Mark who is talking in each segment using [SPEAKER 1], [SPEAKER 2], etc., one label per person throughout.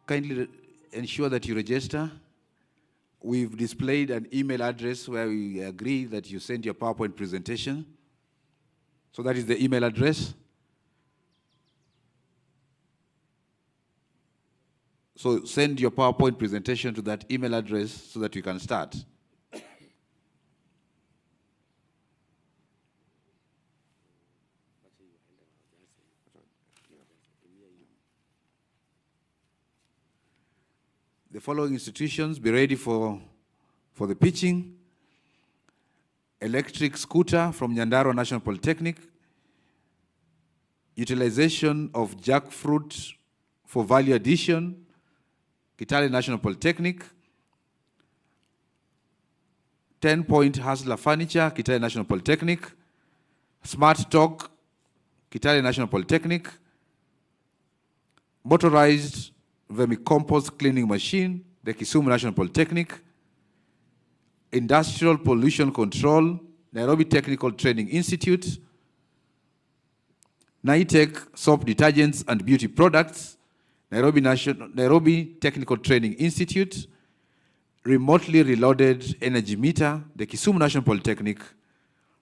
[SPEAKER 1] kindly ensure that you register. We've displayed an email address where we agree that you send your PowerPoint presentation. So that is the email address. So send your PowerPoint presentation to that email address so that you can start. The following institutions, be ready for the pitching. Electric scooter from Nyandarua National Polytechnic. Utilization of jackfruit for value addition, Kitale National Polytechnic. 10-point Hustler Furniture, Kitale National Polytechnic. Smart Talk, Kitale National Polytechnic. Motorized vermicompost cleaning machine, the Kisumu National Polytechnic. Industrial Pollution Control, Nairobi Technical Training Institute. NITEC Soap Detergents and Beauty Products, Nairobi Technical Training Institute. Remotely Reloaded Energy Meter, the Kisumu National Polytechnic.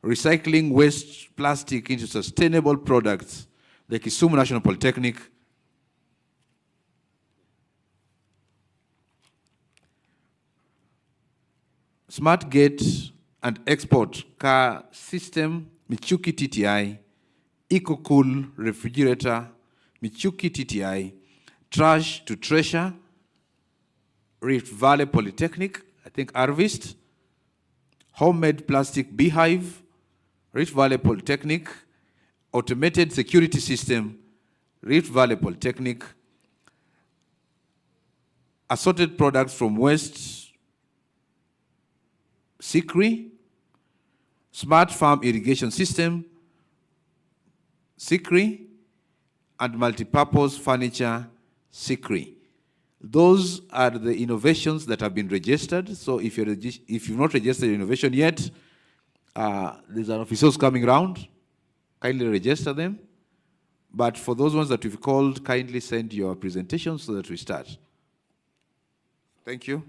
[SPEAKER 1] Recycling Waste Plastic into Sustainable Products, the Kisumu National Polytechnic. Smart Gate and Export Car System, Michuki TTI. EcoCool Refrigerator, Michuki TTI. Trash to Treasure, Rift Valley Polytechnic, I think Arvist. Homemade Plastic Beehive, Rift Valley Polytechnic. Automated Security System, Rift Valley Polytechnic. Assorted Products from Waste, Sikri. Smart Farm Irrigation System, Sikri. And Multipurpose Furniture, Sikri. Those are the innovations that have been registered. So if you've not registered your innovation yet, there's an officers coming around. Kindly register them. But for those ones that we've called, kindly send your presentation so that we start. Thank you.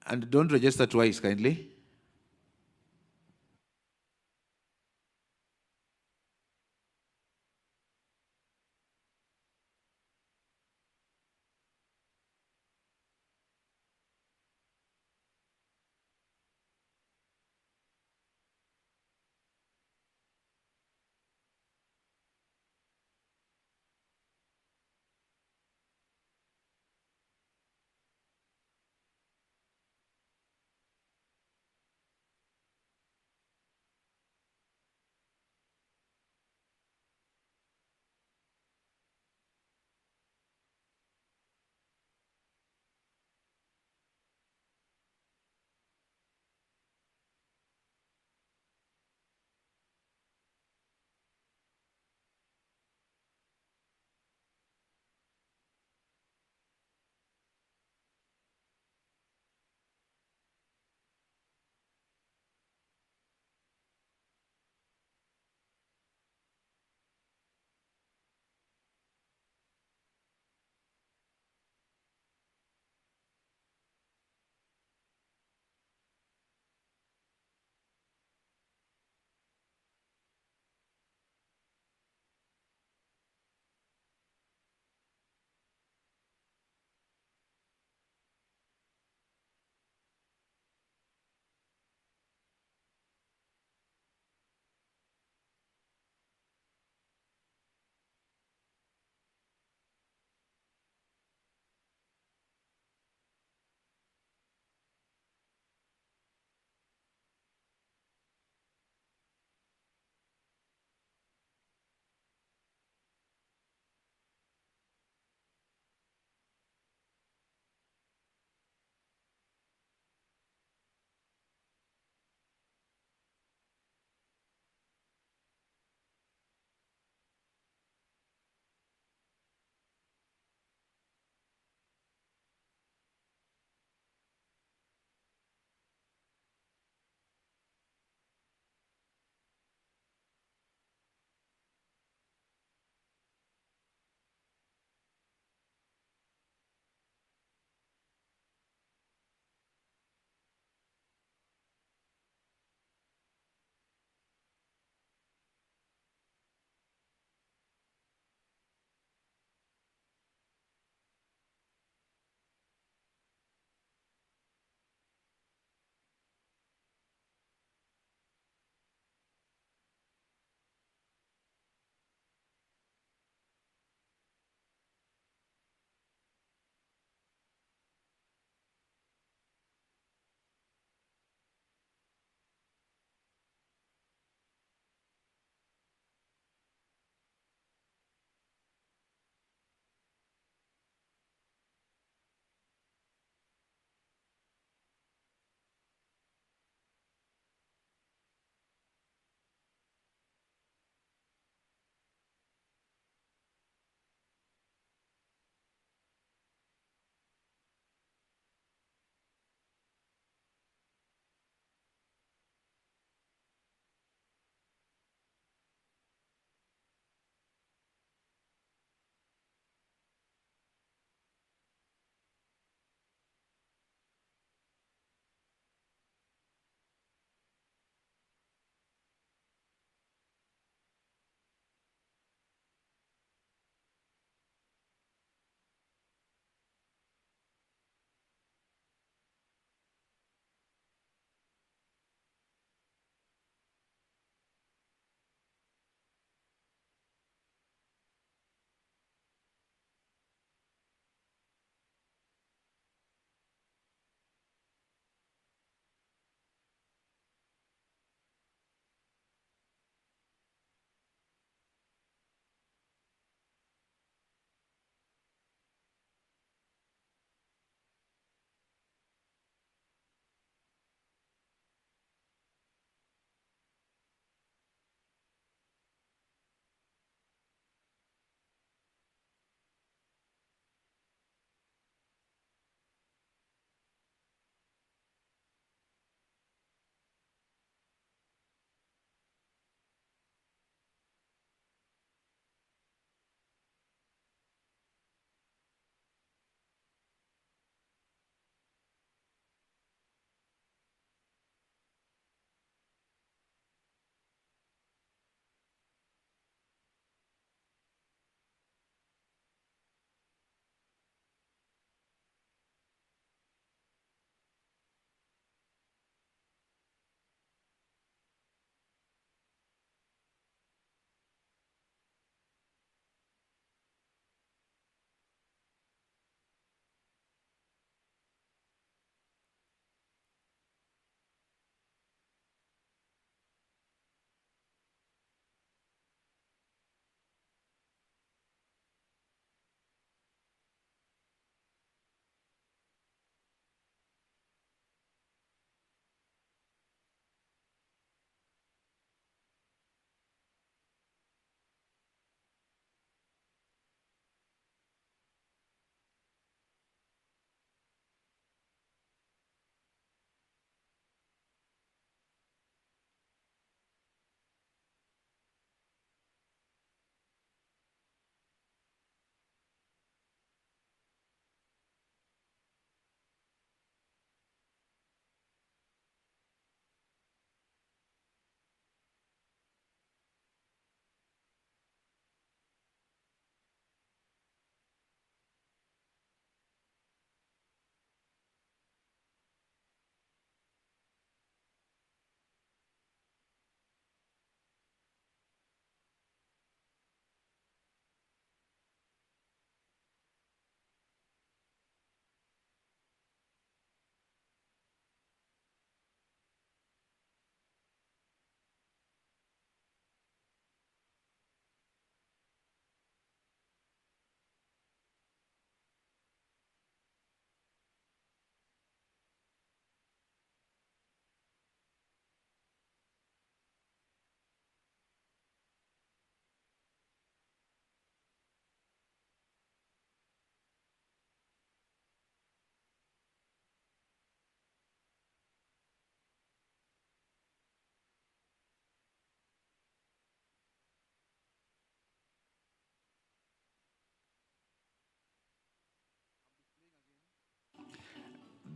[SPEAKER 1] And don't register twice, kindly.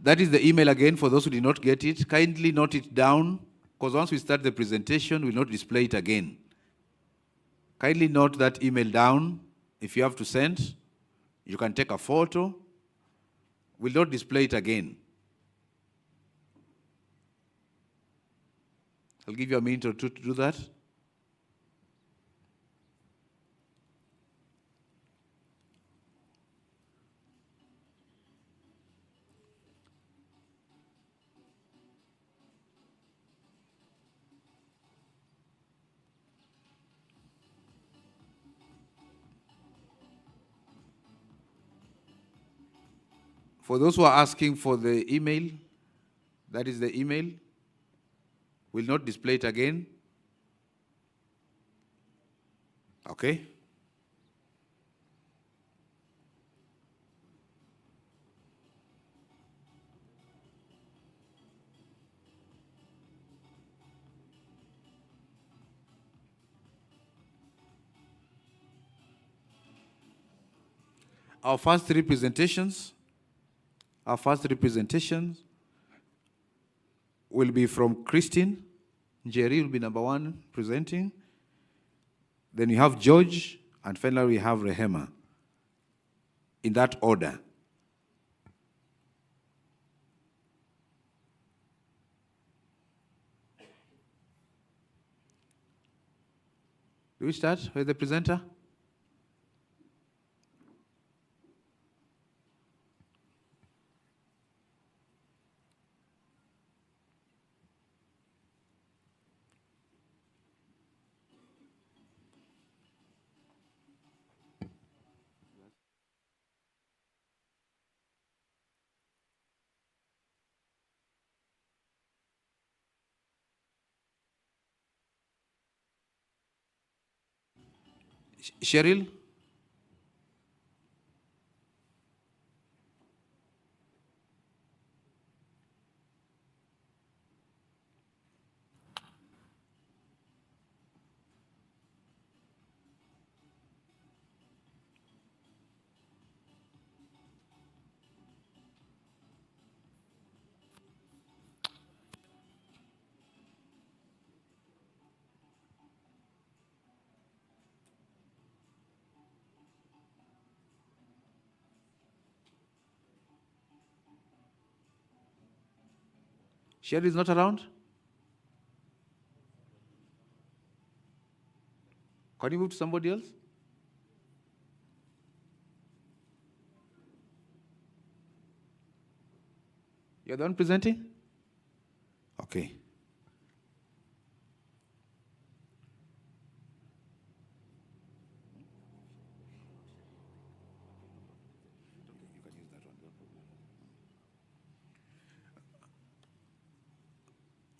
[SPEAKER 1] That is the email again for those who did not get it. Kindly note it down, because once we start the presentation, we'll not display it again. Kindly note that email down. If you have to send, you can take a photo. We'll not display it again. I'll give you a minute or two to do that. For those who are asking for the email, that is the email. We'll not display it again. Okay? Our first three presentations will be from Christine. Jerry will be number one presenting. Then you have George, and finally we have Rehema. In that order. Do we start with the presenter? Cheryl? Cheryl is not around? Can you move to somebody else? You're the one presenting? Okay.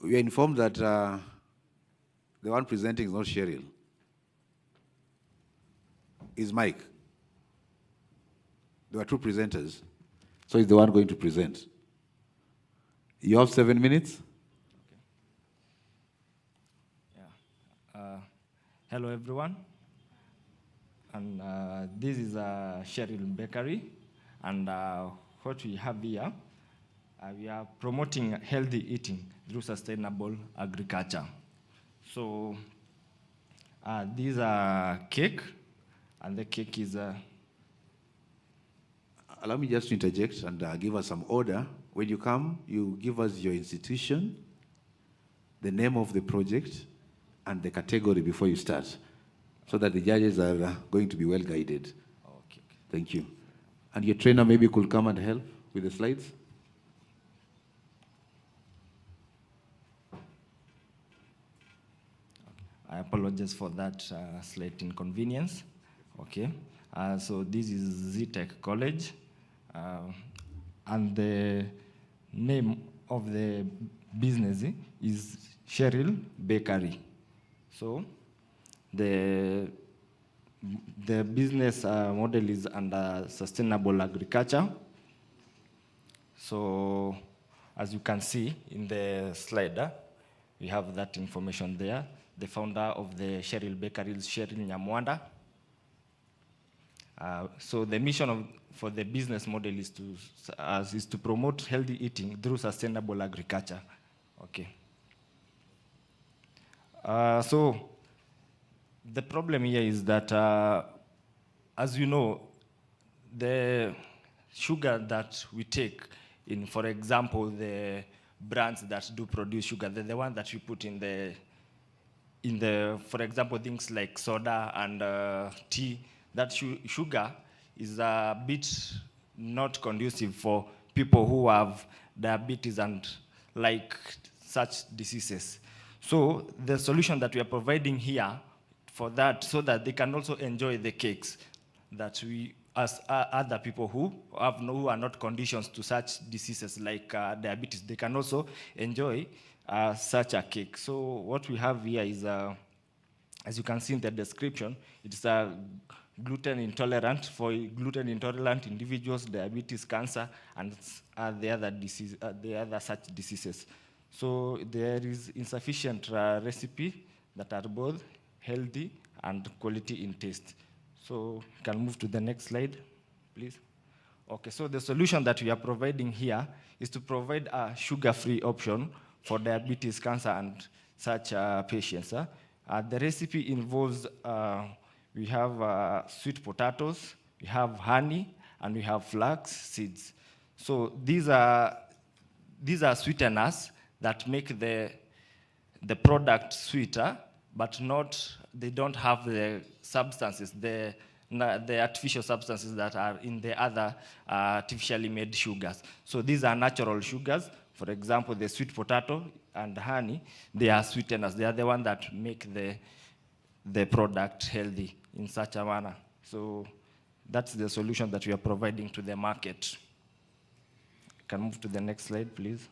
[SPEAKER 1] We are informed that the one presenting is not Cheryl. It's Mike. There are two presenters, so he's the one going to present. You have 7 minutes.
[SPEAKER 2] Okay. Yeah. Hello, everyone. And this is Cheryl Bakery. And what we have here, we are promoting healthy eating through sustainable agriculture. So these are cake, and the cake is...
[SPEAKER 1] Allow me just to interject and give us some order. When you come, you give us your institution, the name of the project, and the category before you start, so that the judges are going to be well guided.
[SPEAKER 2] Okay.
[SPEAKER 1] Thank you. And your trainer maybe could come and help with the slides.
[SPEAKER 2] I apologize for that slight inconvenience. Okay. So this is ZTech College. And the name of the business is Cheryl Bakery. So the business model is under sustainable agriculture. So as you can see in the slide, we have that information there. The founder of the Cheryl Bakery is Cheryl Nyamwanda. So the mission for the business model is to promote healthy eating through sustainable agriculture. Okay. So the problem here is that, as you know, the sugar that we take in, for example, the brands that do produce sugar, the one that we put in the, for example, things like soda and tea, that sugar is a bit not conducive for people who have diabetes and like such diseases. So the solution that we are providing here for that, so that they can also enjoy the cakes that we, as other people who are not conditions to such diseases like diabetes, they can also enjoy such a cake. So what we have here is, as you can see in the description, it's a gluten intolerant for gluten intolerant individuals, diabetes, cancer, and the other such diseases. So there is insufficient recipe that are both healthy and quality in taste. So can move to the next slide, please. Okay, so the solution that we are providing here is to provide a sugar-free option for diabetes, cancer, and such patients. The recipe involves, we have sweet potatoes, we have honey, and we have flax seeds. So these are sweeteners that make the product sweeter, but they don't have the substances, the artificial substances that are in the other artificially made sugars. So these are natural sugars. For example, the sweet potato and honey, they are sweeteners. They are the ones that make the product healthy in such a manner. So that's the solution that we are providing to the market. Can move to the next slide, please.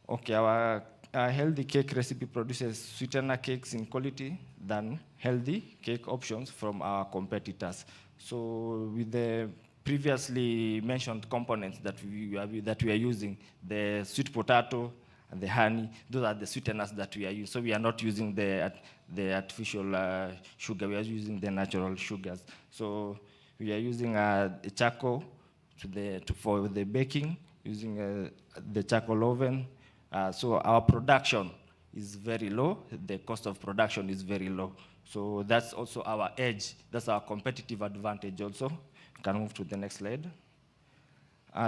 [SPEAKER 2] Okay, our healthy cake recipe produces sweetener cakes in quality than healthy cake options from our competitors. So with the previously mentioned components that we are using, the sweet potato and the honey, those are the sweeteners that we are using. So we are not using the artificial sugar, we are using the natural sugars. So we are using the charcoal for the baking, using the charcoal oven. So our production is very low, the cost of production is very low. So that's also our edge, that's our competitive advantage also. You can move to the next slide.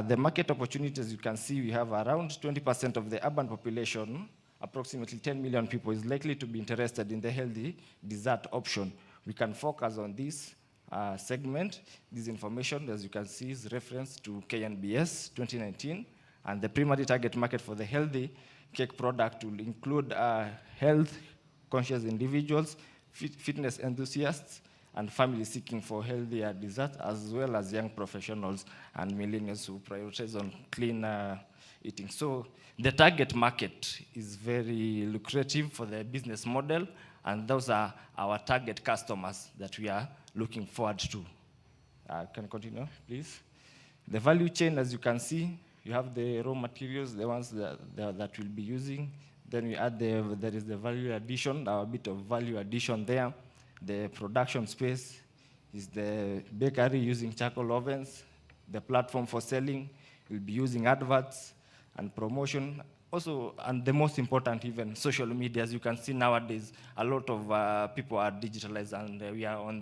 [SPEAKER 2] The market opportunities, you can see we have around 20% of the urban population, approximately 10 million people, is likely to be interested in the healthy dessert option. We can focus on this segment. This information, as you can see, is referenced to KNBS 2019, and the primary target market for the healthy cake product will include health-conscious individuals, fitness enthusiasts, and families seeking for healthier desserts, as well as young professionals and millennials who prioritize on clean eating. So the target market is very lucrative for the business model, and those are our target customers that we are looking forward to. Can continue, please. The value chain, as you can see, you have the raw materials, the ones that we'll be using. Then we add there is the value addition, a bit of value addition there. The production space is the bakery using charcoal ovens. The platform for selling will be using adverts and promotion. Also, and the most important, even social media. As you can see nowadays, a lot of people are digitalized, and we are on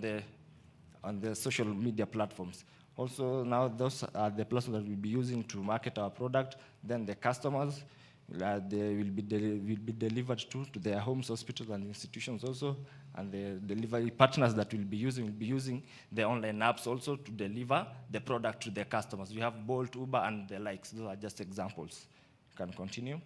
[SPEAKER 2] the social media platforms. Also, now those are the platforms that we'll be using to market our product. Then the customers, they will be delivered to their homes, hospitals, and institutions also. And the delivery partners that will be using the online apps also to deliver the product to their customers. We have Bolt, Uber, and the likes. Those are just examples. You can continue.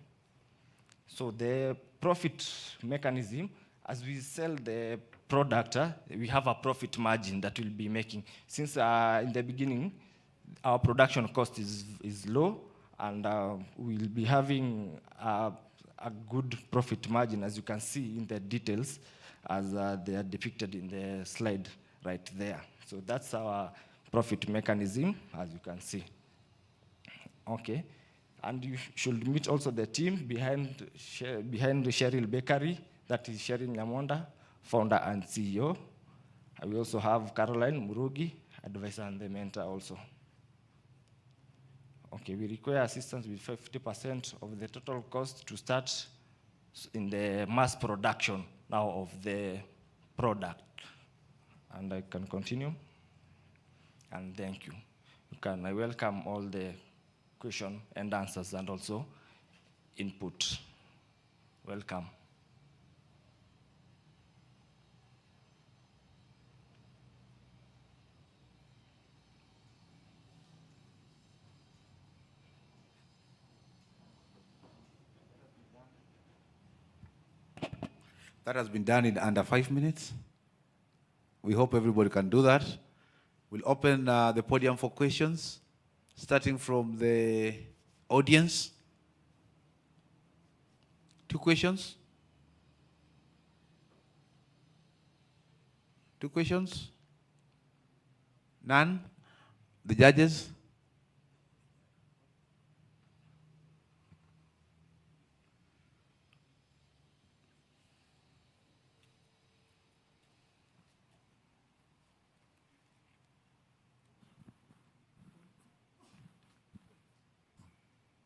[SPEAKER 2] So the profit mechanism, as we sell the product, we have a profit margin that we'll be making. Since in the beginning, our production cost is low, and we'll be having a good profit margin, as you can see in the details, as they are depicted in the slide right there. So that's our profit mechanism, as you can see. Okay, and you should meet also the team behind the Cheryl Bakery, that is Cheryl Nyamonda, founder and CEO. We also have Caroline Murugi, advisor and the mentor also. Okay, we require assistance with 50% of the total cost to start in the mass production now of the product. And I can continue. And thank you. I welcome all the question and answers and also input. Welcome.
[SPEAKER 1] That has been done in under 5 minutes. We hope everybody can do that. We'll open the podium for questions, starting from the audience. 2 questions? 2 questions? None? The judges?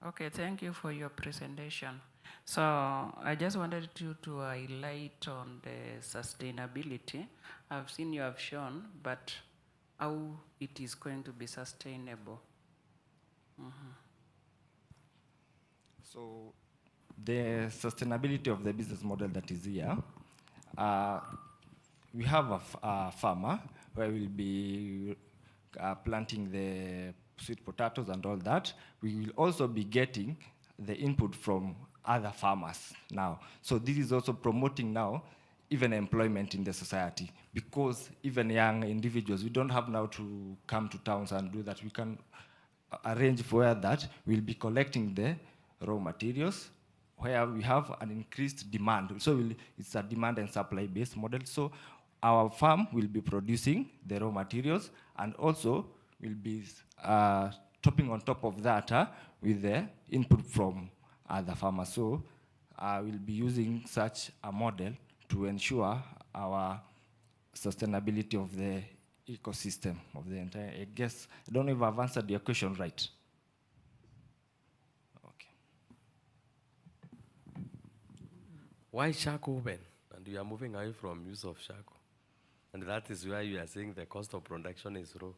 [SPEAKER 3] Okay, thank you for your presentation. So I just wanted you to highlight on the sustainability. I've seen you have shown, but how it is going to be sustainable.
[SPEAKER 2] So the sustainability of the business model that is here, we have a farmer where we'll be planting the sweet potatoes and all that. We will also be getting the input from other farmers now. So this is also promoting now even employment in the society, because even young individuals, we don't have now to come to towns and do that. We can arrange for that. We'll be collecting the raw materials where we have an increased demand. So it's a demand and supply based model. So our farm will be producing the raw materials, and also will be topping on top of that with the input from other farmers. So we'll be using such a model to ensure our sustainability of the ecosystem of the entire. I guess, I don't know if I've answered your question right. Okay.
[SPEAKER 4] Why charcoal then? And you are moving away from use of charcoal. And that is where you are saying the cost of production is low.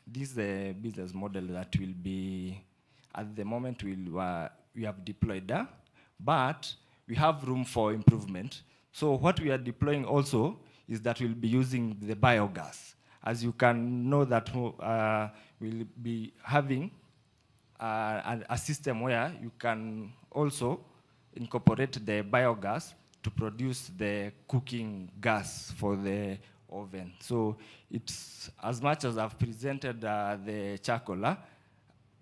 [SPEAKER 2] This is a business model that will be, at the moment, we have deployed, but we have room for improvement. So what we are deploying also is that we'll be using the biogas. As you can know that we'll be having a system where you can also incorporate the biogas to produce the cooking gas for the oven. So it's, as much as I've presented the charcoal,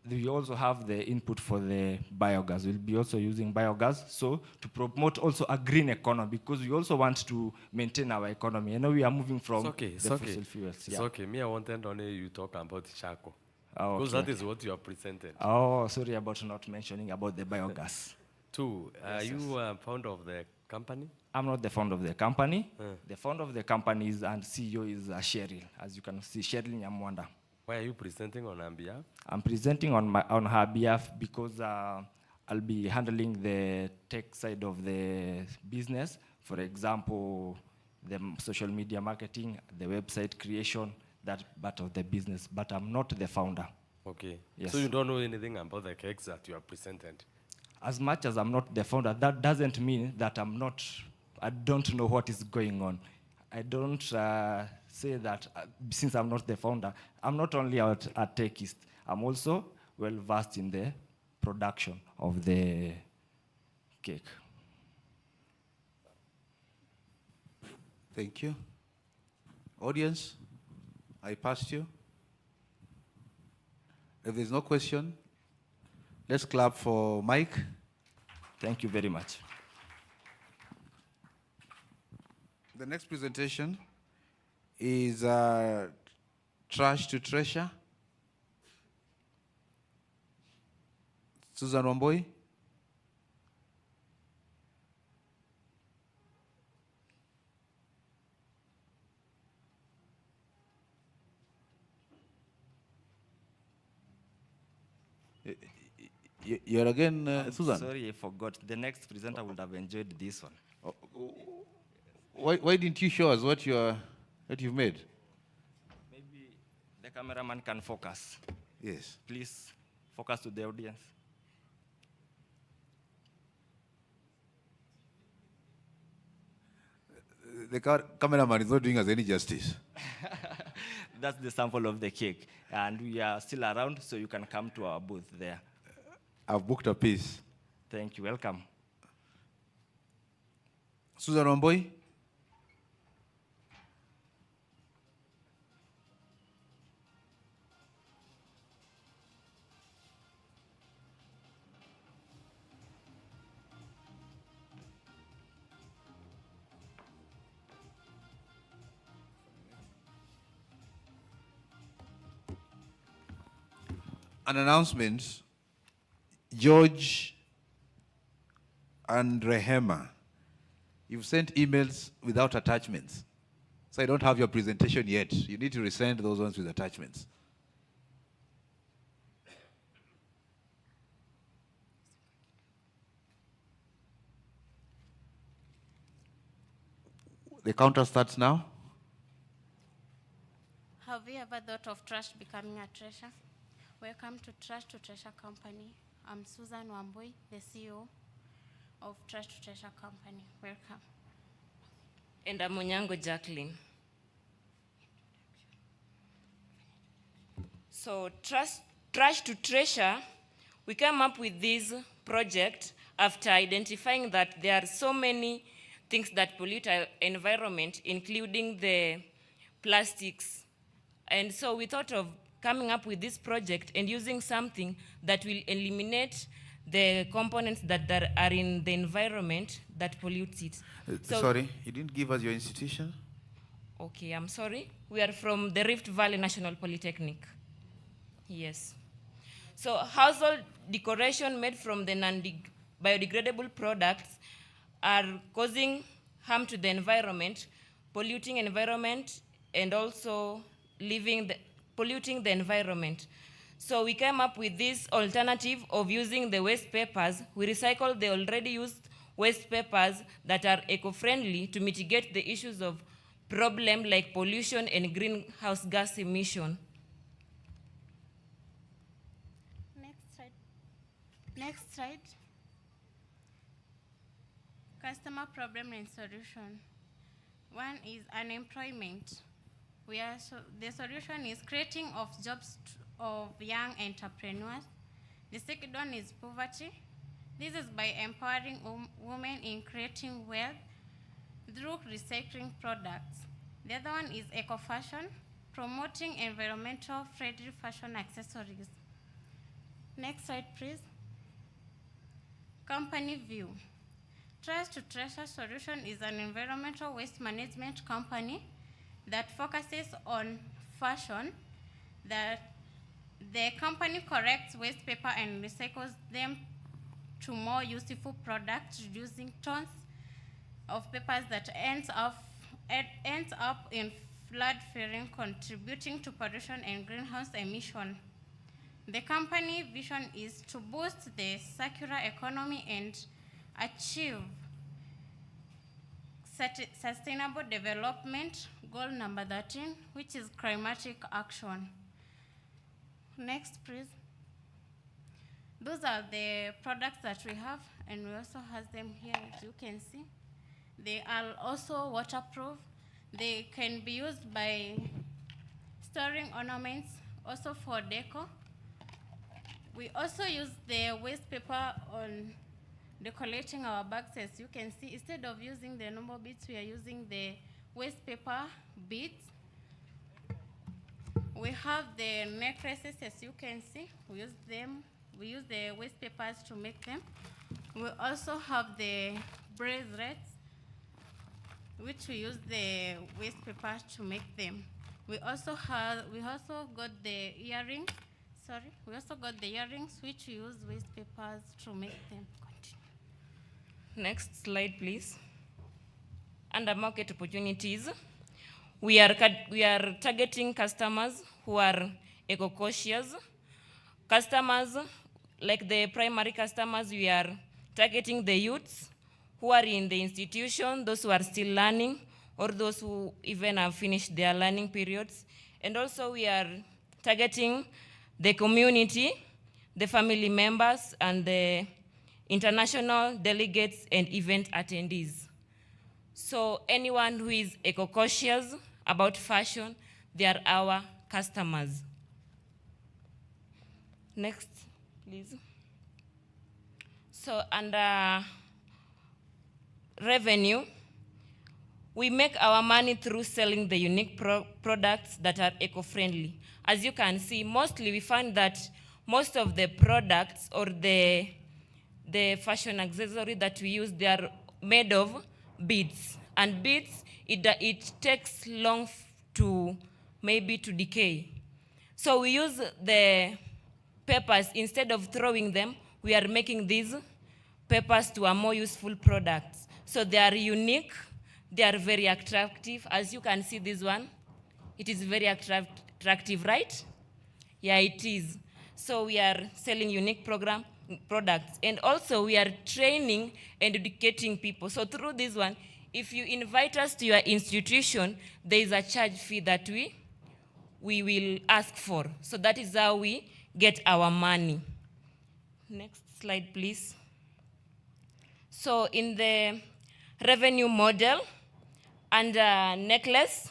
[SPEAKER 2] we also have the input for the biogas. We'll be also using biogas, so to promote also a green economy, because we also want to maintain our economy. You know, we are moving from fossil fuels.
[SPEAKER 4] It's okay. Me, I wanted only you talk about charcoal.
[SPEAKER 2] Oh,
[SPEAKER 4] because that is what you are presented.
[SPEAKER 2] Oh, sorry about not mentioning about the biogas.
[SPEAKER 4] 2, are you founder of the company?
[SPEAKER 2] I'm not the founder of the company. The founder of the company is, and CEO is Cheryl, as you can see, Cheryl Nyamwanda.
[SPEAKER 4] Why are you presenting on her behalf?
[SPEAKER 2] I'm presenting on her behalf because I'll be handling the tech side of the business. For example, the social media marketing, the website creation, that part of the business. But I'm not the founder.
[SPEAKER 4] Okay.
[SPEAKER 2] Yes.
[SPEAKER 4] So you don't know anything about the cakes that you have presented?
[SPEAKER 2] As much as I'm not the founder, that doesn't mean that I don't know what is going on. I don't say that since I'm not the founder, I'm not only a techist, I'm also well versed in the production of the cake.
[SPEAKER 1] Thank you. Audience, I passed you. If there's no question, let's clap for Mike.
[SPEAKER 2] Thank you very much.
[SPEAKER 1] The next presentation is Trash to Treasure. Susan Wamboi. You're again, Susan.
[SPEAKER 2] Sorry, I forgot. The next presenter would have enjoyed this one.
[SPEAKER 1] Why didn't you show us what you've made?
[SPEAKER 2] Maybe the cameraman can focus.
[SPEAKER 1] Yes.
[SPEAKER 2] Please focus to the audience.
[SPEAKER 1] The cameraman is not doing us any justice.
[SPEAKER 2] That's the sample of the cake. And we are still around, so you can come to our booth there.
[SPEAKER 1] I've booked a piece.
[SPEAKER 2] Thank you. Welcome.
[SPEAKER 1] Susan Wamboi? An announcement. George and Rehema, you've sent emails without attachments. So I don't have your presentation yet. You need to resend those ones with attachments. The counter starts now.
[SPEAKER 5] Have you ever thought of trash becoming a treasure? Welcome to Trash to Treasure Company. I'm Susan Wambui, the CEO of Trash to Treasure Company. Welcome.
[SPEAKER 6] And I'm Onyango Jacqueline. So Trash to Treasure, we came up with this project after identifying that there are so many things that pollute our environment, including the plastics. And so we thought of coming up with this project and using something that will eliminate the components that are in the environment that pollutes it.
[SPEAKER 1] Sorry, you didn't give us your institution?
[SPEAKER 6] Okay, I'm sorry. We are from the Rift Valley National Polytechnic. Yes. So household decoration made from the non-biodegradable products are causing harm to the environment, polluting environment, and also polluting the environment. So we came up with this alternative of using the waste papers. We recycle the already used waste papers that are eco-friendly to mitigate the issues of problem like pollution and greenhouse gas emission.
[SPEAKER 5] Next slide. Customer problem and solution. One is unemployment. The solution is creating of jobs of young entrepreneurs. The second one is poverty. This is by empowering women in creating wealth through recycling products. The other one is eco-fashion, promoting environmental friendly fashion accessories. Next slide, please. Company view. Trash to Treasure Solution is an environmental waste management company that focuses on fashion. That the company collects waste paper and recycles them to more useful products, reducing tons of papers that ends up in flood-fearing, contributing to pollution and greenhouse emission. The company vision is to boost the circular economy and achieve sustainable development goal number 13, which is climatic action. Next, please. Those are the products that we have, and we also have them here, as you can see. They are also waterproof. They can be used by storing ornaments, also for decor. We also use the waste paper on decorating our bags. As you can see, instead of using the normal beads, we are using the waste paper beads. We have the necklaces, as you can see. We use them. We use the waste papers to make them. We also have the bracelets, which we use the waste papers to make them. We also got the earrings. We also got the earrings, which we use waste papers to make them. Continue.
[SPEAKER 6] Next slide, please. Under market opportunities, we are targeting customers who are eco-cautious, customers like the primary customers, we are targeting the youths who are in the institution, those who are still learning, or those who even have finished their learning periods. And also we are targeting the community, the family members, and the international delegates and event attendees. So anyone who is eco-conscious about fashion, they are our customers. Next, please. So under revenue, we make our money through selling the unique products that are eco-friendly. As you can see, mostly we find that most of the products or the fashion accessory that we use, they are made of beads. And beads, it takes long to decay. So we use the papers, instead of throwing them, we are making these papers to a more useful products. So they are unique, they are very attractive. As you can see this one, it is very attractive, right? Yeah, it is. So we are selling unique products. And also we are training and educating people. So through this one, if you invite us to your institution, there is a charge fee that we will ask for. So that is how we get our money. Next slide, please. So in the revenue model, under necklace,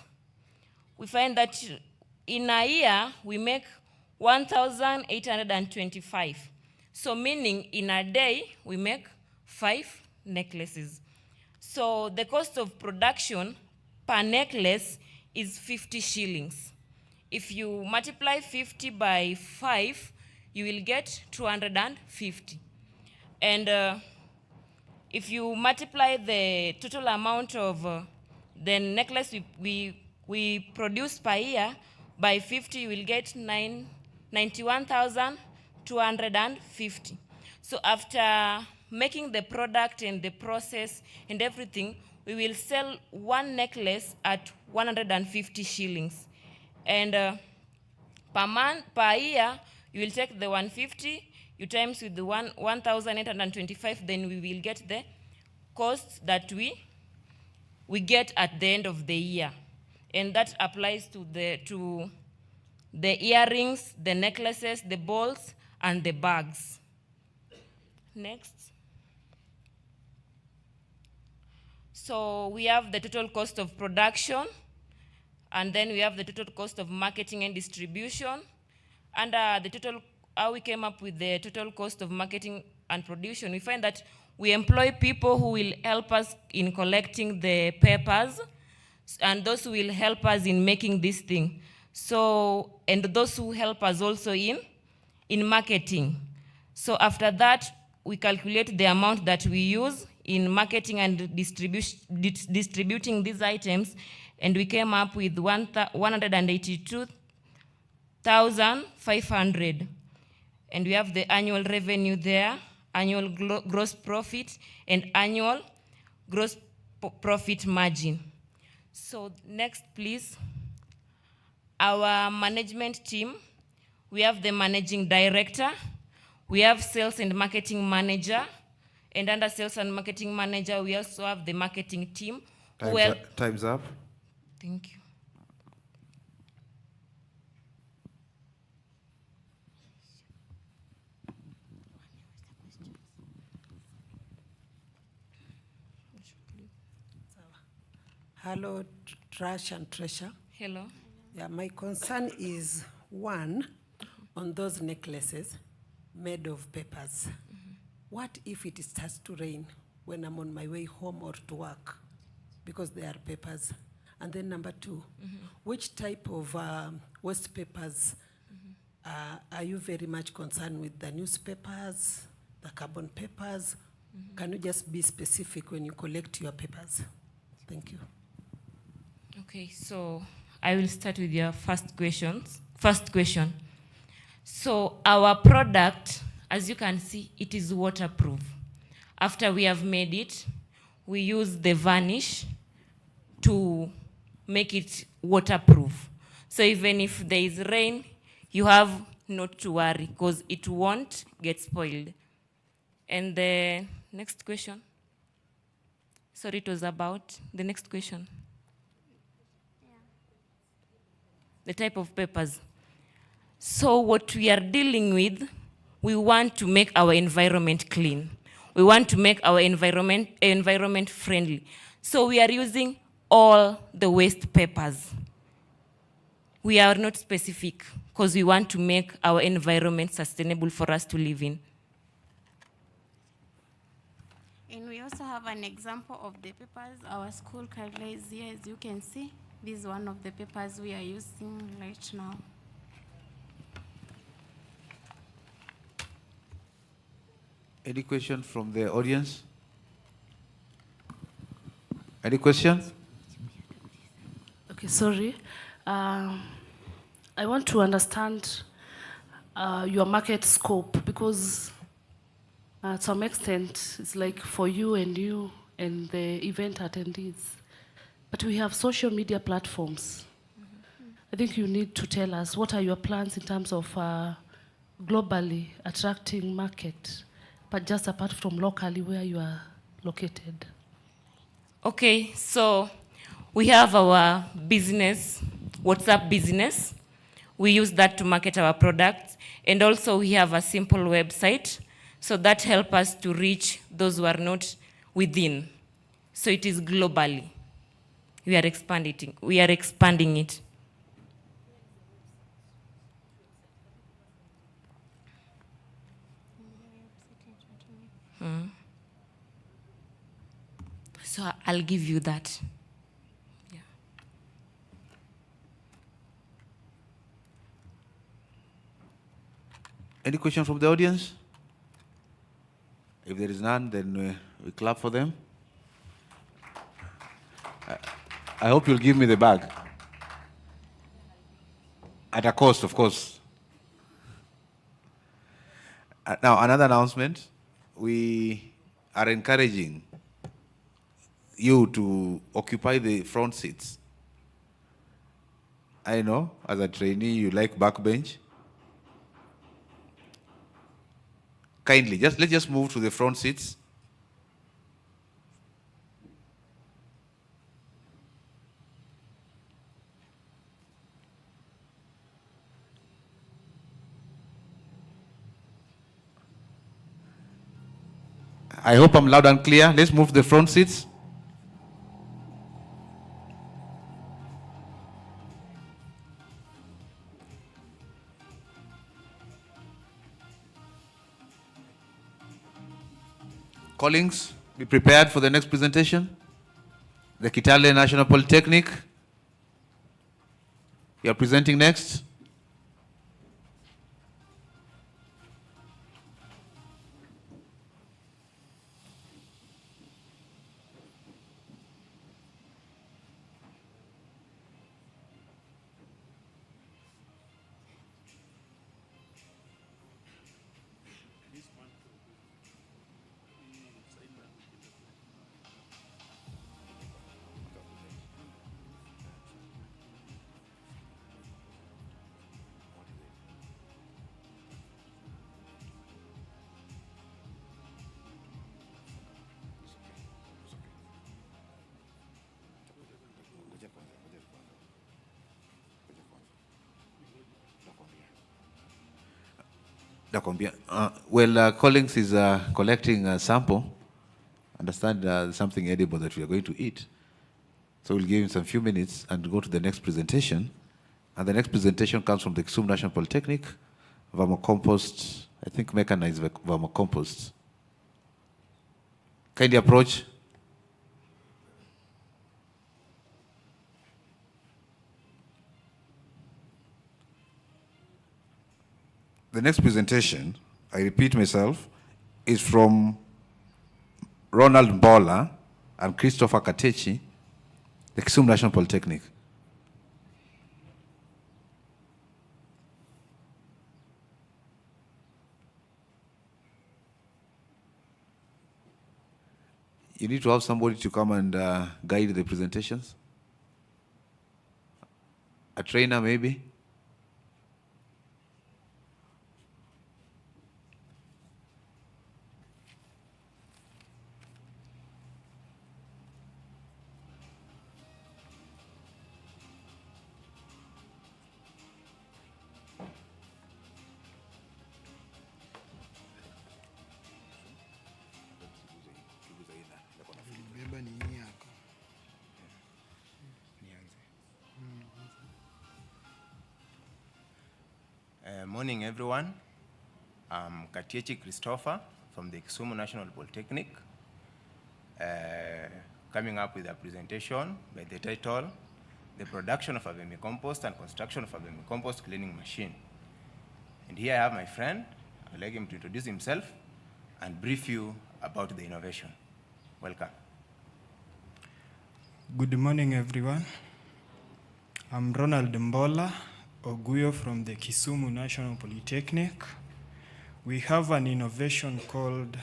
[SPEAKER 6] we find that in a year, we make 1,825. So meaning in a day, we make 5 necklaces. So the cost of production per necklace is 50 shillings. If you multiply 50 by 5, you will get 250. And if you multiply the total amount of the necklace we produce per year by 50, you will get 91,250. So after making the product and the process and everything, we will sell one necklace at 150 shillings. And per year, you will take the 150, you times with the 1,825, then we will get the cost that we get at the end of the year. And that applies to the earrings, the necklaces, the balls, and the bags. Next. So we have the total cost of production, and then we have the total cost of marketing and distribution. And how we came up with the total cost of marketing and production, we find that we employ people who will help us in collecting the papers, and those who will help us in making this thing. So, and those who help us also in marketing. So after that, we calculate the amount that we use in marketing and distributing these items, and we came up with 182,500. And we have the annual revenue there, annual gross profit, and annual gross profit margin. So next, please. Our management team, we have the managing director, we have sales and marketing manager, and under sales and marketing manager, we also have the marketing team.
[SPEAKER 1] Time's up.
[SPEAKER 6] Thank you.
[SPEAKER 7] Hello, Trash and Treasure.
[SPEAKER 6] Hello.
[SPEAKER 7] Yeah, my concern is one, on those necklaces made of papers. What if it starts to rain when I'm on my way home or to work? Because they are papers. And then number two, which type of waste papers are you very much concerned with? The newspapers, the carbon papers? Can you just be specific when you collect your papers? Thank you.
[SPEAKER 6] Okay, so I will start with your first question. So our product, as you can see, it is waterproof. After we have made it, we use the varnish to make it waterproof. So even if there is rain, you have not to worry, because it won't get spoiled. And the next question. Sorry, it was about the next question. The type of papers. So what we are dealing with, we want to make our environment clean. We want to make our environment friendly. So we are using all the waste papers. We are not specific because we want to make our environment sustainable for us to live in.
[SPEAKER 5] And we also have an example of the papers our school currently is here. As you can see, this is one of the papers we are using right now.
[SPEAKER 1] Any question from the audience? Any questions?
[SPEAKER 8] Okay, sorry. I want to understand your market scope, because to some extent it's like for you and the event attendees. But we have social media platforms. I think you need to tell us what are your plans in terms of globally attracting market, but just apart from locally where you are located.
[SPEAKER 6] Okay, so we have our business, WhatsApp business. We use that to market our products. And also we have a simple website. So that helps us to reach those who are not within. So it is globally. We are expanding it. So I'll give you that. Yeah.
[SPEAKER 1] Any question from the audience? If there is none, then we clap for them. I hope you'll give me the bag. At a cost, of course. Now, another announcement. We are encouraging you to occupy the front seats. I know, as a trainee, you like backbench. Kindly, let's just move to the front seats. I hope I'm loud and clear. Let's move to the front seats. Colleagues, be prepared for the next presentation. The Kitale National Polytechnic. You are presenting next. Collins is collecting a sample. Understand something edible that we are going to eat. So we'll give him some few minutes and go to the next presentation. And the next presentation comes from the Kisumu National Polytechnic, vermicompost, I think mechanized vermicompost. Kindly approach. The next presentation, I repeat myself, is from Ronald Mbola and Christopher Katechi, the Kisumu National Polytechnic. You need to have somebody to come and guide the presentations. A trainer, maybe.
[SPEAKER 9] Morning, everyone. I'm Katiechi Christopher from the Kisumu National Polytechnic, coming up with a presentation by the title, The Production of a Vermicompost and Construction of a Vermicompost Cleaning Machine. And here I have my friend. I'd like him to introduce himself and brief you about the innovation. Welcome.
[SPEAKER 10] Good morning, everyone. I'm Ronald Mbola Oguyo from the Kisumu National Polytechnic. We have an innovation called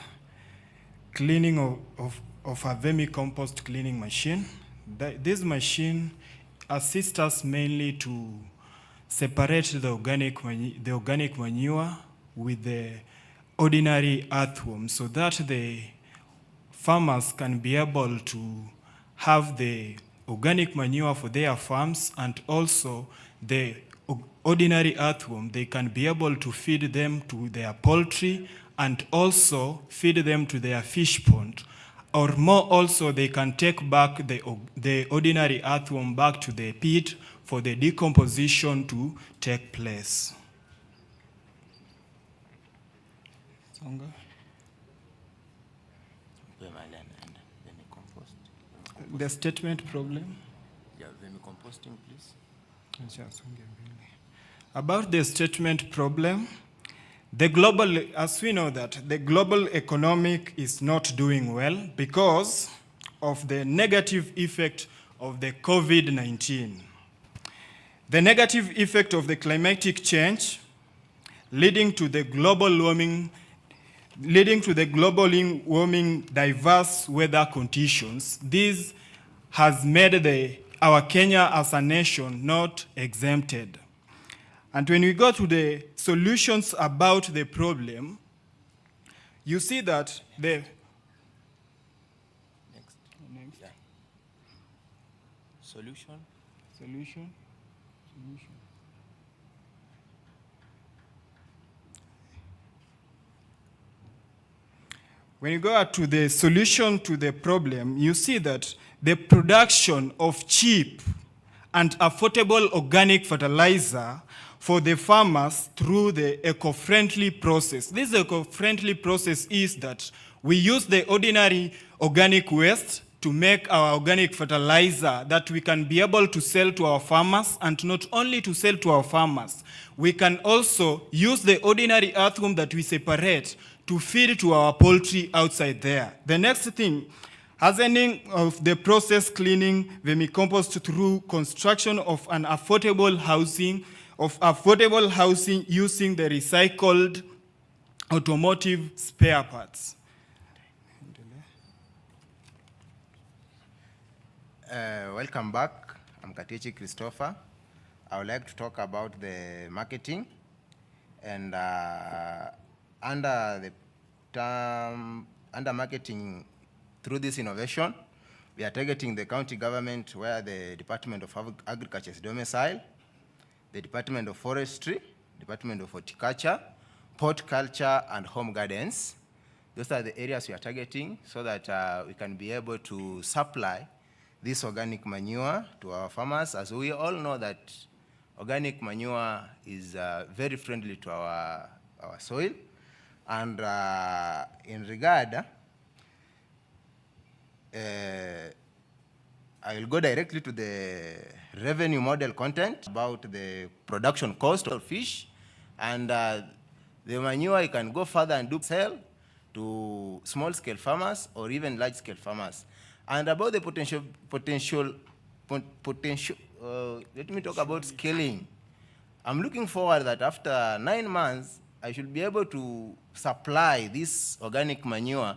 [SPEAKER 10] cleaning of a vermicompost cleaning machine. This machine assists us mainly to separate the organic manure with the ordinary earthworm so that the farmers can be able to have the organic manure for their farms, and also the ordinary earthworm, they can be able to feed them to their poultry and also feed them to their fish pond. Or more also, they can take back the ordinary earthworm back to the pit for the decomposition to take place. Songa. The statement problem.
[SPEAKER 9] Yeah, vermicomposting, please.
[SPEAKER 10] About the statement problem, as we know that the global economic is not doing well because of the negative effect of the COVID-19. The negative effect of the climatic change leading to the global warming diverse weather conditions. This has made our Kenya as a nation not exempted. And when we go to the solutions about the problem, you see that
[SPEAKER 9] Next. Yeah. Solution.
[SPEAKER 10] When you go to the solution to the problem, you see that the production of cheap and affordable organic fertilizer for the farmers through the eco-friendly process. This eco-friendly process is that we use the ordinary organic waste to make our organic fertilizer that we can be able to sell to our farmers, and not only to sell to our farmers, we can also use the ordinary earthworm that we separate to feed to our poultry outside there. The next thing, hastening of the process cleaning vermicompost through construction of an affordable housing using the recycled automotive spare parts.
[SPEAKER 9] Welcome back. I'm Katiechi Christopher. I would like to talk about the marketing, and under marketing through this innovation, we are targeting the county government where the Department of Agriculture is domiciled, the Department of Forestry, Department of Horticulture, Port Culture, and Home Gardens. Those are the areas we are targeting so that we can be able to supply this organic manure to our farmers, as we all know that organic manure is very friendly to our soil. And in regard, I will go directly to the revenue model content about the production cost of fish, and the manure you can go further and do sell to small-scale farmers or even large-scale farmers. And about the potential, let me talk about scaling. I'm looking forward that after 9 months, I should be able to supply this organic manure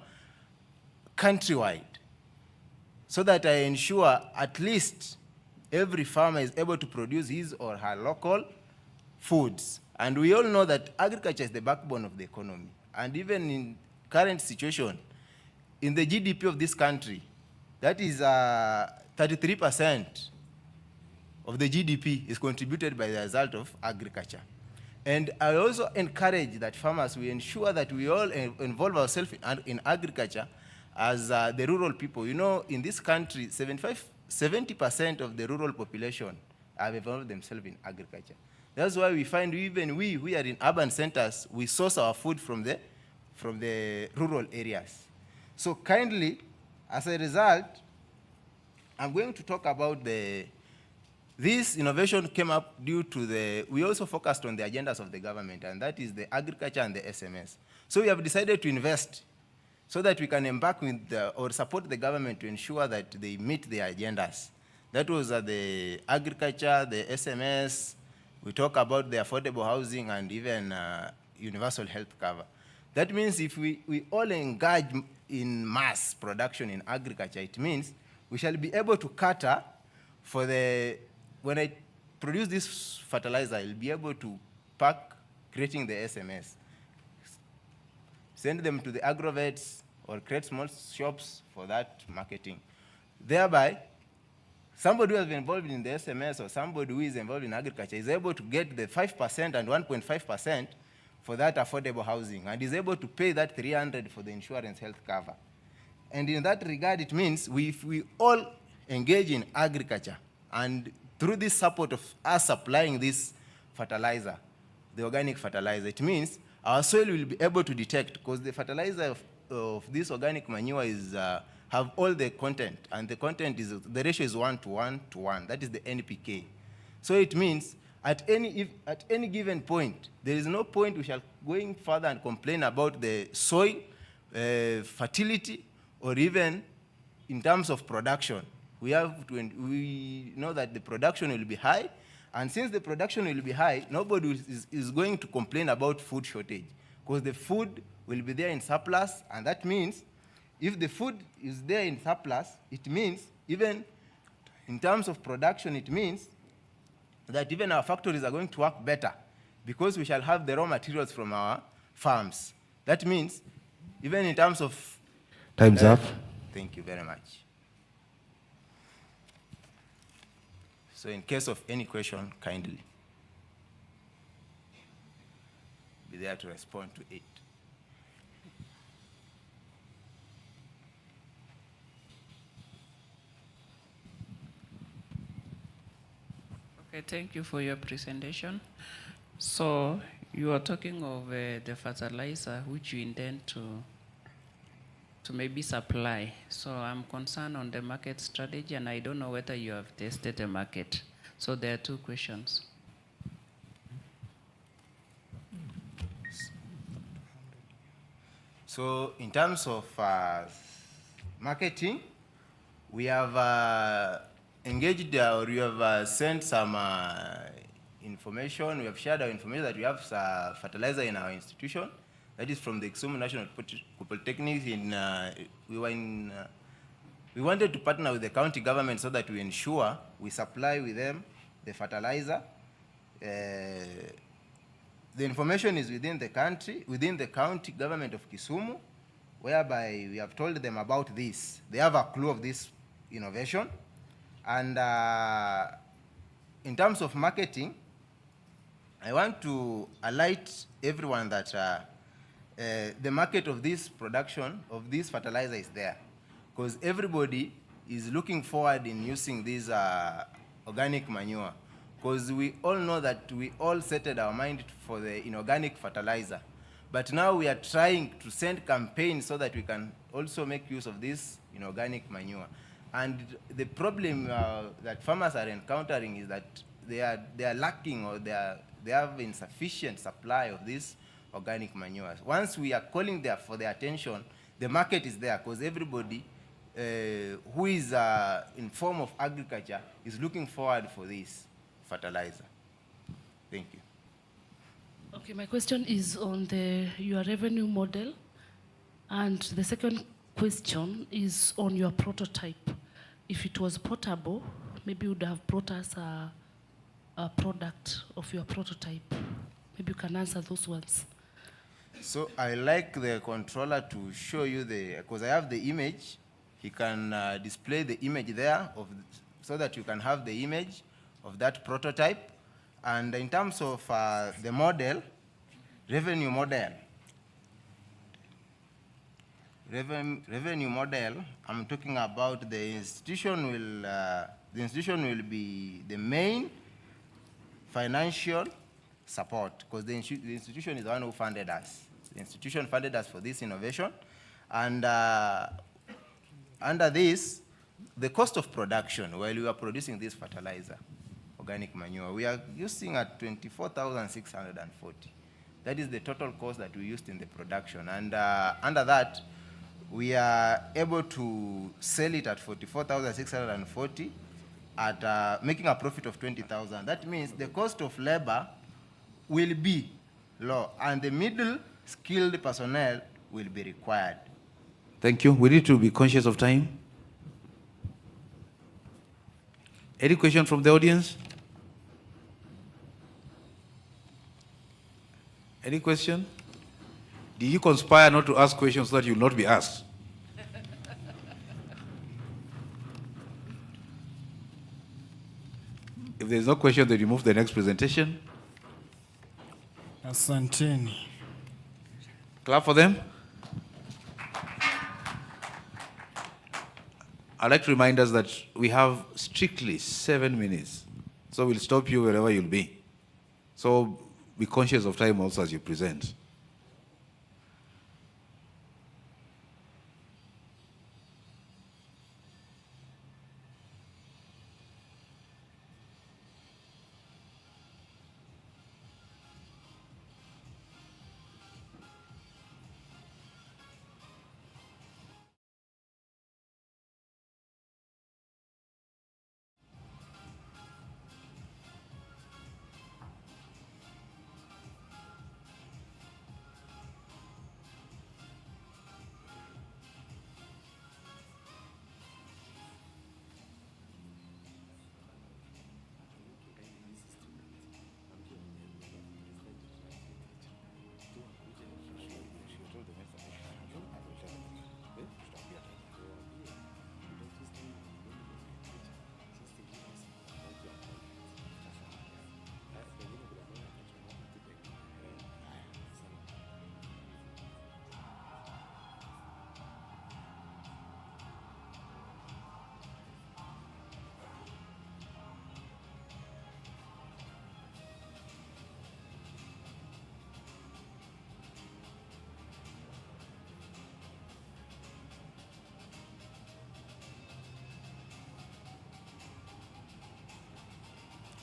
[SPEAKER 9] countrywide, so that I ensure at least every farmer is able to produce his or her local foods. And we all know that agriculture is the backbone of the economy. And even in current situation, in the GDP of this country, that is 33% of the GDP is contributed by the result of agriculture. And I also encourage that farmers, we ensure that we all involve ourselves in agriculture as the rural people. You know, in this country, 70% of the rural population have involved themselves in agriculture. That's why we find even we are in urban centers, we source our food from the rural areas. So kindly, as a result, I'm going to talk about this innovation came up due to we also focused on the agendas of the government, and that is the agriculture and the SMS. So we have decided to invest so that we can embark with or support the government to ensure that they meet their agendas. That was the agriculture, the SMS, we talk about the affordable housing, and even universal health cover. That means if we all engage in mass production in agriculture, it means we shall be able to cater for when I produce this fertilizer, I'll be able to pack creating the SMS, send them to the agrovets or create small shops for that marketing. Thereby, somebody who has been involved in the SMS or somebody who is involved in agriculture is able to get the 5% and 1.5% for that affordable housing, and is able to pay that 300 for the insurance health cover. And in that regard, it means if we all engage in agriculture, and through this support of us supplying this fertilizer, the organic fertilizer, it means our soil will be able to detect, because the fertilizer of this organic manure have all the content, and the content is, the ratio is 1 to 1 to 1. That is the NPK. So it means at any given point, there is no point we shall going further and complain about the soil fertility, or even in terms of production. We know that the production will be high, and since the production will be high, nobody is going to complain about food shortage, because the food will be there in surplus, and that means if the food is there in surplus, it means even in terms of production, it means that even our factories are going to work better, because we shall have the raw materials from our farms. That means even in terms of...
[SPEAKER 1] Time's up.
[SPEAKER 9] Thank you very much. So in case of any question, kindly be there to respond to it.
[SPEAKER 3] Okay, thank you for your presentation. So you are talking of the fertilizer which you intend to maybe supply. So I'm concerned on the market strategy, and I don't know whether you have tested the market. So there are two questions.
[SPEAKER 9] So in terms of marketing, we have engaged or we have sent some information. We have shared our information that we have fertilizer in our institution. That is from the Kisumu National Polytechnic. We wanted to partner with the county government so that we ensure we supply with them the fertilizer. The information is within the county government of Kisumu, whereby we have told them about this. They have a clue of this innovation. And in terms of marketing, I want to alert everyone that the market of this production of this fertilizer is there, because everybody is looking forward in using this organic manure, because we all know that we all set our mind for the inorganic fertilizer. But now we are trying to send campaigns so that we can also make use of this inorganic manure. And the problem that farmers are encountering is that they are lacking, or they have insufficient supply of this organic manure. Once we are calling there for their attention, the market is there, because everybody who is in form of agriculture is looking forward for this fertilizer. Thank you.
[SPEAKER 8] Okay, my question is on your revenue model, and the second question is on your prototype. If it was portable, maybe you would have brought us a product of your prototype. Maybe you can answer those ones.
[SPEAKER 9] So I like the controller to show you because I have the image. He can display the image there so that you can have the image of that prototype. And in terms of the model, revenue model, I'm talking about the institution will be the main financial support, because the institution is the one who funded us. The institution funded us for this innovation, and under this, the cost of production, while we are producing this fertilizer, organic manure, we are using at 24,640. That is the total cost that we used in the production. And under that, we are able to sell it at 44,640 at making a profit of 20,000. That means the cost of labor will be low, and the middle skilled personnel will be required.
[SPEAKER 1] Thank you. We need to be conscious of time. Any question from the audience? Any question? Did you conspire not to ask questions so that you will not be asked? If there is no question, then you move to the next presentation.
[SPEAKER 10] Asanteni.
[SPEAKER 1] Clap for them. I'd like to remind us that we have strictly 7 minutes. So we'll stop you wherever you'll be. So be conscious of time also as you present.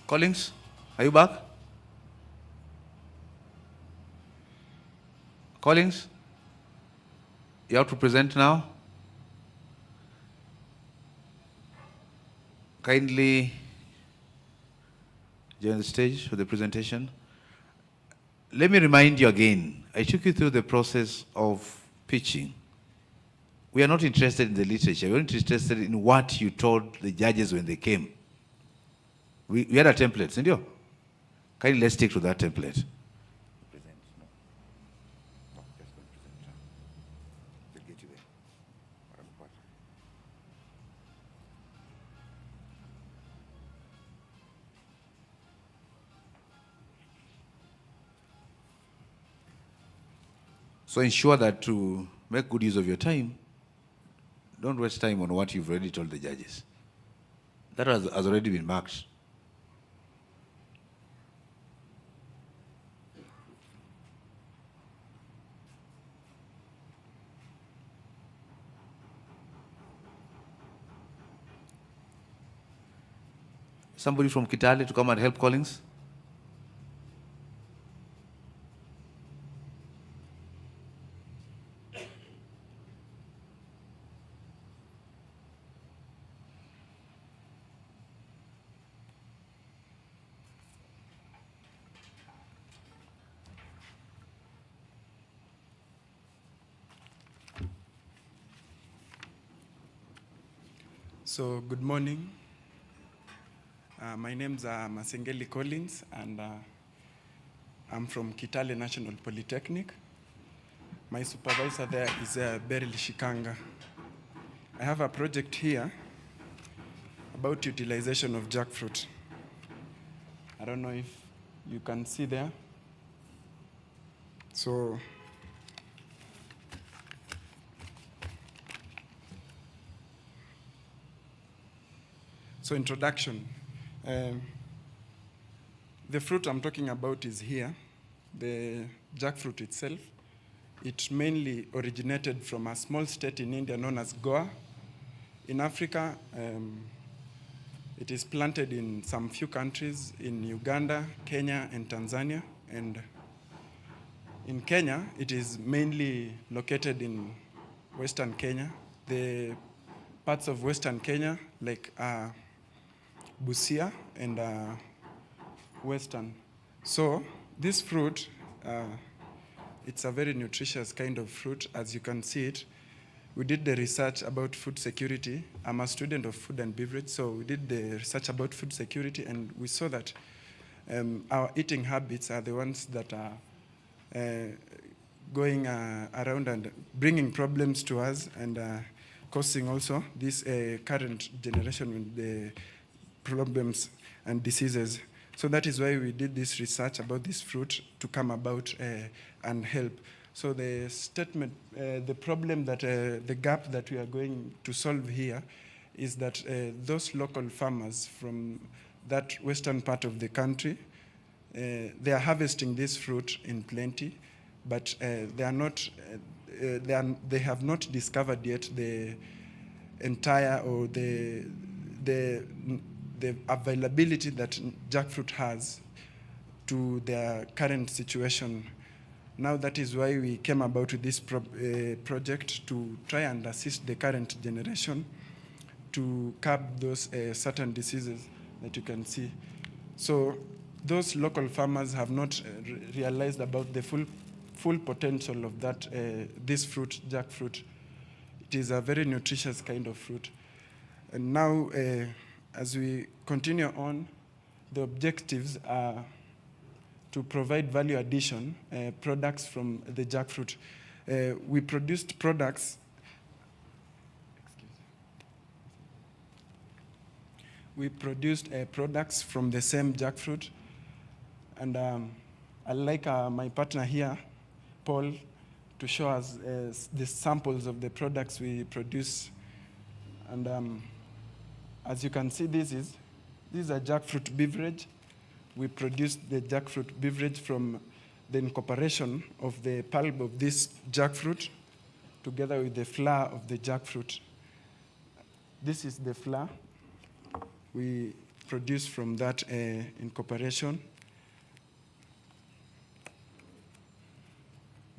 [SPEAKER 1] Collins, are you back? Collins, you have to present now. Kindly join the stage for the presentation. Let me remind you again, I took you through the process of pitching. We are not interested in the literature. We're interested in what you told the judges when they came. We had a template, didn't you? Kindly let's stick to that template. So ensure that to make good use of your time, don't waste time on what you've already told the judges. That has already been marked. Somebody from Kitale to come and help Collins?
[SPEAKER 11] So good morning. My name's Masengeli Collins, and I'm from Kitale National Polytechnic. My supervisor there is Beryl Shikanga. I have a project here about utilization of jackfruit. I don't know if you can see there. So introduction. The fruit I'm talking about is here, the jackfruit itself. It mainly originated from a small state in India known as Goa. In Africa, it is planted in some few countries in Uganda, Kenya, and Tanzania. And in Kenya, it is mainly located in Western Kenya. The parts of Western Kenya, like Busia and Western. So this fruit, it's a very nutritious kind of fruit, as you can see it. We did the research about food security. I'm a student of food and beverage, so we did the research about food security, and we saw that our eating habits are the ones that are going around and bringing problems to us, and causing also this current generation with the problems and diseases. So that is why we did this research about this fruit to come about and help. So the statement, the problem that, the gap that we are going to solve here is that those local farmers from that western part of the country, they are harvesting this fruit in plenty, but they have not discovered yet the entire or the availability that jackfruit has to their current situation. Now that is why we came about with this project to try and assist the current generation to curb those certain diseases that you can see. So those local farmers have not realized about the full potential of that this fruit, jackfruit. It is a very nutritious kind of fruit. And now, as we continue on, the objectives are to provide value addition products from the jackfruit. We produced products. We produced products from the same jackfruit, and I'd like my partner here, Paul, to show us the samples of the products we produce. And as you can see, this is a jackfruit beverage. We produced the jackfruit beverage from the incorporation of the pulp of this jackfruit together with the flour of the jackfruit. This is the flour we produced from that incorporation.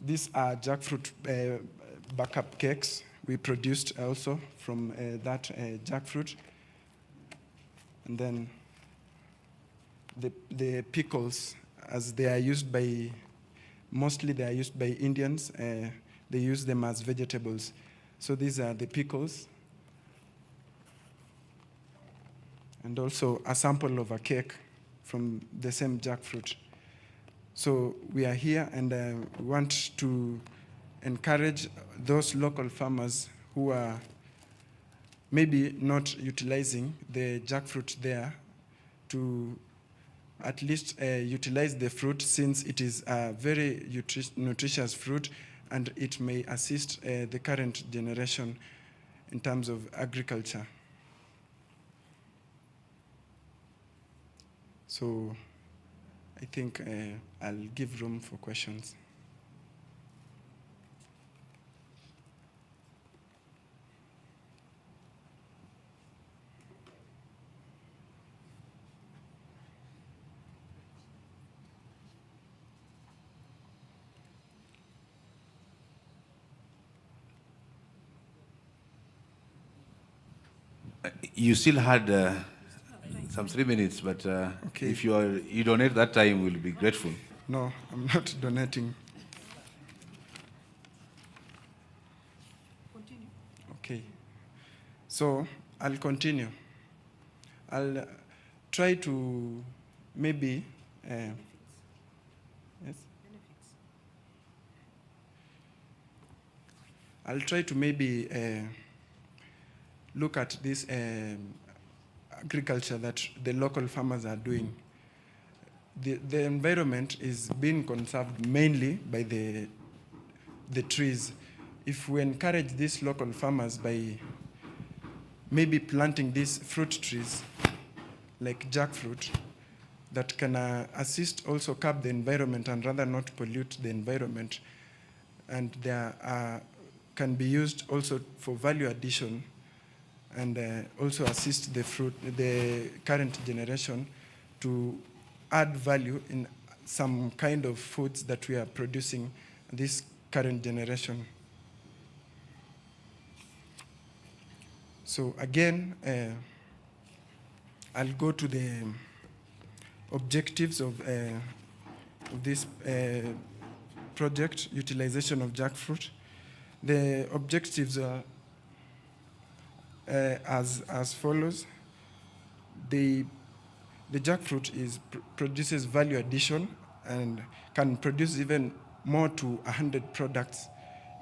[SPEAKER 11] These are jackfruit backup cakes we produced also from that jackfruit. And then the pickles, as they are used by, mostly they are used by Indians, they use them as vegetables. So these are the pickles. And also a sample of a cake from the same jackfruit. So we are here, and we want to encourage those local farmers who are maybe not utilizing the jackfruit there to at least utilize the fruit, since it is a very nutritious fruit, and it may assist the current generation in terms of agriculture. So I think I'll give room for questions.
[SPEAKER 1] You still had some 3 minutes, but
[SPEAKER 11] Okay.
[SPEAKER 1] if you donate that time, we'll be grateful.
[SPEAKER 11] No, I'm not donating.
[SPEAKER 7] Continue.
[SPEAKER 11] Okay. So I'll continue. I'll try to maybe, yes? I'll try to maybe look at this agriculture that the local farmers are doing. The environment is being conserved mainly by the trees. If we encourage these local farmers by maybe planting these fruit trees, like jackfruit, that can assist also curb the environment and rather not pollute the environment. And there can be used also for value addition and also assist the current generation to add value in some kind of foods that we are producing this current generation. So again, I'll go to the objectives of this project, utilization of jackfruit. The objectives are as follows. The jackfruit produces value addition and can produce even more to 100 products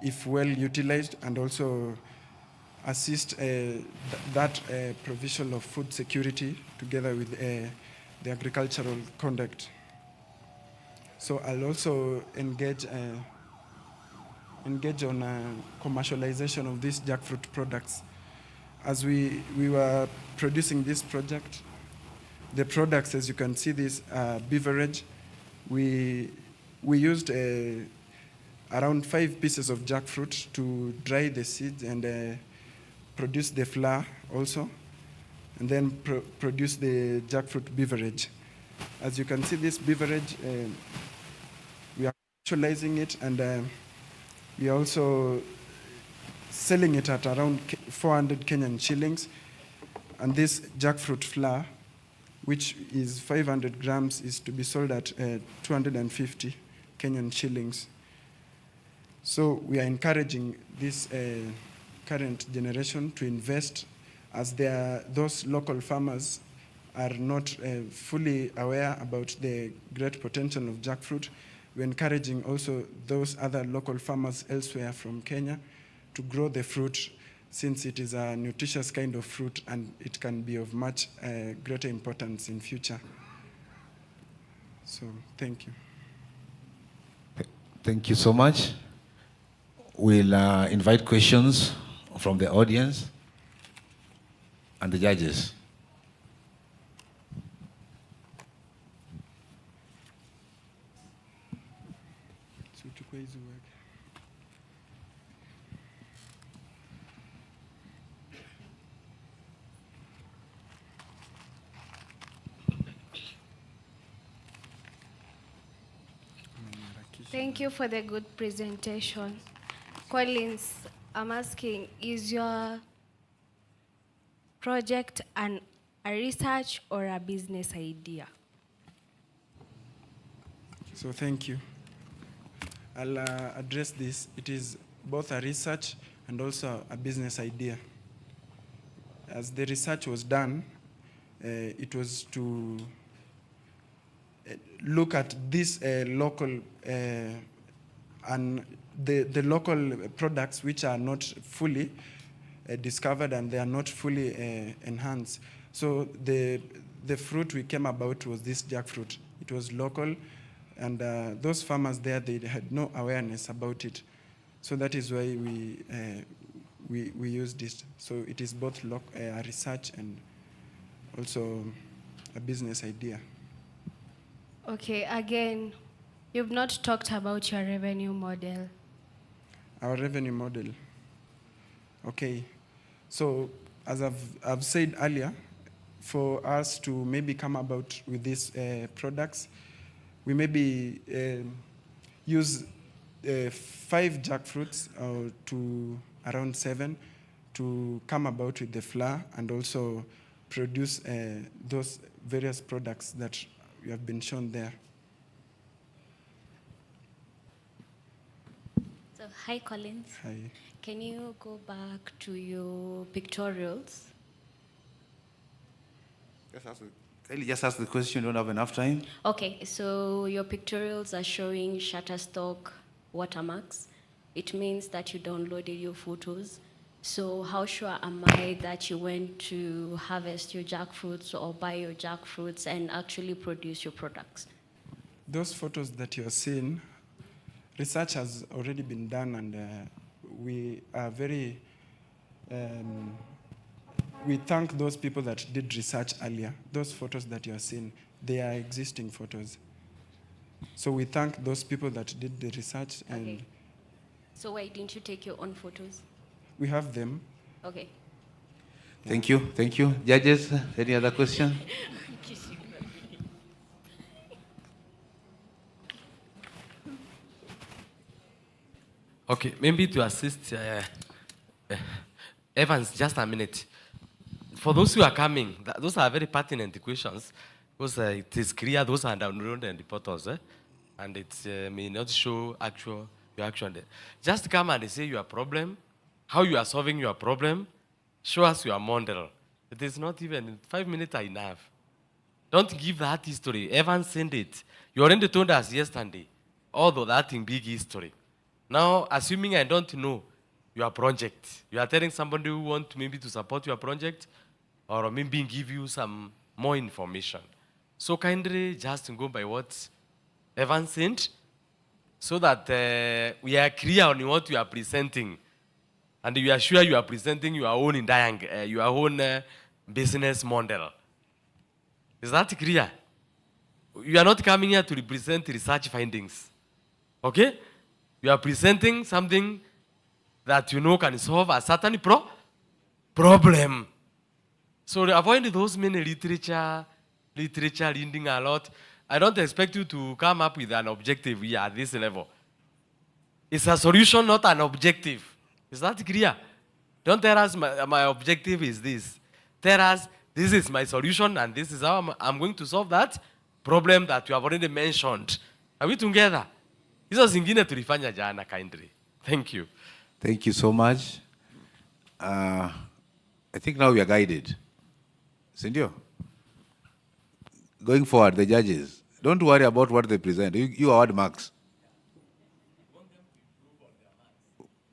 [SPEAKER 11] if well utilized, and also assist that provision of food security together with the agricultural conduct. So I'll also engage on commercialization of these jackfruit products. As we were producing this project, the products, as you can see, this beverage, we used around 5 pieces of jackfruit to dry the seeds and produce the flour also, and then produce the jackfruit beverage. As you can see, this beverage, we are actualizing it, and we are also selling it at around 400 Kenyan shillings. And this jackfruit flour, which is 500 grams, is to be sold at 250 Kenyan shillings. So we are encouraging this current generation to invest, as those local farmers are not fully aware about the great potential of jackfruit. We're encouraging also those other local farmers elsewhere from Kenya to grow the fruit, since it is a nutritious kind of fruit and it can be of much greater importance in future. So, thank you.
[SPEAKER 1] Thank you so much. We'll invite questions from the audience and the judges.
[SPEAKER 12] Thank you for the good presentation. Collins, I'm asking, is your project a research or a business idea?
[SPEAKER 11] So thank you. I'll address this. It is both a research and also a business idea. As the research was done, it was to look at this local and the local products which are not fully discovered and they are not fully enhanced. So the fruit we came about was this jackfruit. It was local, and those farmers there, they had no awareness about it. So that is why we used this. So it is both a research and also a business idea.
[SPEAKER 12] Okay, again, you've not talked about your revenue model.
[SPEAKER 11] Our revenue model. Okay. So as I've said earlier, for us to maybe come about with these products, we maybe use 5 jackfruits to around 7 to come about with the flour and also produce those various products that you have been shown there.
[SPEAKER 13] So, hi, Collins.
[SPEAKER 11] Hi.
[SPEAKER 13] Can you go back to your pictorials?
[SPEAKER 1] Just ask the question, you don't have enough time.
[SPEAKER 13] Okay, so your pictorials are showing Shutterstock watermarks. It means that you downloaded your photos. So how sure am I that you went to harvest your jackfruits or buy your jackfruits and actually produce your products?
[SPEAKER 11] Those photos that you're seeing, research has already been done, and we are very, we thank those people that did research earlier. Those photos that you're seeing, They are existing photos. So we thank those people that did the research, and
[SPEAKER 13] Okay. So why didn't you take your own photos?
[SPEAKER 11] we have them.
[SPEAKER 13] Okay.
[SPEAKER 1] Thank you. Thank you. Judges, any other question?
[SPEAKER 4] Okay, maybe to assist Evans, just a minute. For those who are coming, those are very pertinent questions, because it is clear those are downloaded in the portals, and it may not show your action there. Just come and say your problem, how you are solving your problem, show us your model. It is not even 5 minutes are enough. Don't give that history. Evans sent it. You already told us yesterday, although that in big history. Now, assuming I don't know your project, you are telling somebody who wants maybe to support your project, or maybe give you some more information. So kindly just go by what Evan sent, so that we are clear on what you are presenting, and you are sure you are presenting your own your own business model. Is that clear? You are not coming here to represent research findings. Okay? You are presenting something that you know can solve a certain problem. So avoid those many literature reading a lot. I don't expect you to come up with an objective here at this level. It's a solution, not an objective. Is that clear? Don't tell us my objective is this. Tell us this is my solution and this is how I'm going to solve that problem that you have already mentioned. Are we together? Hizo zingine tulifanya jana kindly. Thank you.
[SPEAKER 1] Thank you so much. I think now we are guided. Sindio? Going forward, the judges, don't worry about what they present. You award marks.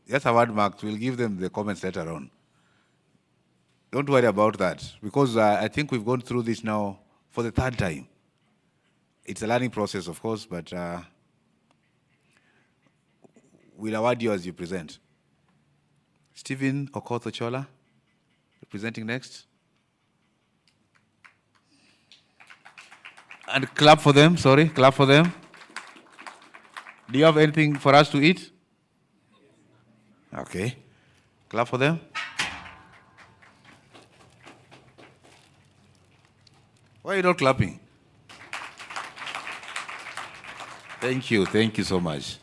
[SPEAKER 1] Yes, award marks. We'll give them the comments later on. Don't worry about that, because I think we've gone through this now for the third time. It's a learning process, of course, but we'll award you as you present. Stephen Okoth-Ochola, presenting next. And clap for them, sorry, clap for them. Do you have anything for us to eat? Okay. Clap for them. Why are you not clapping? Thank you so much.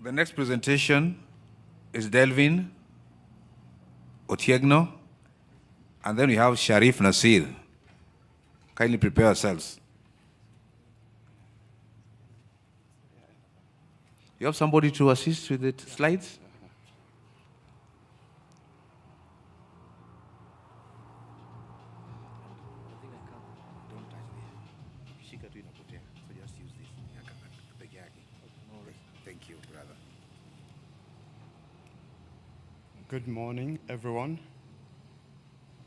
[SPEAKER 1] The next presentation is Delvin Otiegno, and then we have Sharif Nasir. Kindly prepare yourselves. You have somebody to assist with the slides? Thank you, brother.
[SPEAKER 14] Good morning, everyone.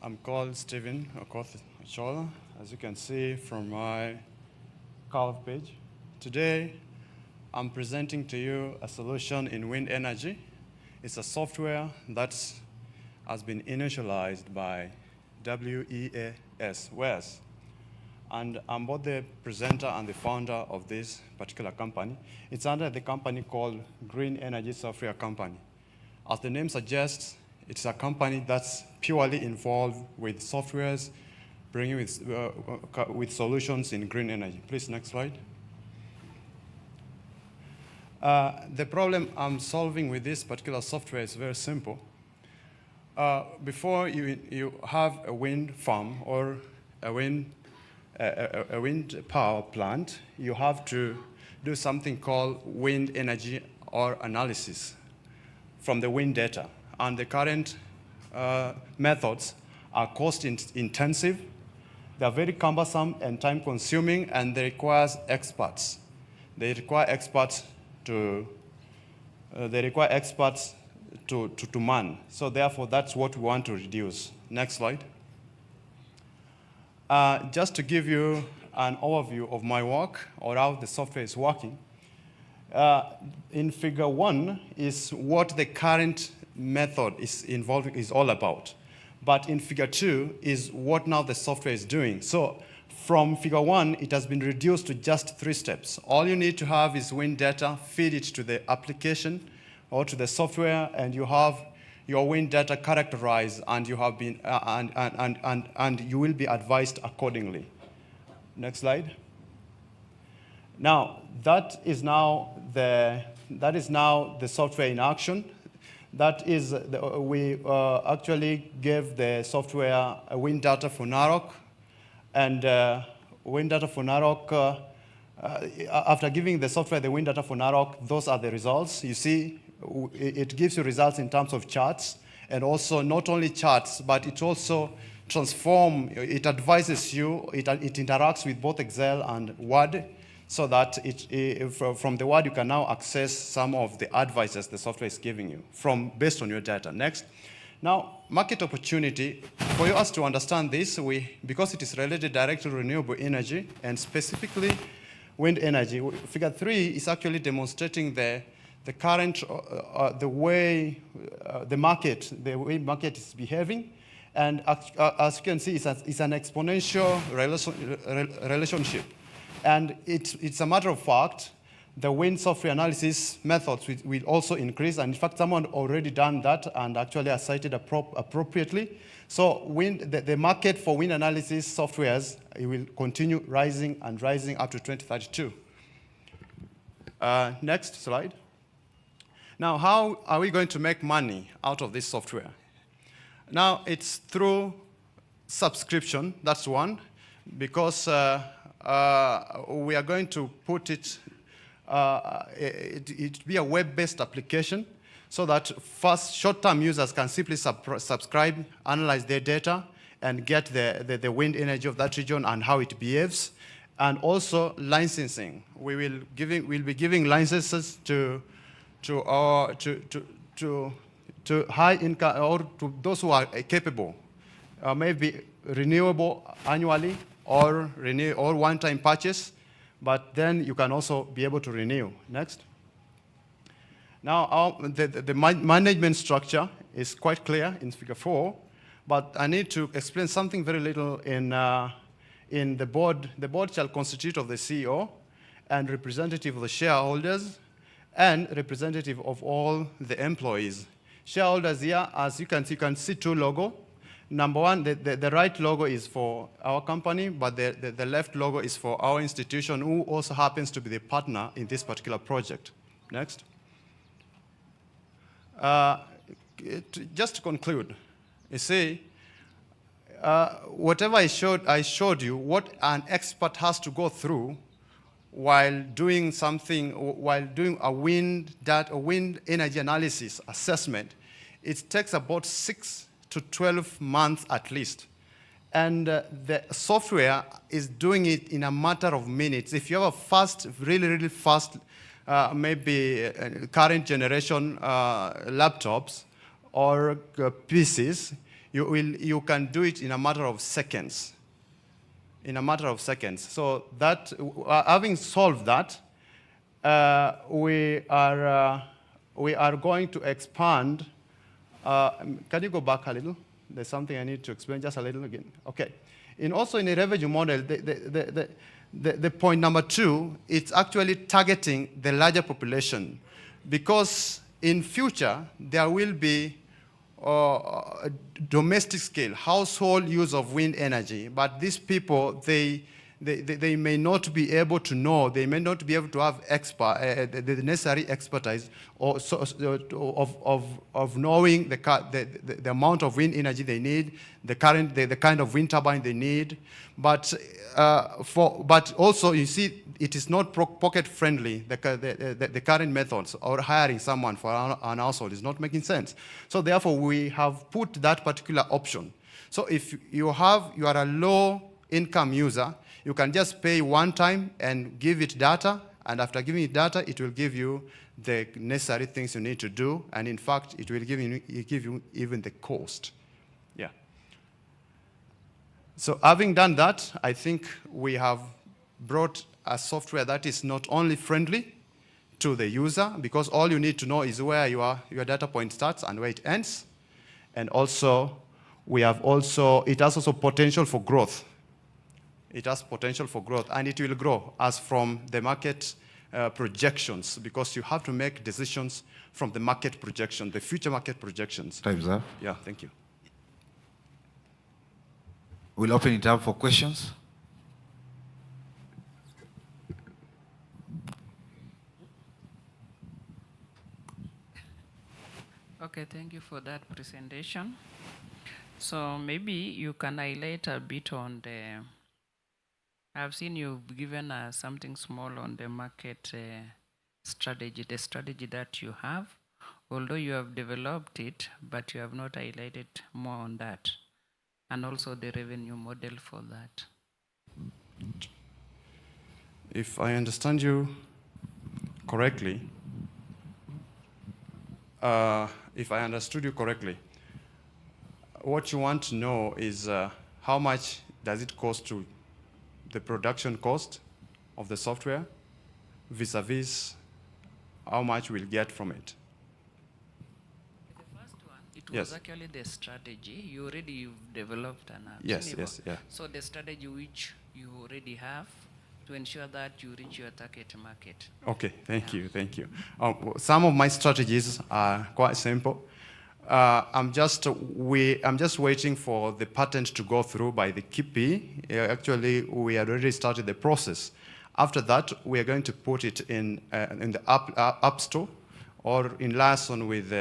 [SPEAKER 14] I'm called Stephen Okoth-Ochola, as you can see from my cover page. Today, I'm presenting to you a solution in wind energy. It's a software that has been initialized by WEAS. And I'm both the presenter and the founder of this particular company. It's under the company called Green Energy Software Company. As the name suggests, it's a company that's purely involved with softwares, bringing with solutions in green energy. Please, next slide. The problem I'm solving with this particular software is very simple. Before you have a wind farm or a wind power plant, you have to do something called wind energy or analysis from the wind data. And the current methods are cost intensive, they are very cumbersome and time consuming, and they require experts. They require experts to man. So therefore, that's what we want to reduce. Next slide. Just to give you an overview of my work or how the software is working, In figure 1 is what the current method is all about. But in figure 2 is what now the software is doing. So from figure 1, it has been reduced to just 3 steps. All you need to have is wind data, feed it to the application or to the software, and you have your wind data characterized, and you have been and you will be advised accordingly. Next slide. Now that is now the software in action. That is, we actually gave the software a wind data for Narok, and wind data for Narok. After giving the software the wind data for Narok, those are the results. You see, it gives you results in terms of charts, and also not only charts, but it also it advises you, it interacts with both Excel and Word, so that from the Word you can now access some of the advices the software is giving you based on your data. Next. Now, market opportunity. For us to understand this, because it is related directly to renewable energy, and specifically wind energy, figure 3 is actually demonstrating the current, the way the market is behaving. And as you can see, it's an exponential relationship. And it's a matter of fact, the wind software analysis methods will also increase. And in fact, someone already done that and actually has cited appropriately. So the market for wind analysis softwares, it will continue rising and rising up to 2032. Next slide. Now, how are we going to make money out of this software? Now, it's through subscription, that's one, because we are going to put it be a web-based application, so that first short-term users can simply subscribe, analyze their data, and get the wind energy of that region and how it behaves. And also licensing. We'll be giving licenses to high income, or to those who are capable, maybe renewable annually or one-time purchase, but then you can also be able to renew. Next. Now, the management structure is quite clear in figure 4, but I need to explain something very little in the board. The board shall constitute of the CEO and representative of the shareholders and representative of all the employees. Shareholders here, as you can see 2 logos. Number 1, the right logo is for our company, but the left logo is for our institution, who also happens to be the partner in this particular project. Next. Just to conclude, you see, whatever I showed you, what an expert has to go through while doing a wind energy analysis assessment, it takes about 6 to 12 months at least. And the software is doing it in a matter of minutes. If you have a fast, really fast, maybe current generation laptops or PCs, you can do it in a matter of seconds. So that, having solved that, we are going to expand. Can you go back a little? There's something I need to explain just a little again. Okay. Also in a revenue model, the point number 2, it's actually targeting the larger population, because in future there will be domestic scale, household use of wind energy, but these people, they may not be able to know, they may not be able to have the necessary expertise of knowing the amount of wind energy they need, the kind of wind turbine they need. But also, you see, it is not pocket friendly. The current methods, or hiring someone for an household, is not making sense. So therefore, we have put that particular option. So if you are a low income user, you can just pay one time and give it data, and after giving it data, it will give you the necessary things you need to do, and in fact, it will give you even the cost. Yeah. So having done that, I think we have brought a software that is not only friendly to the user, because all you need to know is where your data point starts and where it ends. And also, it has also potential for growth. It has potential for growth, and it will grow as from the market projections, because you have to make decisions from the market projection, the future market projections.
[SPEAKER 1] Time's up.
[SPEAKER 14] Yeah, thank you.
[SPEAKER 1] We'll open it up for questions.
[SPEAKER 3] Okay, thank you for that presentation. So maybe you can highlight a bit on the, I've seen you've given us something small on the market strategy, the strategy that you have, although you have developed it, but you have not highlighted more on that, and also the revenue model for that.
[SPEAKER 14] If I understand you correctly, if I understood you correctly, what you want to know is how much does it cost to the production cost of the software vis-a-vis how much we'll get from it.
[SPEAKER 3] The first one, it
[SPEAKER 14] Yes.
[SPEAKER 3] was actually the strategy. You've developed an app.
[SPEAKER 14] Yes, yes, yeah.
[SPEAKER 3] So the strategy which you already have to ensure that you reach your target market.
[SPEAKER 14] Okay, thank you. Some of my strategies are quite simple. I'm just waiting for the patent to go through by the KIPI. Actually, we had already started the process. After that, we are going to put it in the App Store or in liaison with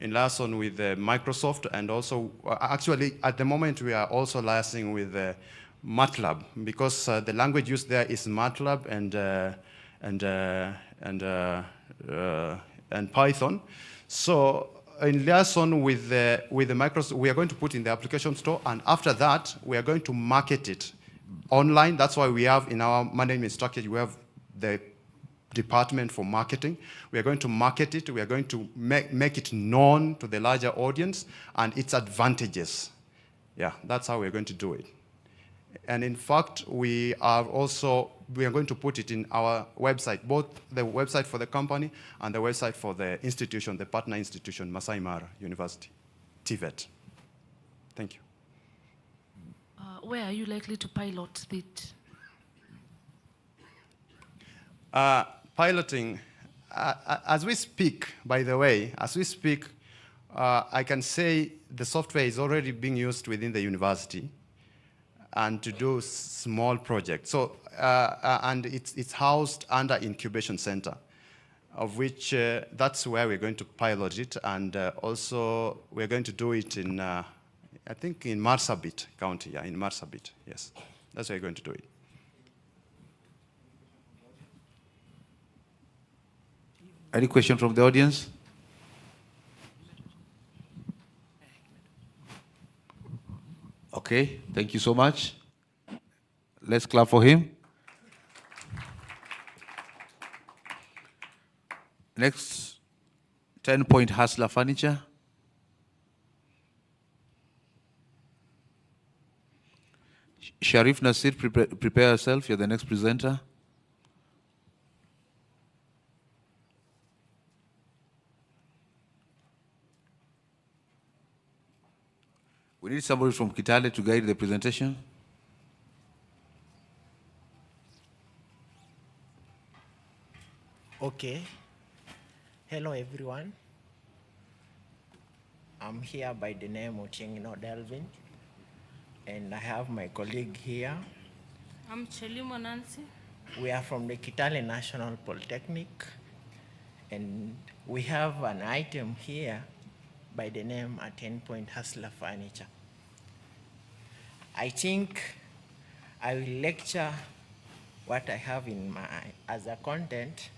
[SPEAKER 14] Microsoft, and also actually at the moment we are also liaising with MATLAB, because the language used there is MATLAB and Python. So in liaison with the Microsoft, we are going to put in the application store, and after that we are going to market it online. That's why we have in our management structure, we have the department for marketing. We are going to market it. We are going to make it known to the larger audience and its advantages. Yeah, that's how we're going to do it. And in fact, we are going to put it in our website, both the website for the company and the website for the institution, the partner institution, Masai Mara University, TVET. Thank you.
[SPEAKER 8] Where are you likely to pilot it?
[SPEAKER 14] Piloting, as we speak, by the way, I can say the software is already being used within the university and to do small projects. So, and it's housed under incubation center, of which that's where we're going to pilot it, and also we're going to do it in, I think in Marsabit County, yeah, in Marsabit, yes. That's where we're going to do it.
[SPEAKER 1] Any question from the audience? Okay, thank you so much. Let's clap for him. Next, 10-point Hustler Furniture. Sharif Nasir, prepare yourself. You're the next presenter. We need somebody from Kitale to guide the presentation.
[SPEAKER 15] Okay. Hello, everyone. I'm here by the name of Chengino Delvin, and I have my colleague here.
[SPEAKER 16] I'm Chelimo Nancy.
[SPEAKER 15] We are from the Kitale National Polytechnic, and we have an item here by the name of 10-point Hustler Furniture. I think I will lecture what I have in my as a content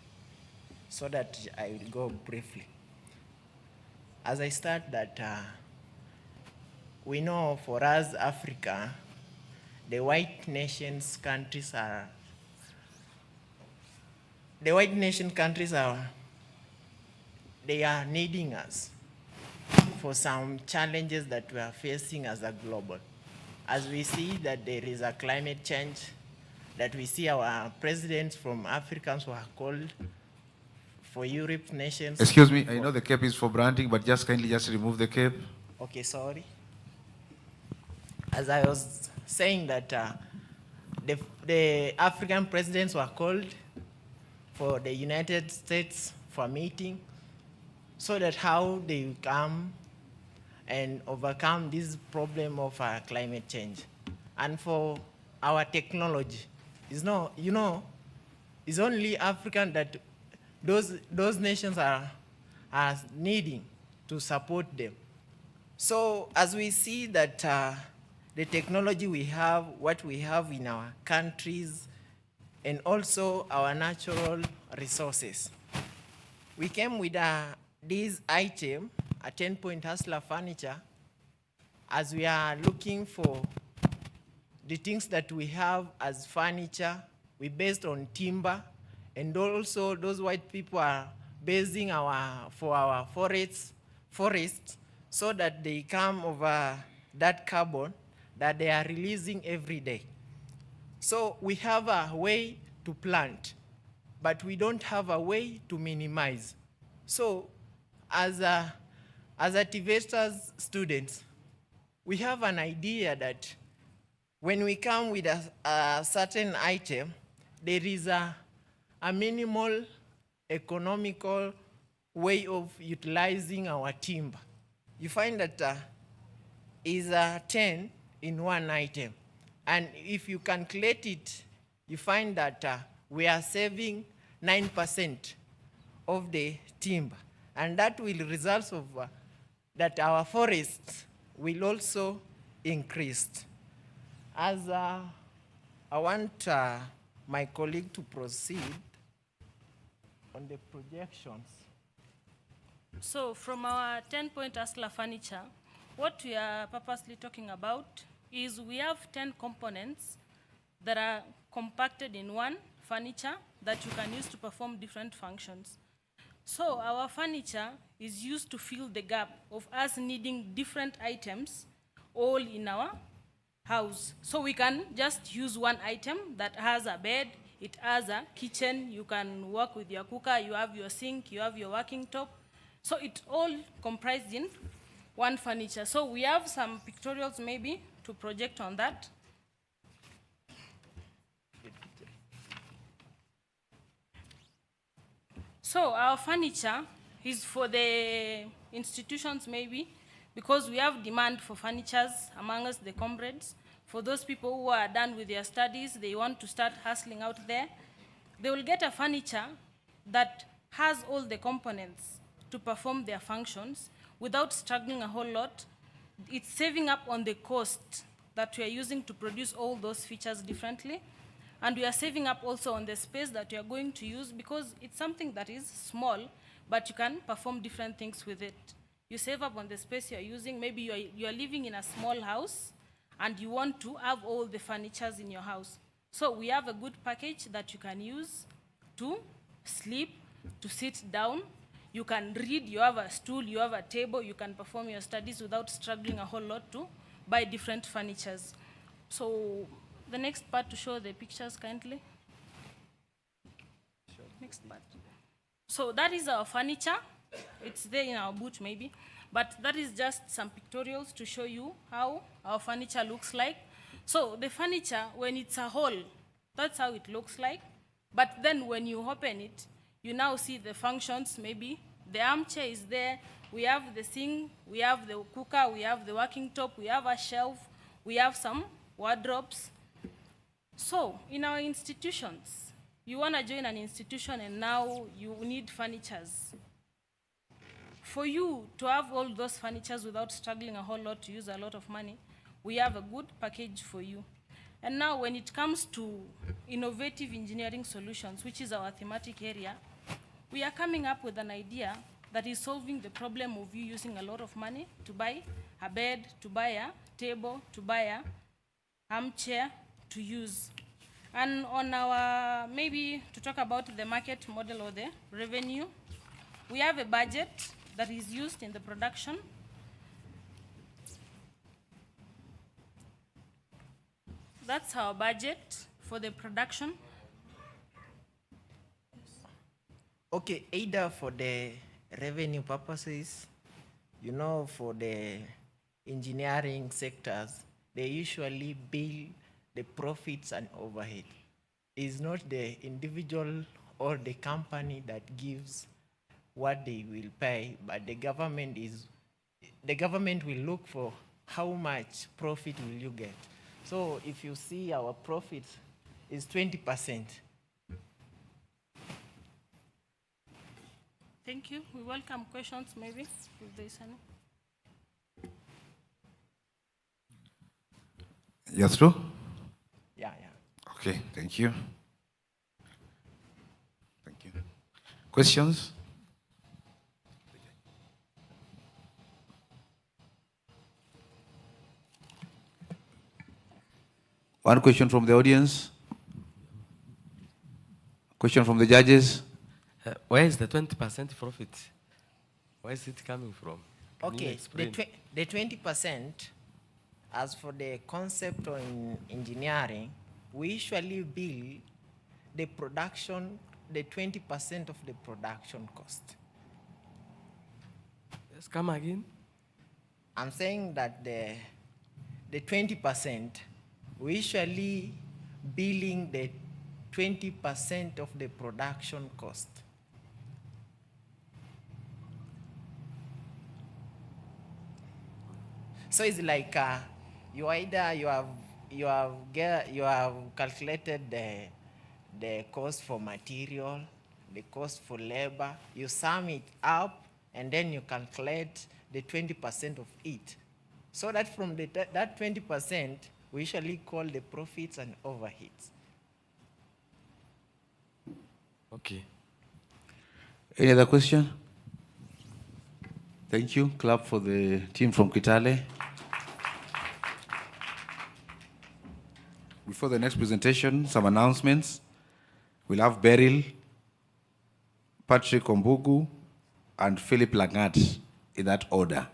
[SPEAKER 15] so that I will go briefly. As I start that, we know for us, Africa, the white nation countries are, they are needing us for some challenges that we are facing as a global. As we see that there is a climate change, that we see our presidents from Africans who are called for Europe nations.
[SPEAKER 1] Excuse me, I know the cape is for branding, but just kindly just remove the cape.
[SPEAKER 15] Okay, sorry. As I was saying that the African presidents were called for the United States for a meeting so that how they come and overcome this problem of climate change. And for our technology, it's no, you know, it's only African that those nations are needing to support them. So as we see that the technology we have, what we have in our countries, and also our natural resources, we came with this item, a 10-point hustler furniture, as we are looking for the things that we have as furniture. We based on timber, and also those white people are basing our forests, so that they come over that carbon that they are releasing every day. So we have a way to plant, but we don't have a way to minimize. So as a TVET students, we have an idea that when we come with a certain item, there is a minimal economical way of utilizing our timber. You find that is 10 in one item. And if you calculate it, you find that we are saving 9% of the timber. And that will result of that our forests will also increase. As I want my colleague to proceed on the projections.
[SPEAKER 16] So from our 10-point hustler furniture, what we are purposely talking about is we have 10 components that are compacted in one furniture that you can use to perform different functions. So our furniture is used to fill the gap of us needing different items all in our house. So we can just use one item that has a bed, it has a kitchen, you can work with your cooker, you have your sink, you have your working top. So it's all comprised in one furniture. So we have some pictorials maybe to project on that. So our furniture is for the institutions maybe, because we have demand for furnitures among us, the comrades. For those people who are done with their studies, they want to start hustling out there, they will get a furniture that has all the components to perform their functions without struggling a whole lot. It's saving up on the cost that we are using to produce all those features differently. And we are saving up also on the space that we are going to use, because it's something that is small, but you can perform different things with it. You save up on the space you are using. Maybe you are living in a small house and you want to have all the furnitures in your house. So we have a good package that you can use to sleep, to sit down. You can read, you have a stool, you have a table, you can perform your studies without struggling a whole lot to buy different furnitures. So the next part to show the pictures kindly. Sure. Next part. So that is our furniture. It's there in our boot maybe, but that is just some pictorials to show you how our furniture looks like. So the furniture, when it's a whole, that's how it looks like. But then when you open it, you now see the functions. Maybe the armchair is there, we have the sink, we have the cooker, we have the working top, we have a shelf, we have some wardrobes. So in our institutions, you want to join an institution and now you need furnitures. For you to have all those furnitures without struggling a whole lot to use a lot of money, we have a good package for you. And now when it comes to innovative engineering solutions, which is our thematic area, we are coming up with an idea that is solving the problem of you using a lot of money to buy a bed, to buy a table, to buy a armchair to use. And on our, maybe to talk about the market model or the revenue, we have a budget that is used in the production. That's our budget for the production.
[SPEAKER 15] Okay, either for the revenue purposes, you know, for the engineering sectors, they usually bill the profits and overhead. It's not the individual or the company that gives what they will pay, but the government will look for how much profit will you get. So if you see our profit is 20%.
[SPEAKER 16] Thank you. We welcome questions, maybe, if there's any.
[SPEAKER 1] Yes, true?
[SPEAKER 15] Yeah.
[SPEAKER 1] Okay, thank you. Thank you. Questions? One question from the audience? Question from the judges?
[SPEAKER 4] Where is the 20% profit? Where is it coming from? Can you
[SPEAKER 15] Okay,
[SPEAKER 4] explain?
[SPEAKER 15] the 20%, as for the concept in engineering, we usually bill the production, the 20% of the production cost.
[SPEAKER 4] Yes, come again.
[SPEAKER 15] I'm saying that the 20%, we usually billing the 20% of the production cost. So it's like you have calculated the cost for material, the cost for labor. You sum it up, and then you calculate the 20% of it. So that from that 20%, we usually call the profits and overheads.
[SPEAKER 4] Okay.
[SPEAKER 1] Any other question? Thank you. Clap for the team from Kitale. Before the next presentation, some announcements. We'll have Beryl, Patrick Ombugu, and Philip Lagat in that order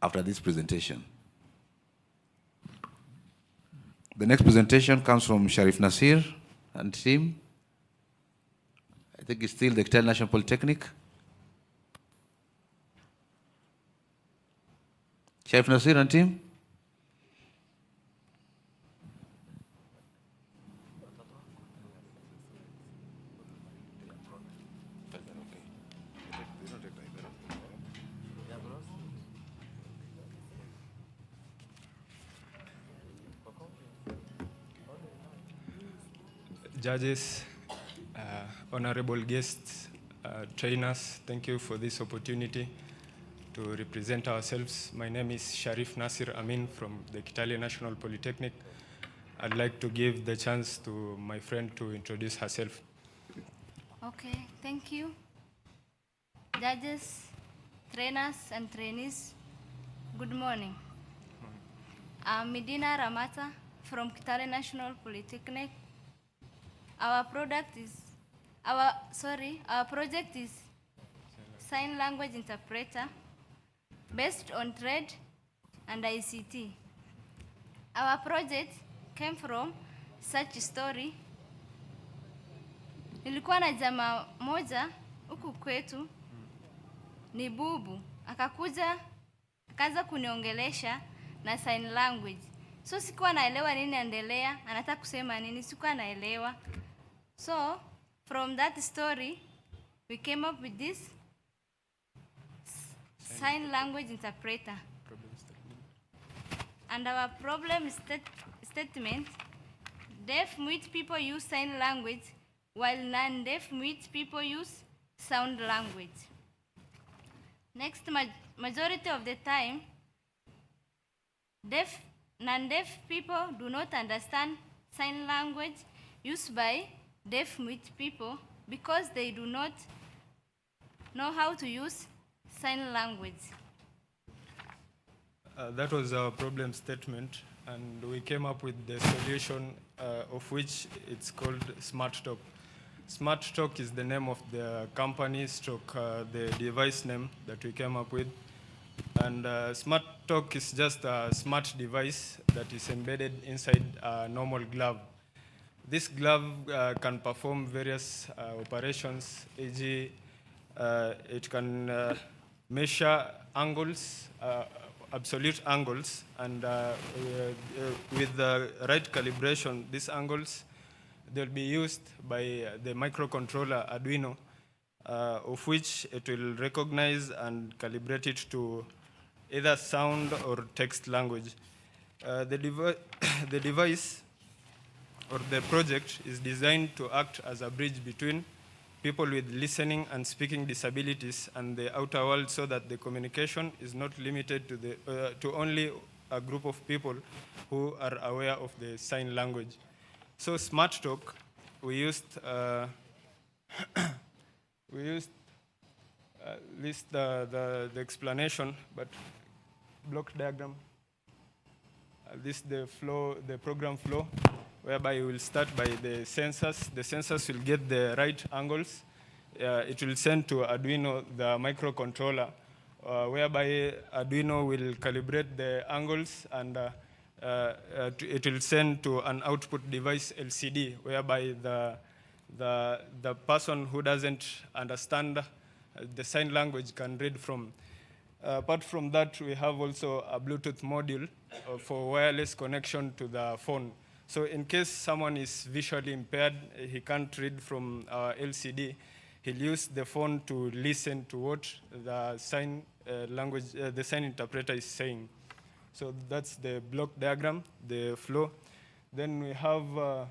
[SPEAKER 1] after this presentation. The next presentation comes from Sharif Nasir and team. I think it's still the Kitale National Polytechnic. Sharif Nasir and team.
[SPEAKER 10] Judges, honorable guests, trainers, thank you for this opportunity to represent ourselves. My name is Sharif Nasir Amin from the Kitale National Polytechnic. I'd like to give the chance to my friend to introduce herself.
[SPEAKER 12] Okay, thank you. Judges, trainers, and trainees, good morning. I'm Medina Ramata from Kitale National Polytechnic. Our project is sign language interpreter based on trade and ICT. Our project came from such story. Nilikuwa na jamaa moja huku kwetu ni bubu, akakuja akaanza kuniongelesha na sign language. So sikuwa naelewa nini anaendelea, anataka kusema nini, sikuwa naelewa. So from that story we came up with this sign language interpreter. And our problem statement, deaf-mute people use sign language while non-deaf-mute people use sound language. Next, majority of the time, non-deaf people do not understand sign language used by deaf-mute people because they do not know how to use sign language.
[SPEAKER 10] That was our problem statement, and we came up with the solution of which it's called Smart Talk. Smart Talk is the name of the company stroke the device name that we came up with. And Smart Talk is just a smart device that is embedded inside a normal glove. This glove can perform various operations, e.g., it can measure angles, absolute angles, and with the right calibration, these angles, they'll be used by the microcontroller Arduino, of which it will recognize and calibrate it to either sound or text language. The device or the project is designed to act as a bridge between people with listening and speaking disabilities and the outer world, so that the communication is not limited to only a group of people who are aware of the sign language. So Smart Talk, we used list the explanation, but block diagram. This the flow, the program flow, whereby we will start by the sensors. The sensors will get the right angles. It will send to Arduino the microcontroller, whereby Arduino will calibrate the angles, and it will send to an output device LCD, whereby the person who doesn't understand the sign language can read from. Apart from that, we have also a Bluetooth module for wireless connection to the phone. So in case someone is visually impaired, he can't read from our LCD, he'll use the phone to listen to what the sign language, the sign interpreter is saying. So that's the block diagram, the flow. Then we have the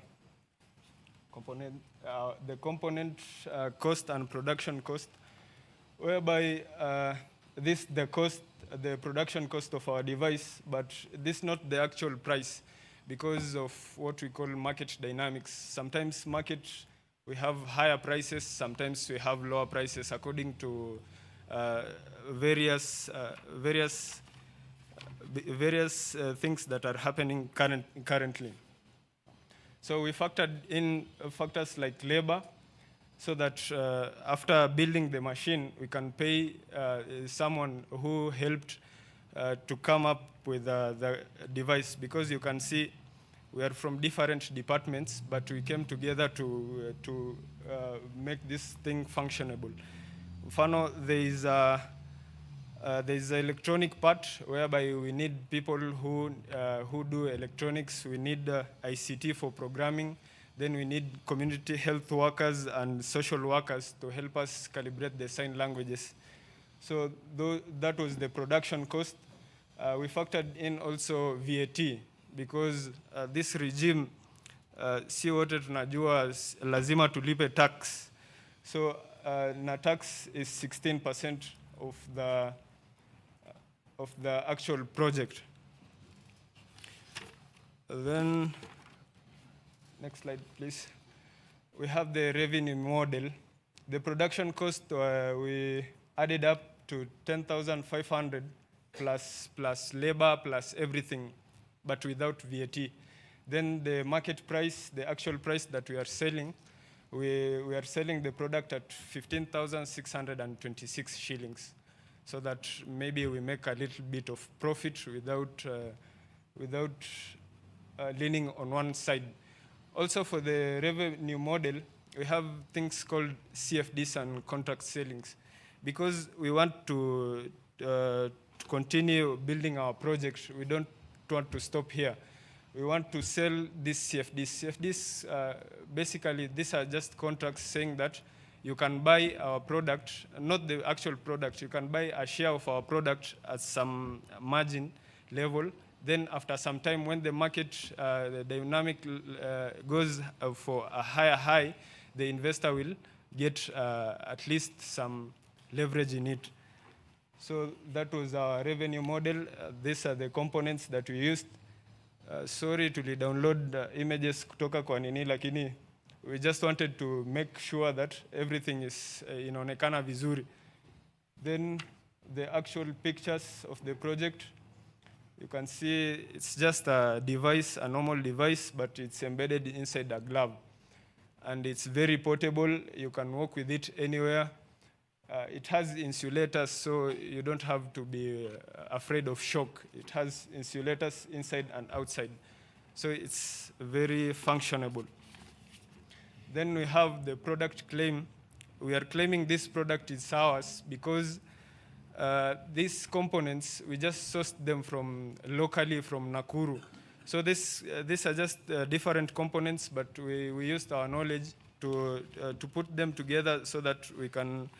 [SPEAKER 10] component cost and production cost, whereby the production cost of our device, but this is not the actual price because of what we call market dynamics. Sometimes we have higher prices, sometimes we have lower prices according to various things that are happening currently. So we factored in factors like labor, so that after building the machine, we can pay someone who helped to come up with the device, because you can see we are from different departments, but we came together to make this thing functionable. There is an electronic part whereby we need people who do electronics. We need ICT for programming. Then we need community health workers and social workers to help us calibrate the sign languages. So that was the production cost. We factored in also VAT, because this regime, si wote tunajua lazima tulipe tax. So na tax is 16% of the actual project. Then, next slide, please. We have the revenue model. The production cost, we added up to 10,500 plus labor plus everything, but without VAT. Then the market price, the actual price that we are selling, we are selling the product at 15,626 shillings, so that maybe we make a little bit of profit without leaning on one side. Also, for the revenue model, we have things called CFDs and contract sellings, because we want to continue building our project. We don't want to stop here. We want to sell these CFDs. CFDs, basically, these are just contracts saying that you can buy our product, not the actual product. You can buy a share of our product at some margin level. Then after some time, when the market, the dynamic goes for a higher high, the investor will get at least some leverage in it. So that was our revenue model. These are the components that we used. Sorry to download images kutoka kwa nini, lakini we just wanted to make sure that everything is inaonekana vizuri. Then the actual pictures of the project. You can see it's just a device, a normal device, but it's embedded inside a glove. And it's very portable. You can walk with it anywhere. It has insulators, so you don't have to be afraid of shock. It has insulators inside and outside. So it's very functionable. Then we have the product claim. We are claiming this product is ours because these components, we just sourced them from locally from Nakuru. So these are just different components, but we used our knowledge to put them together so that we can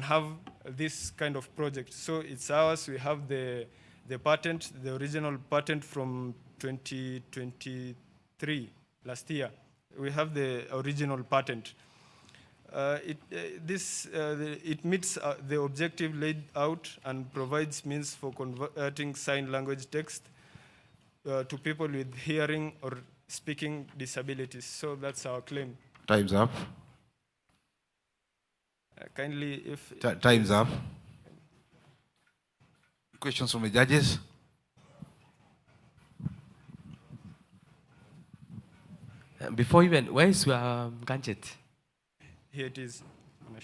[SPEAKER 10] have this kind of project. So it's ours. We have the patent, the original patent from 2023, last year. We have the original patent. It meets the objective laid out and provides means for converting sign language text to people with hearing or speaking disabilities. So that's our claim.
[SPEAKER 1] Time's up.
[SPEAKER 10] Kindly, if...
[SPEAKER 1] Time's up. Questions from the judges?
[SPEAKER 4] Before even, where is your gadget?
[SPEAKER 10] Here it is. Here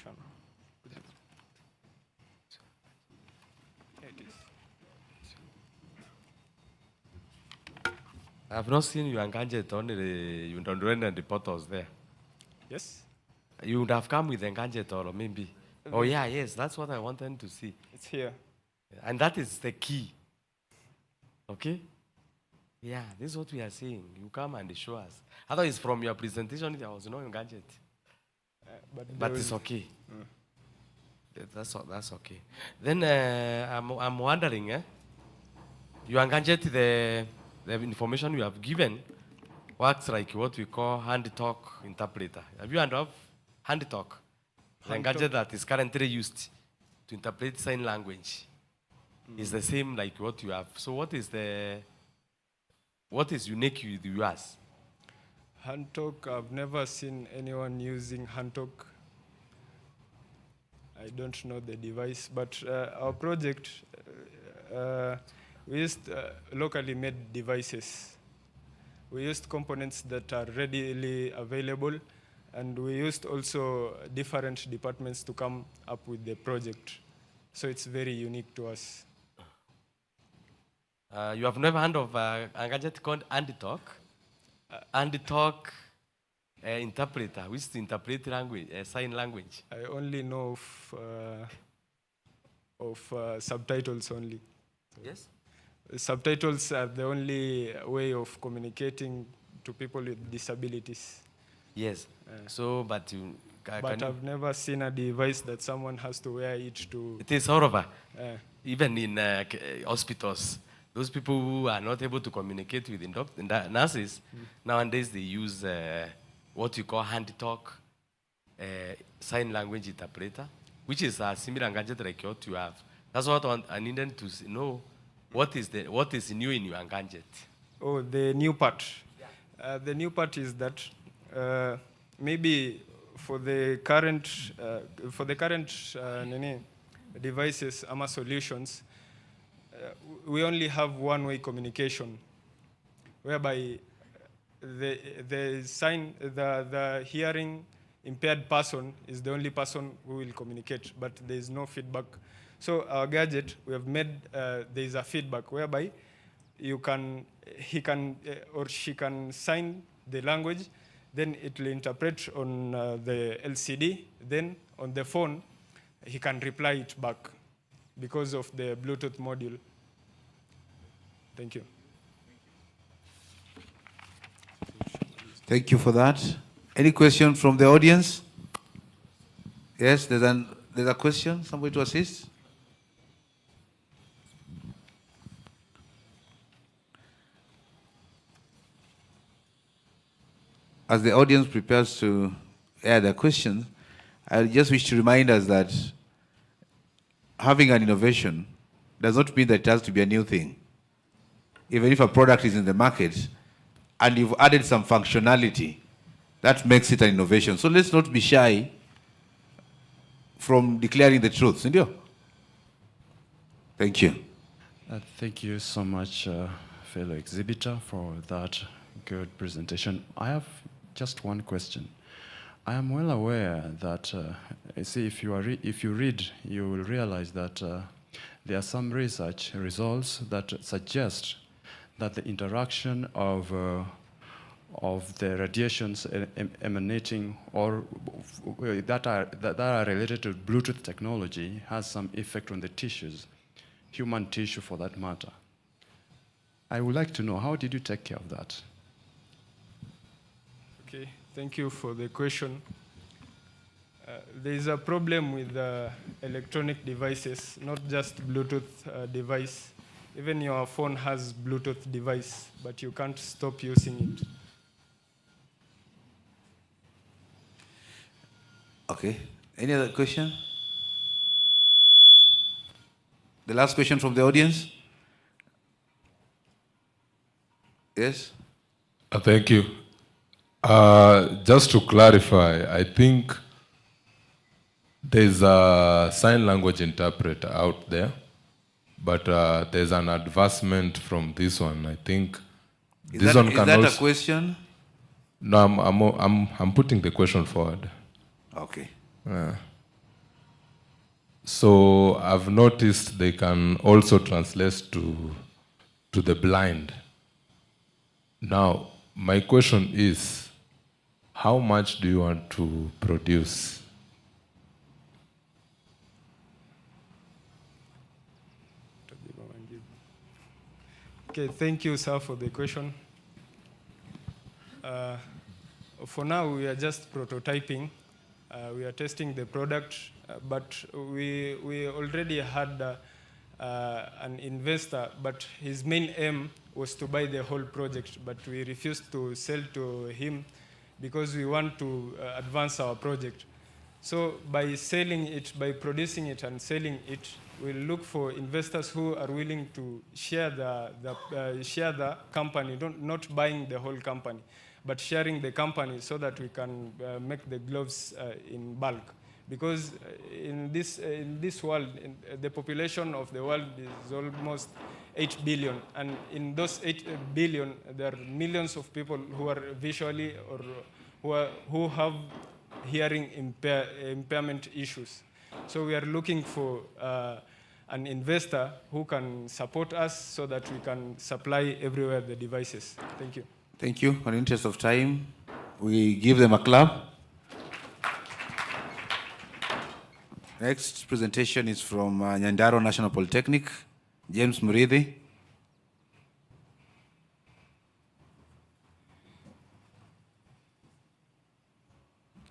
[SPEAKER 10] it is.
[SPEAKER 4] I've not seen your gadget, only you don't run and the portals there.
[SPEAKER 10] Yes?
[SPEAKER 4] You would have come with a gadget or maybe. Oh yeah, yes, that's what I wanted to see.
[SPEAKER 10] It's here.
[SPEAKER 4] And that is the key. Okay? Yeah, this is what we are saying. You come and show us. Otherwise, from your presentation, there was no gadget. But it's okay. That's okay. Then I'm wondering, your gadget, the information you have given works like what we call hand talk interpreter. Have you heard of hand talk? The gadget that is currently used to interpret sign language is the same like what you have. So what is unique with yours?
[SPEAKER 10] Hand talk, I've never seen anyone using hand talk. I don't know the device, but our project, we used locally made devices. We used components that are readily available, and we used also different departments to come up with the project. So it's very unique to us.
[SPEAKER 4] You have never heard of a gadget called AndyTalk? AndyTalk interpreter, which is interpret language, sign language.
[SPEAKER 10] I only know of subtitles only.
[SPEAKER 4] Yes?
[SPEAKER 10] Subtitles are the only way of communicating to people with disabilities.
[SPEAKER 4] Yes. But you...
[SPEAKER 10] But I've never seen a device that someone has to wear it to...
[SPEAKER 4] It is horrible. Even in hospitals. Those people who are not able to communicate with the nurses, nowadays they use what you call hand talk, sign language interpreter, which is a similar gadget like what you have. That's what I needed to know. What is new in your gadget?
[SPEAKER 10] Oh, the new part. The new part is that maybe for the current devices, AMA solutions, we only have one-way communication, whereby the hearing impaired person is the only person who will communicate, but there is no feedback. So our gadget, we have made there is a feedback whereby he can or she can sign the language, then it will interpret on the LCD, then on the phone he can reply it back because of the Bluetooth module. Thank you.
[SPEAKER 1] Thank you for that. Any question from the audience? Yes, there's a question. Somebody to assist? As the audience prepares to air their questions, I just wish to remind us that having an innovation does not mean that it has to be a new thing. Even if a product is in the market and you've added some functionality, that makes it an innovation. So let's not be shy from declaring the truth. Sindio? Thank you.
[SPEAKER 14] Thank you so much, fellow exhibitor, for that good presentation. I have just one question. I am well aware that, see, if you read, you will realize that there are some research results that suggest that the interaction of of the radiations emanating or that are related to Bluetooth technology has some effect on the tissues, human tissue for that matter. I would like to know, how did you take care of that?
[SPEAKER 10] Okay, thank you for the question. There is a problem with electronic devices, not just Bluetooth device. Even your phone has Bluetooth device, but you can't stop using it.
[SPEAKER 1] Okay. Any other question? The last question from the audience? Yes?
[SPEAKER 17] Thank you. Just to clarify, I think there's a sign language interpreter out there, but there's an advancement from this one. I think
[SPEAKER 1] Is that a question?
[SPEAKER 17] No, I'm putting the question forward.
[SPEAKER 1] Okay.
[SPEAKER 17] So I've noticed they can also translate to the blind. Now, my question is, how much do you want to produce?
[SPEAKER 10] Okay, thank you, sir, for the question. For now, we are just prototyping. We are testing the product, but we already had an investor, but his main aim was to buy the whole project, but we refused to sell to him because we want to advance our project. So by selling it, by producing it and selling it, we'll look for investors who are willing to share the company, not buying the whole company, but sharing the company so that we can make the gloves in bulk. Because in this world, the population of the world is almost 8 billion, and in those 8 billion, there are millions of people who are visually or who have hearing impairment issues. So we are looking for an investor who can support us so that we can supply everywhere the devices. Thank you.
[SPEAKER 1] Thank you. In the interest of time, we give them a clap. Next presentation is from Nyandarua National Polytechnic, James Murithi.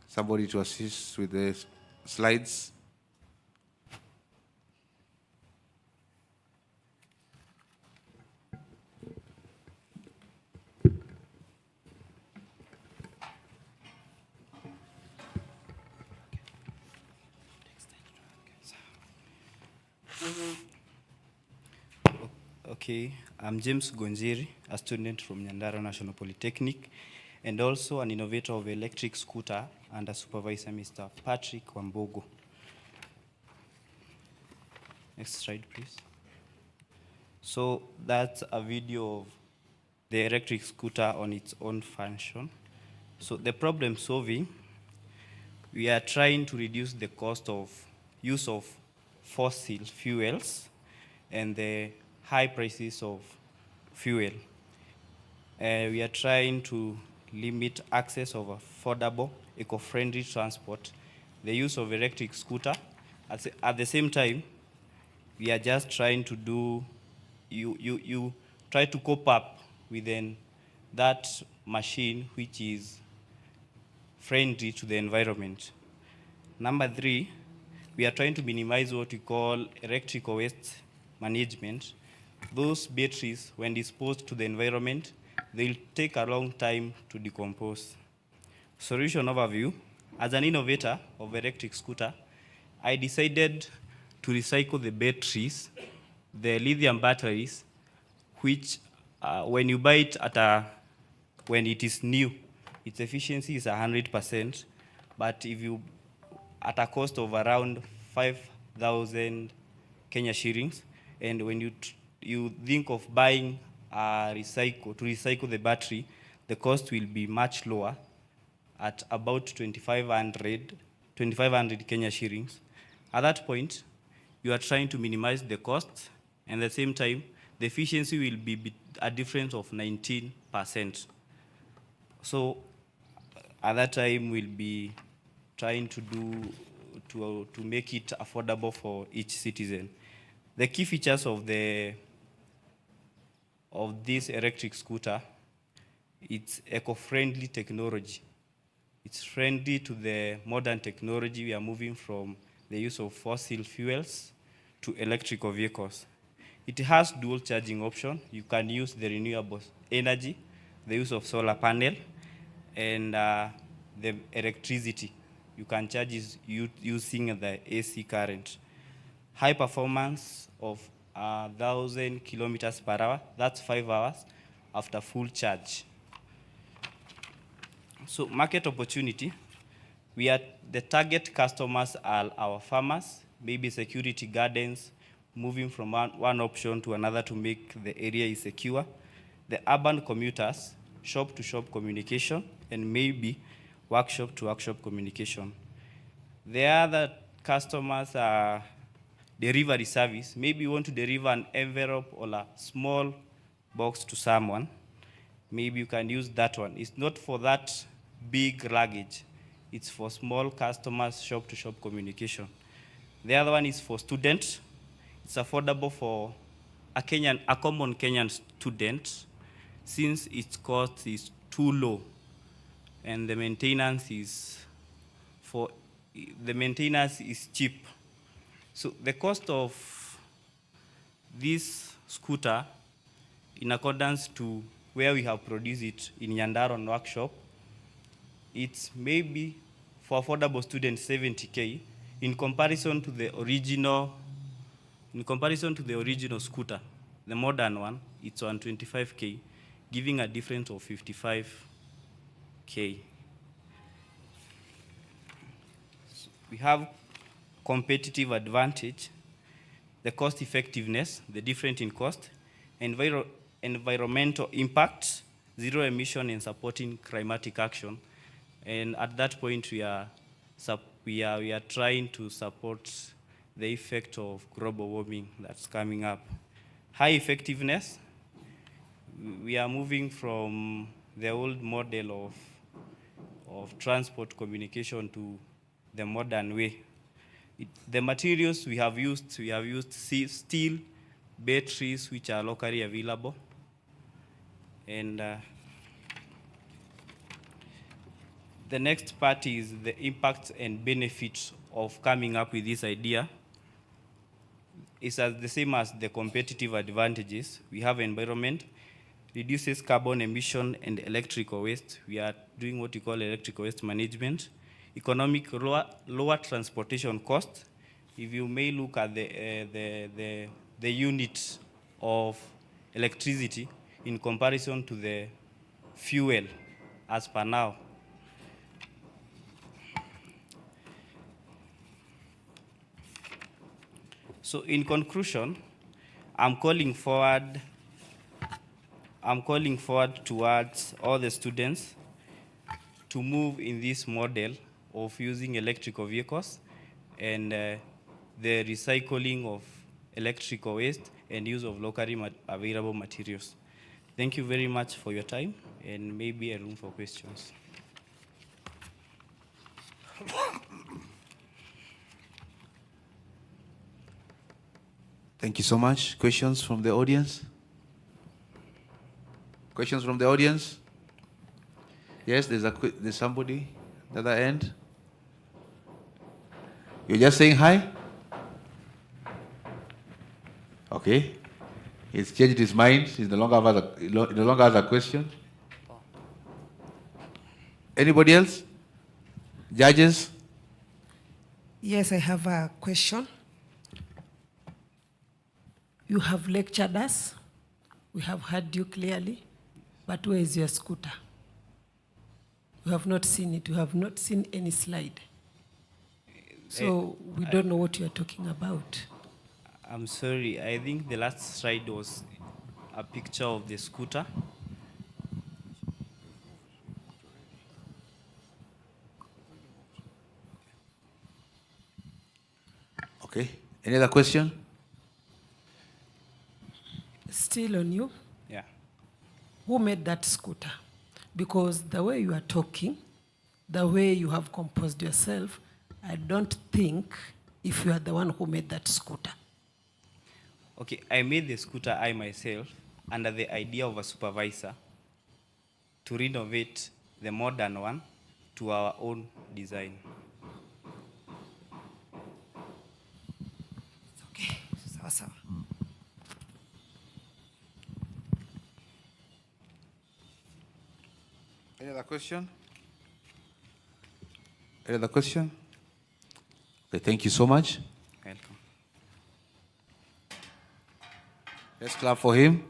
[SPEAKER 1] Somebody to assist with the slides.
[SPEAKER 18] Okay, I'm James Gonjiri, a student from Nyandarua National Polytechnic, and also an innovator of electric scooter under supervisor Mr. Patrick Wambogo. Next slide, please. So that's a video of the electric scooter on its own function. So the problem solving, we are trying to reduce the cost of use of fossil fuels and the high prices of fuel. We are trying to limit access of affordable, eco-friendly transport, the use of electric scooter. At the same time, we are just trying to do, you try to cope up within that machine which is friendly to the environment. Number 3, we are trying to minimize what we call electrical waste management. Those batteries, when disposed to the environment, they'll take a long time to decompose. Solution overview. As an innovator of electric scooter, I decided to recycle the batteries, the lithium batteries, which when you buy it when it is new, its efficiency is 100%, but if you, at a cost of around 5,000 Kenya shillings, and when you think of buying to recycle the battery, the cost will be much lower at about 2,500 Kenya shillings. At that point, you are trying to minimize the cost, and at the same time, the efficiency will be a difference of 19%. So at that time, we'll be trying to make it affordable for each citizen. The key features of this electric scooter, it's eco-friendly technology. It's friendly to the modern technology. We are moving from the use of fossil fuels to electrical vehicles. It has dual charging option. You can use the renewable energy, the use of solar panel, and the electricity. You can charge it using the AC current. High performance of 1,000 kilometers per hour. That's 5 hours after full charge. So market opportunity, the target customers are our farmers, maybe security gardens, moving from one option to another to make the area secure. The urban commuters, shop-to-shop communication, and maybe workshop-to-workshop communication. The other customers are delivery service. Maybe you want to deliver an envelope or a small box to someone. Maybe you can use that one. It's not for that big luggage. It's for small customers, shop-to-shop communication. The other one is for students. It's affordable for a common Kenyan student, since its cost is too low, and the maintenance is cheap. So the cost of this scooter, in accordance to where we have produced it in Nyandaron workshop, it's maybe for affordable students 70K. In comparison to the original scooter, the modern one, it's on 25K, giving a difference of 55K. So we have competitive advantage, the cost effectiveness, the difference in cost, environmental impact, zero emission, and supporting climatic action. And at that point, we are trying to support the effect of global warming that's coming up. High effectiveness, we are moving from the old model of transport communication to the modern way. The materials we have used steel, batteries, which are locally available, and the next part is the impacts and benefits of coming up with this idea. It's the same as the competitive advantages. We have environment, reduces carbon emission and electrical waste. We are doing what we call electrical waste management. Economic, lower transportation cost. If you may look at the unit of electricity in comparison to the fuel as per now. So in conclusion, I'm calling forward towards all the students to move in this model of using electrical vehicles and the recycling of electrical waste and use of locally available materials. Thank you very much for your time, and maybe a room for questions.
[SPEAKER 1] Thank you so much. Questions from the audience? Questions from the audience? Yes, there's somebody at the other end. You're just saying hi? Okay. He's changed his mind. He no longer has a question. Anybody else? Judges?
[SPEAKER 7] Yes, I have a question. You have lectured us. We have heard you clearly. But where is your scooter? We have not seen it. We have not seen any slide. So we don't know what you're talking about.
[SPEAKER 18] I'm sorry. I think the last slide was a picture of the scooter.
[SPEAKER 1] Okay. Any other question?
[SPEAKER 7] Still on you?
[SPEAKER 18] Yeah.
[SPEAKER 7] Who made that scooter? because the way you are talking, the way you have composed yourself, I don't think if you are the one who made that scooter.
[SPEAKER 18] Okay, I made the scooter I myself under the idea of a supervisor to renovate the modern one to our own design.
[SPEAKER 7] Okay, sawa sawa.
[SPEAKER 1] Any other question? Any other question? Okay, thank you so much.
[SPEAKER 18] Welcome.
[SPEAKER 1] Let's clap for him.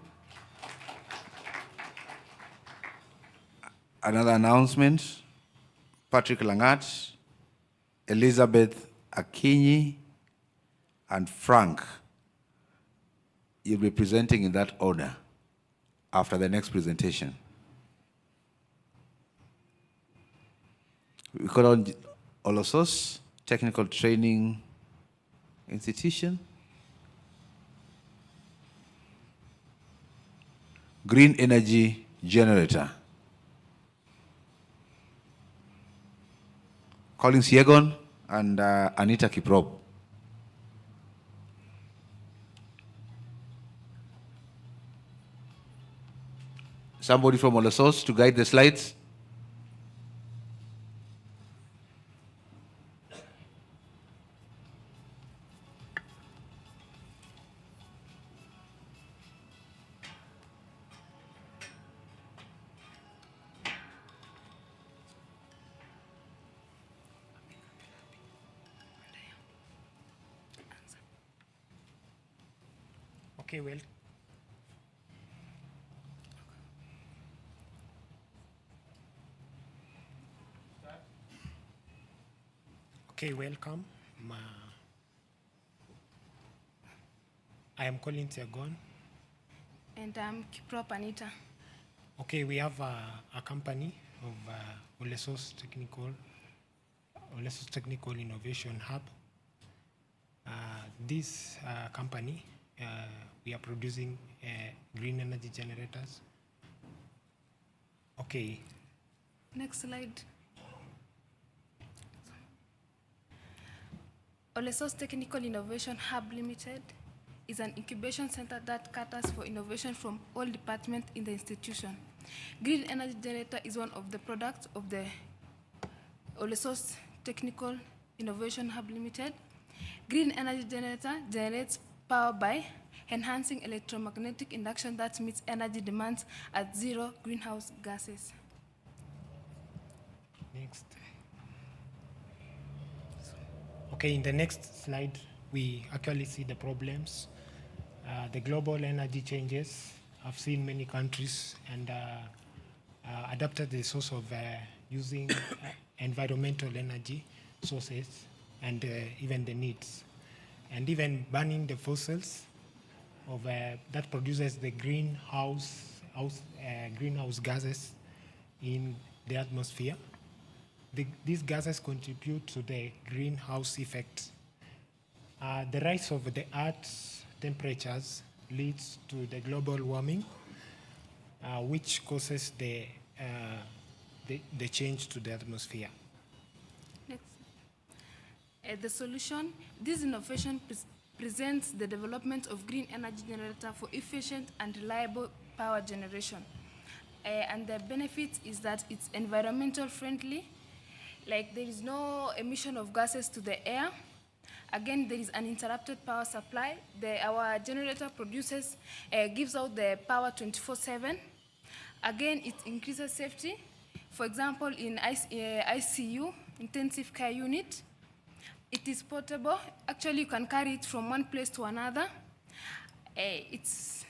[SPEAKER 1] Another announcement. Patrick Langat, Elizabeth Akinyi, and Frank. You'll be presenting in that order after the next presentation. We call on Olosos Technical Training Institution. Green Energy Generator. Collins Yegon and Anita Kiprop. Somebody from Olosos to guide the slides.
[SPEAKER 19] Okay, well. Okay, welcome. I am Colin Tiagon.
[SPEAKER 16] And I'm Kiprop Anita.
[SPEAKER 19] Okay, we have a company of Olesos Technical Innovation Hub. This company, we are producing green energy generators. Okay.
[SPEAKER 16] Next slide. Olesos Technical Innovation Hub Limited is an incubation center that caters for innovation from all departments in the institution. Green energy generator is one of the products of the Olesos Technical Innovation Hub Limited. Green energy generator generates power by enhancing electromagnetic induction that meets energy demands at zero greenhouse gases.
[SPEAKER 19] Next. Okay, in the next slide, we actually see the problems. The global energy changes. I've seen many countries and adapted the source of using environmental energy sources and even the needs. And even burning the fossils of that produces the greenhouse gases in the atmosphere. These gases contribute to the greenhouse effect. The rise of the Earth's temperatures leads to the global warming, which causes the change to the atmosphere.
[SPEAKER 16] Next. The solution, this innovation presents the development of green energy generator for efficient and reliable power generation. And the benefit is that it's environmental friendly, like there is no emission of gases to the air. Again, there is uninterrupted power supply. Our generator gives out the power 24/7. Again, it increases safety. For example, in ICU, intensive care unit, it is portable. Actually, you can carry it from one place to another. It's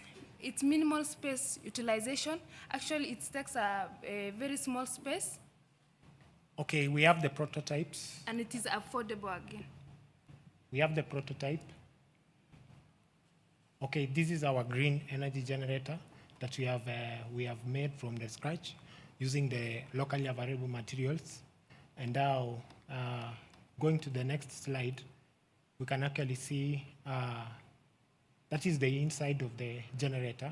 [SPEAKER 16] minimal space utilization. Actually, it takes a very small space.
[SPEAKER 19] Okay, we have the prototypes.
[SPEAKER 16] And it is affordable again.
[SPEAKER 19] We have the prototype. Okay, this is our green energy generator that we have made from the scratch using the locally available materials. And now, going to the next slide, we can actually see that is the inside of the generator.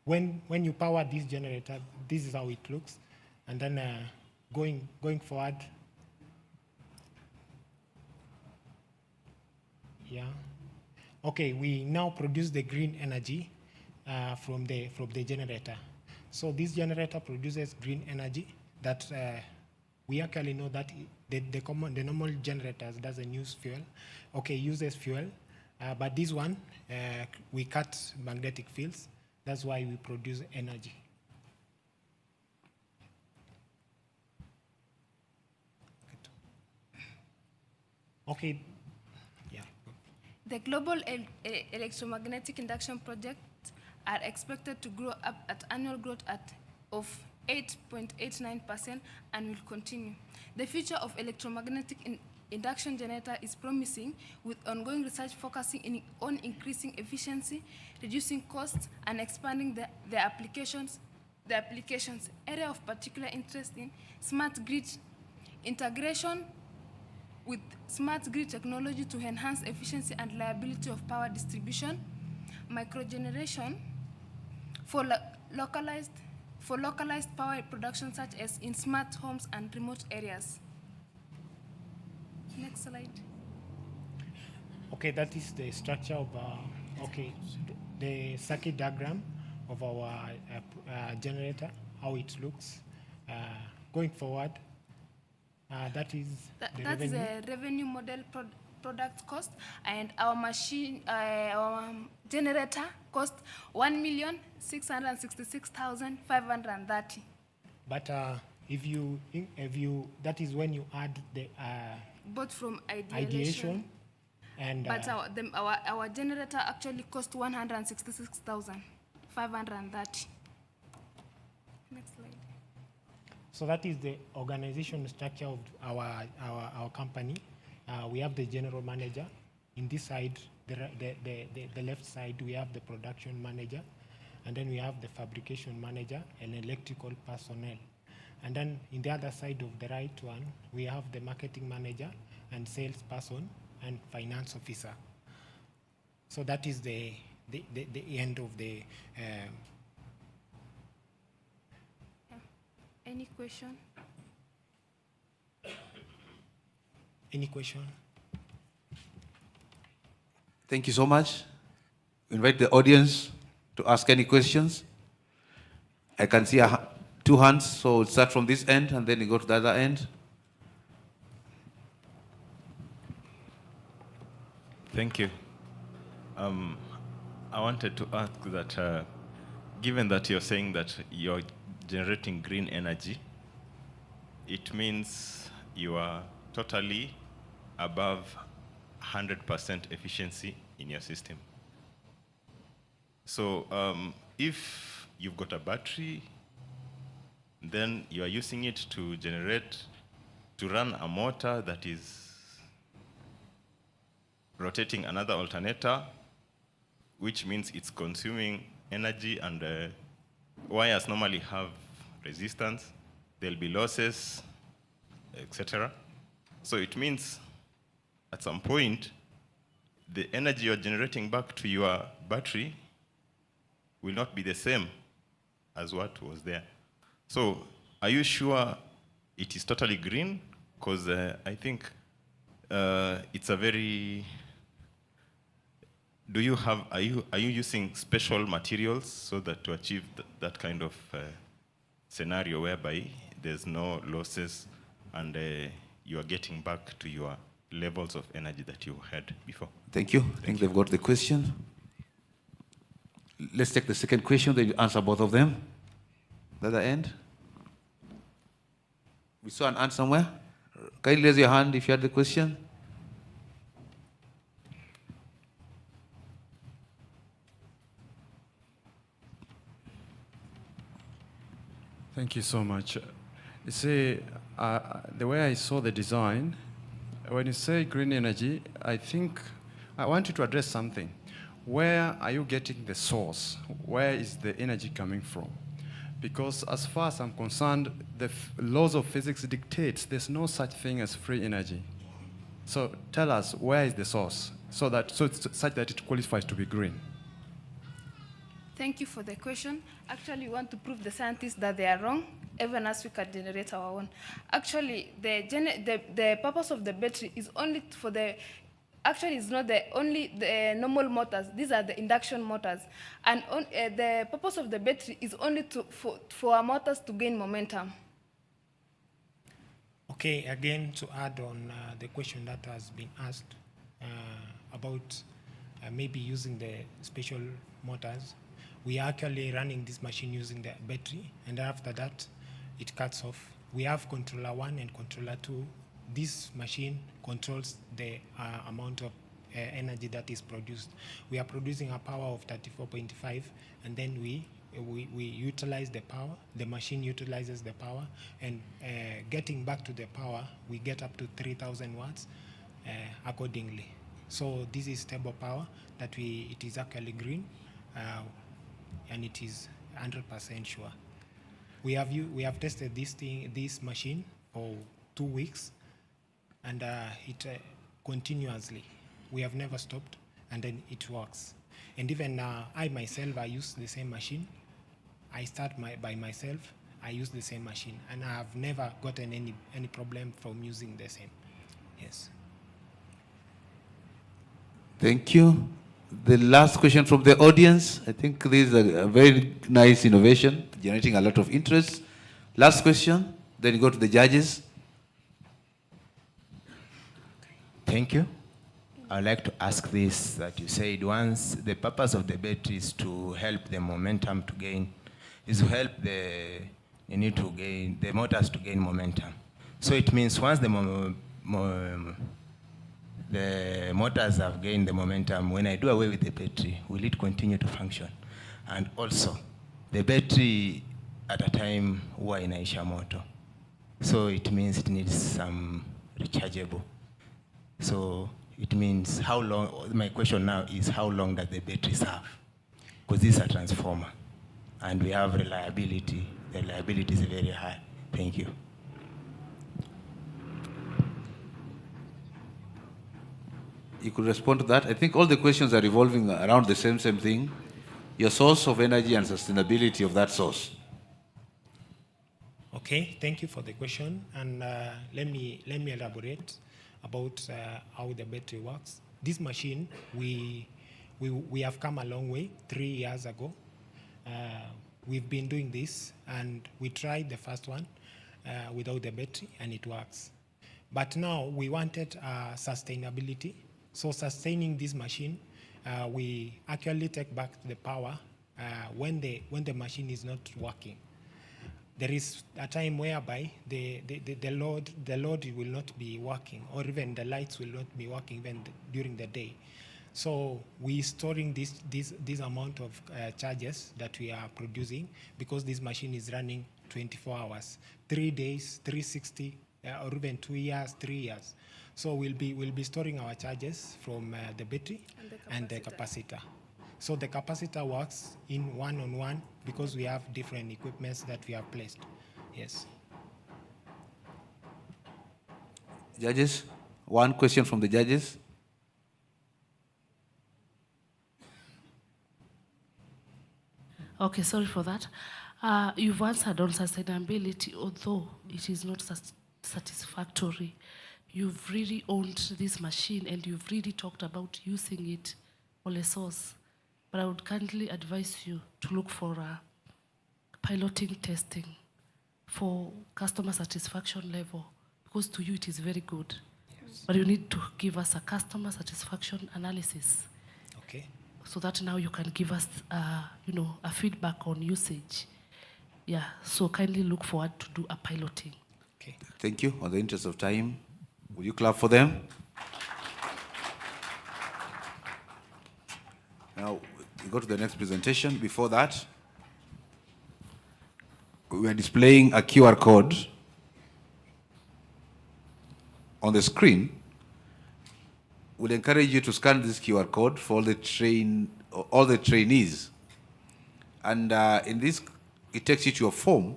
[SPEAKER 19] when you power this generator, this is how it looks. And then going forward, yeah. Okay, we now produce the green energy from the generator. So this generator produces green energy that we actually know that the normal generators doesn't use fuel. Okay, uses fuel, but this one, we cut magnetic fields. That's why we produce energy. Okay, yeah.
[SPEAKER 20] The global electromagnetic induction projects are expected to grow up at annual growth of 8.89% and will continue. The future of electromagnetic induction generator is promising, with ongoing research focusing on increasing efficiency, reducing costs, and expanding the applications. The applications area of particular interest in smart grid integration with smart grid technology to enhance efficiency and reliability of power distribution, microgeneration for localized power production, such as in smart homes and remote areas. Next slide.
[SPEAKER 19] Okay, that is the structure of the circuit diagram of our generator, how it looks. Going forward, that is
[SPEAKER 20] the revenue model product cost, and our machine, our generator cost 1,666,530.
[SPEAKER 19] But if you that is when you add the
[SPEAKER 20] both from
[SPEAKER 19] ideation and
[SPEAKER 20] but our generator actually cost 166,530. Next slide.
[SPEAKER 19] So that is the organization structure of our company. We have the general manager. In this side, the left side, we have the production manager, and then we have the fabrication manager and electrical personnel. And then in the other side of the right one, we have the marketing manager and salesperson and finance officer. So that is the end of the.
[SPEAKER 20] Any question?
[SPEAKER 19] Any question?
[SPEAKER 1] Thank you so much. Invite the audience to ask any questions. I can see two hands, so we'll start from this end and then you go to the other end.
[SPEAKER 21] Thank you. I wanted to ask that, given that you're saying that you're generating green energy, it means you are totally above 100% efficiency in your system. So if you've got a battery, then you are using it to run a motor that is rotating another alternator, which means it's consuming energy, and wires normally have resistance, there'll be losses, etc. So it means at some point, the energy you're generating back to your battery will not be the same as what was there. So are you sure it is totally green? Because I think it's a very... are you using special materials so that to achieve that kind of scenario whereby there's no losses and you are getting back to your levels of energy that you had before?
[SPEAKER 1] Thank you. I think they've got the question. Let's take the second question, then you answer both of them. The other end. We saw an hand somewhere. Can you raise your hand if you had the question?
[SPEAKER 14] Thank you so much. You see, the way I saw the design, when you say green energy, I think I want you to address something. Where are you getting the source? Where is the energy coming from? Because as far as I'm concerned, the laws of physics dictates there's no such thing as free energy. So tell us, where is the source? So such that it qualifies to be green.
[SPEAKER 20] Thank you for the question. Actually, we want to prove the scientists that they are wrong, even as we can generate our own. Actually, the purpose of the battery is only for the, actually it's not the only the normal motors. These are the induction motors. And the purpose of the battery is only for our motors to gain momentum.
[SPEAKER 19] Okay, again, to add on the question that has been asked about maybe using the special motors, we are actually running this machine using the battery, and after that, it cuts off. We have controller 1 and controller 2. This machine controls the amount of energy that is produced. We are producing a power of 34.5, and then we utilize the power, the machine utilizes the power, and getting back to the power, we get up to 3,000 watts accordingly. So this is stable power that it is actually green, and it is 100% sure. We have tested this machine for 2 weeks, and it continuously. We have never stopped, and then it works. And even I myself, I use the same machine. I start by myself, I use the same machine, and I have never gotten any problem from using the same. Yes.
[SPEAKER 1] Thank you. The last question from the audience. I think this is a very nice innovation, generating a lot of interest. Last question, then go to the judges.
[SPEAKER 9] Thank you. I'd like to ask this, that you said once the purpose of the battery is to help the momentum to gain, is to help the motors to gain momentum. So it means once the motors have gained the momentum, when I do away with the battery, will it continue to function? And also, the battery at a time huwa inaisha moto. So it means it needs some rechargeable. So it means how long, my question now is how long does the battery serve? Because this is a transformer and we have reliability. The reliability is very high. Thank you.
[SPEAKER 1] You could respond to that. I think all the questions are revolving around the same thing, your source of energy and sustainability of that source.
[SPEAKER 19] Okay, thank you for the question, and let me elaborate about how the battery works. This machine, we have come a long way. 3 years ago, we've been doing this, and we tried the first one without the battery, and it works. But now we wanted sustainability. So sustaining this machine, we actually take back the power when the machine is not working. There is a time whereby the load will not be working, or even the lights will not be working even during the day. So we storing this amount of charges that we are producing, because this machine is running 24 hours, 3 days, 360, or even 2 years, 3 years. So we'll be storing our charges from the battery and the capacitor. So the capacitor works in one-on-one because we have different equipments that we have placed. Yes.
[SPEAKER 1] Judges, one question from the judges.
[SPEAKER 8] Okay, sorry for that. You've answered on sustainability, although it is not satisfactory. You've really owned this machine and you've really talked about using it for a source. But I would kindly advise you to look for piloting testing for customer satisfaction level, because to you it is very good. Yes. But you need to give us a customer satisfaction analysis.
[SPEAKER 19] Okay.
[SPEAKER 8] So that now you can give us, a feedback on usage. Yeah. So kindly look forward to do a piloting.
[SPEAKER 19] Okay.
[SPEAKER 1] Thank you. On the interest of time, will you clap for them? Now, we go to the next presentation. Before that, we are displaying a QR code on the screen. We'll encourage you to scan this QR code for all the trainees. And in this, it takes you to a form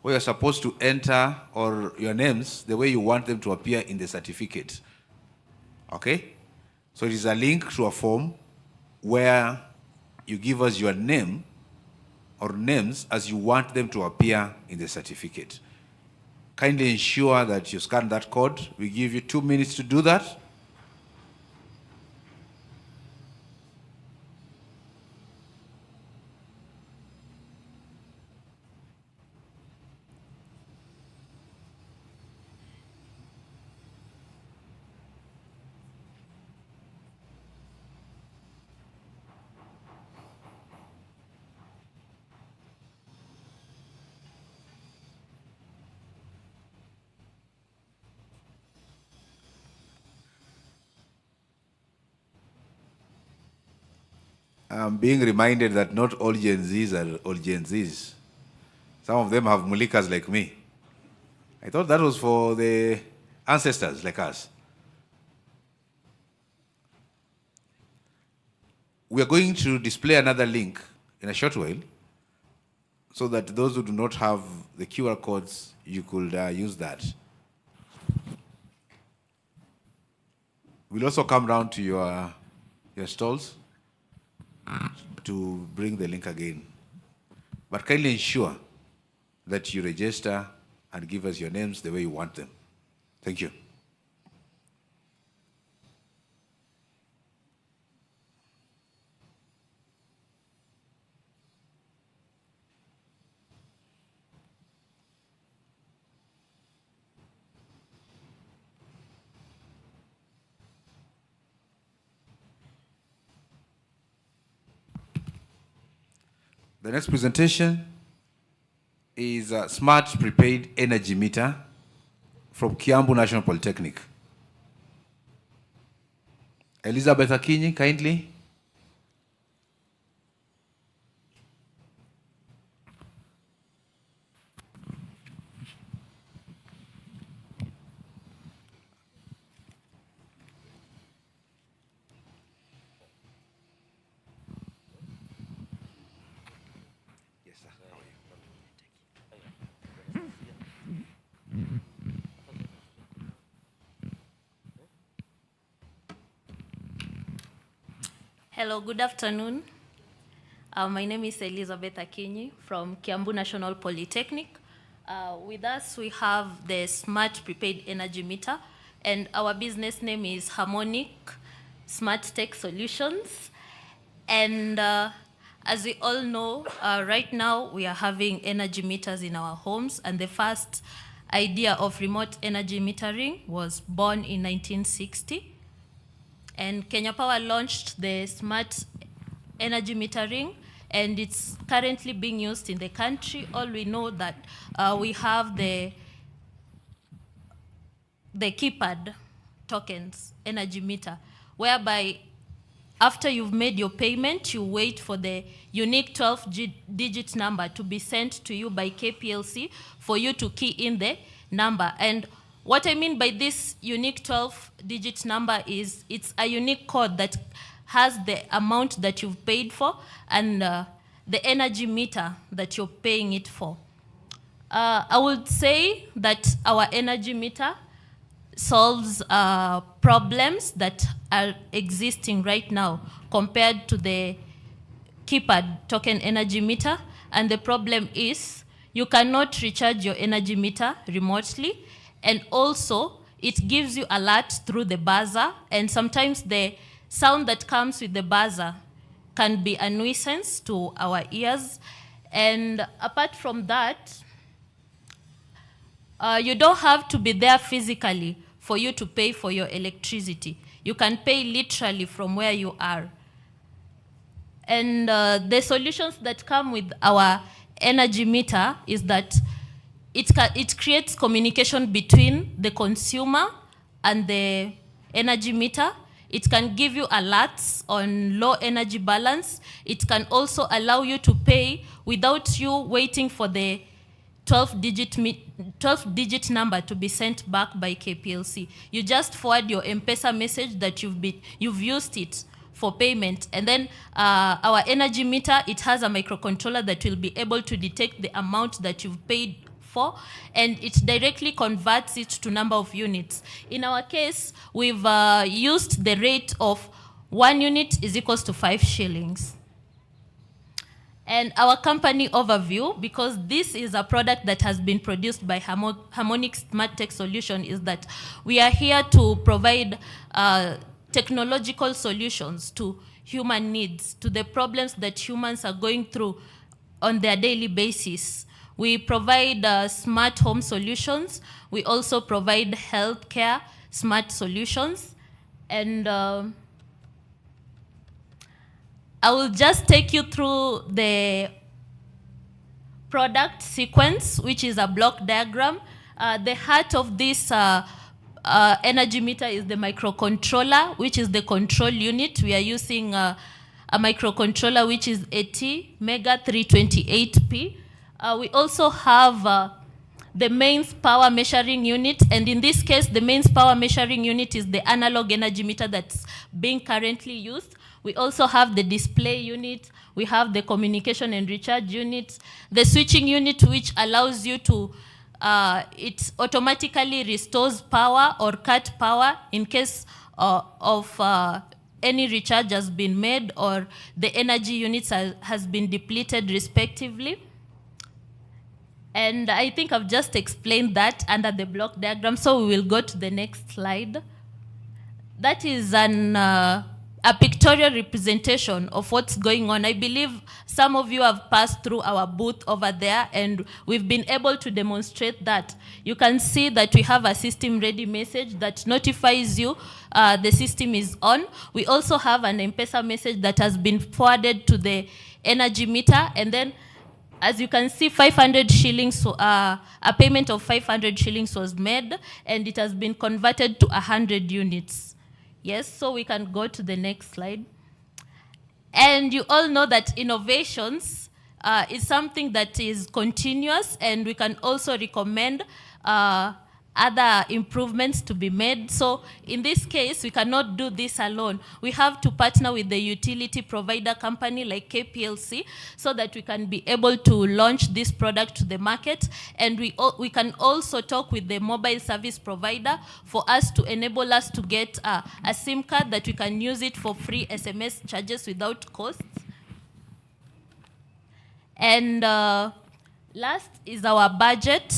[SPEAKER 1] where you're supposed to enter or your names the way you want them to appear in the certificate. Okay? So it is a link to a form where you give us your name or names as you want them to appear in the certificate. Kindly ensure that you scan that code. We give you 2 minutes to do that. I'm being reminded that not all Gen Zs are all Gen Zs. Some of them have mulikas like me. I thought that was for the ancestors like us. We are going to display another link in a short while so that those who do not have the QR codes, you could use that. We'll also come round to your stalls to bring the link again. But kindly ensure that you register and give us your names the way you want them. Thank you. The next presentation is a smart prepaid energy meter from Kiambu National Polytechnic. Elizabeth Akinyi, kindly.
[SPEAKER 2] Hello, good afternoon. My name is Elizabeth Akinyi from Kiambu National Polytechnic. With us, we have the Smart Prepaid Energy Meter, and our business name is Harmonic Smart Tech Solutions. And as we all know, right now we are having energy meters in our homes, and the first idea of remote energy metering was born in 1960. And Kenya Power launched the smart energy metering, and it's currently being used in the country. All we know that we have the keypad tokens energy meter, whereby after you've made your payment, you wait for the unique 12-digit number to be sent to you by KPLC for you to key in the number. And what I mean by this unique 12-digit number is it's a unique code that has the amount that you've paid for and the energy meter that you're paying it for. I would say that our energy meter solves problems that are existing right now compared to the keypad token energy meter. And the problem is you cannot recharge your energy meter remotely. And also, it gives you alerts through the buzzer, and sometimes the sound that comes with the buzzer can be a nuisance to our ears. And apart from that, you don't have to be there physically for you to pay for your electricity. You can pay literally from where you are. And the solutions that come with our energy meter is that it creates communication between the consumer and the energy meter. It can give you alerts on low energy balance. It can also allow you to pay without you waiting for the 12-digit number to be sent back by KPLC. You just forward your M-Pesa message that you've used it for payment. And then our energy meter, it has a microcontroller that will be able to detect the amount that you've paid for, and it directly converts it to number of units. In our case, we've used the rate of 1 unit is equals to 5 shillings. And our company overview, because this is a product that has been produced by Harmonic Smart Tech Solution, is that we are here to provide technological solutions to human needs, to the problems that humans are going through on their daily basis. We provide smart home solutions. We also provide healthcare smart solutions. And I will just take you through the product sequence, which is a block diagram. The heart of this energy meter is the microcontroller, which is the control unit. We are using a microcontroller which is AT Mega 328P. We also have the mains power measuring unit, and in this case, the mains power measuring unit is the analog energy meter that's being currently used. We also have the display unit, we have the communication and recharge unit, the switching unit, which allows you to, it automatically restores power or cut power in case of any recharge has been made or the energy units has been depleted respectively. And I think I've just explained that under the block diagram, so we will go to the next slide. That is a pictorial representation of what's going on. I believe some of you have passed through our booth over there, and we've been able to demonstrate that. You can see that we have a system-ready message that notifies you the system is on. We also have an M-Pesa message that has been forwarded to the energy meter, and then as you can see, 500 shillings, a payment of 500 shillings was made, and it has been converted to 100 units. Yes, so we can go to the next slide. And you all know that innovations is something that is continuous, and we can also recommend other improvements to be made. So in this case, we cannot do this alone. We have to partner with the utility provider company like KPLC so that we can be able to launch this product to the market. And we can also talk with the mobile service provider for us to enable us to get a SIM card that we can use it for free SMS charges without costs. And last is our budget.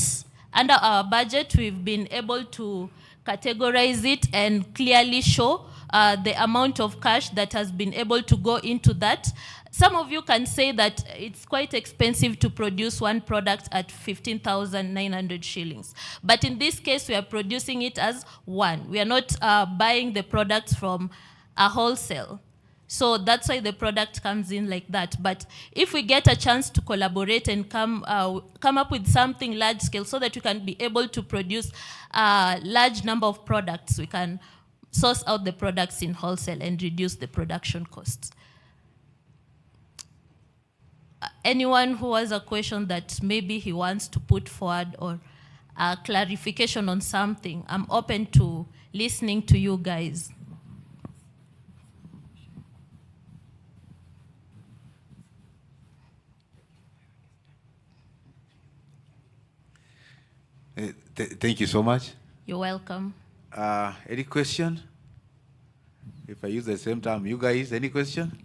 [SPEAKER 2] Under our budget, we've been able to categorize it and clearly show the amount of cash that has been able to go into that. Some of you can say that it's quite expensive to produce one product at 15,900 shillings. But in this case, we are producing it as one. We are not buying the products from a wholesale. So that's why the product comes in like that. But if we get a chance to collaborate and come up with something large scale so that we can be able to produce a large number of products, we can source out the products in wholesale and reduce the production costs. Anyone who has a question that maybe he wants to put forward or a clarification on something, I'm open to listening to you guys.
[SPEAKER 1] Thank you so much.
[SPEAKER 2] You're welcome.
[SPEAKER 1] Any question? If I use the same term, you guys, any question?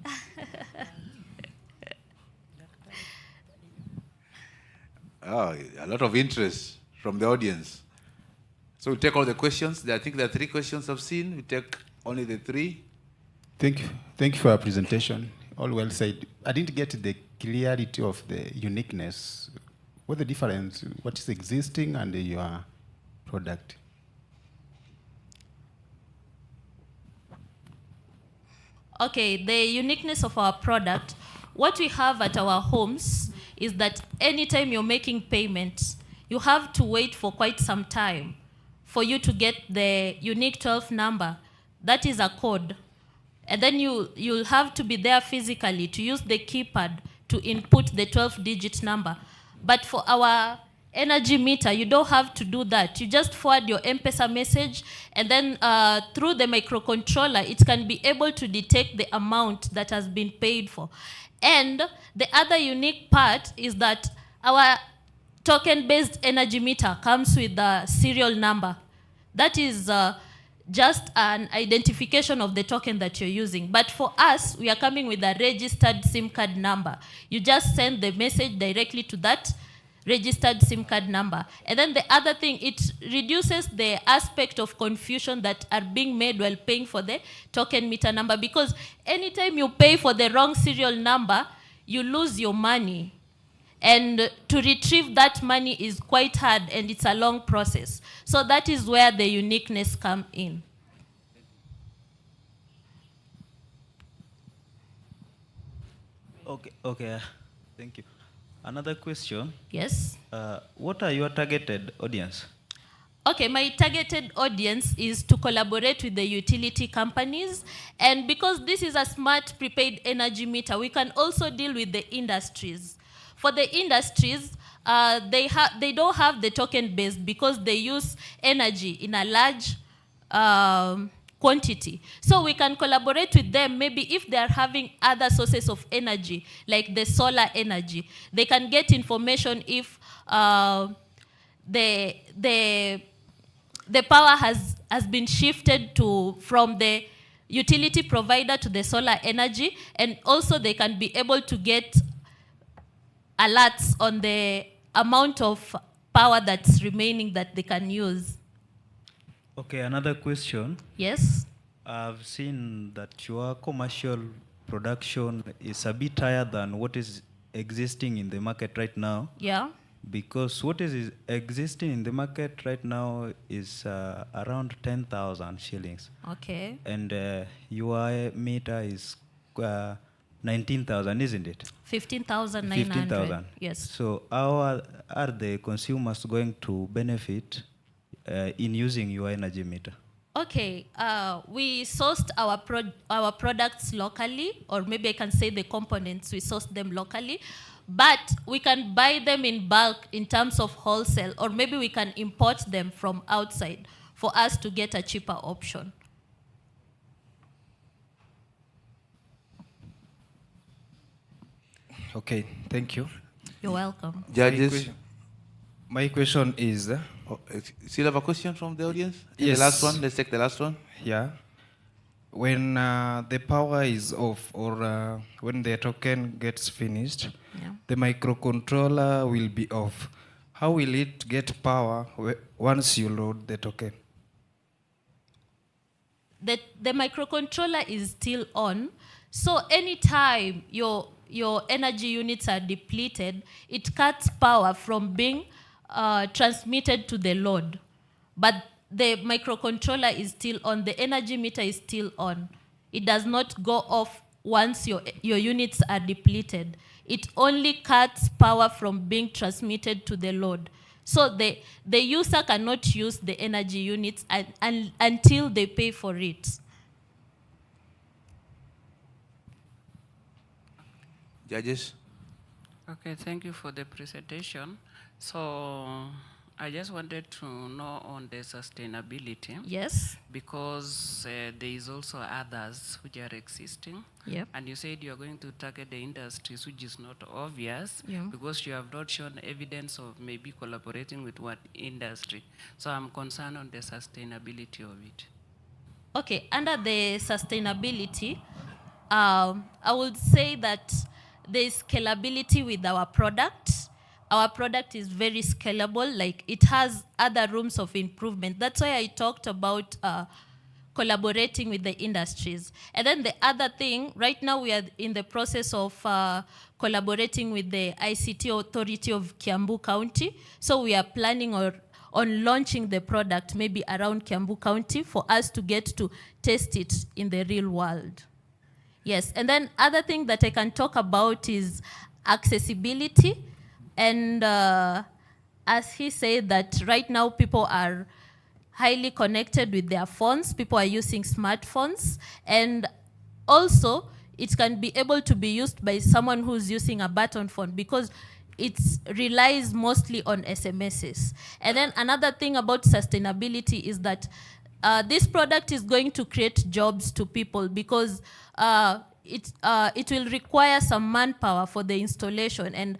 [SPEAKER 1] Oh, a lot of interest from the audience. So we take all the questions. I think there are 3 questions I've seen. We take only the 3.
[SPEAKER 5] Thank you for your presentation. All well said. I didn't get the clarity of the uniqueness. What's the difference? What is existing and your product?
[SPEAKER 2] Okay, the uniqueness of our product, what we have at our homes is that anytime you're making payments, you have to wait for quite some time for you to get the unique 12 number. That is a code. And then you'll have to be there physically to use the keypad to input the 12-digit number. But for our energy meter, you don't have to do that. You just forward your M-Pesa message, and then through the microcontroller, it can be able to detect the amount that has been paid for. And the other unique part is that our token-based energy meter comes with a serial number. That is just an identification of the token that you're using. But for us, we are coming with a registered SIM card number. You just send the message directly to that registered SIM card number. And then the other thing, it reduces the aspect of confusion that are being made while paying for the token meter number, because anytime you pay for the wrong serial number, you lose your money. And to retrieve that money is quite hard, and it's a long process. So that is where the uniqueness comes in.
[SPEAKER 6] Okay, thank you. Another question.
[SPEAKER 2] Yes.
[SPEAKER 6] What are your targeted audience?
[SPEAKER 2] Okay, my targeted audience is to collaborate with the utility companies. And because this is a smart prepaid energy meter, we can also deal with the industries. For the industries, they don't have the token base because they use energy in a large quantity. So we can collaborate with them. Maybe if they are having other sources of energy, like the solar energy, they can get information if the power has been shifted from the utility provider to the solar energy, and also they can be able to get alerts on the amount of power that's remaining that they can use.
[SPEAKER 6] Okay, another question.
[SPEAKER 2] Yes.
[SPEAKER 6] I've seen that your commercial production is a bit higher than what is existing in the market right now.
[SPEAKER 2] Yeah.
[SPEAKER 6] Because what is existing in the market right now is around 10,000 shillings.
[SPEAKER 2] Okay.
[SPEAKER 6] And your meter is 19,000, isn't it?
[SPEAKER 2] 15,900.
[SPEAKER 6] 15,000.
[SPEAKER 2] Yes.
[SPEAKER 6] So how are the consumers going to benefit in using your energy meter?
[SPEAKER 2] Okay, we sourced our products locally, or maybe I can say the components, we sourced them locally, but we can buy them in bulk in terms of wholesale, or maybe we can import them from outside for us to get a cheaper option.
[SPEAKER 22] Okay, thank you.
[SPEAKER 2] You're welcome.
[SPEAKER 1] Judges?
[SPEAKER 22] My question is...
[SPEAKER 1] still have a question from the audience?
[SPEAKER 22] Yes.
[SPEAKER 1] The last one, let's take the last one.
[SPEAKER 22] Yeah. When the power is off, or when the token gets finished, the microcontroller will be off. How will it get power once you load the token?
[SPEAKER 2] The microcontroller is still on, so anytime your energy units are depleted, it cuts power from being transmitted to the load. But the microcontroller is still on, the energy meter is still on. It does not go off once your units are depleted. It only cuts power from being transmitted to the load. So the user cannot use the energy units until they pay for it.
[SPEAKER 1] Judges?
[SPEAKER 3] Okay, thank you for the presentation. So I just wanted to know on the sustainability.
[SPEAKER 2] Yes.
[SPEAKER 3] Because there is also others which are existing.
[SPEAKER 2] Yep.
[SPEAKER 3] And you said you are going to target the industries, which is not obvious,
[SPEAKER 2] Yeah.
[SPEAKER 3] because you have not shown evidence of maybe collaborating with what industry. So I'm concerned on the sustainability of it.
[SPEAKER 2] Okay, under the sustainability, I would say that there is scalability with our product. Our product is very scalable, like it has other rooms of improvement. That's why I talked about collaborating with the industries. And then the other thing, right now we are in the process of collaborating with the ICT Authority of Kiambu County. So we are planning on launching the product maybe around Kiambu County for us to get to test it in the real world. Yes, and then other thing that I can talk about is accessibility. And as he said that right now people are highly connected with their phones, people are using smartphones, and also it can be able to be used by someone who's using a button phone because it relies mostly on SMSs. And then another thing about sustainability is that this product is going to create jobs to people because it will require some manpower for the installation, and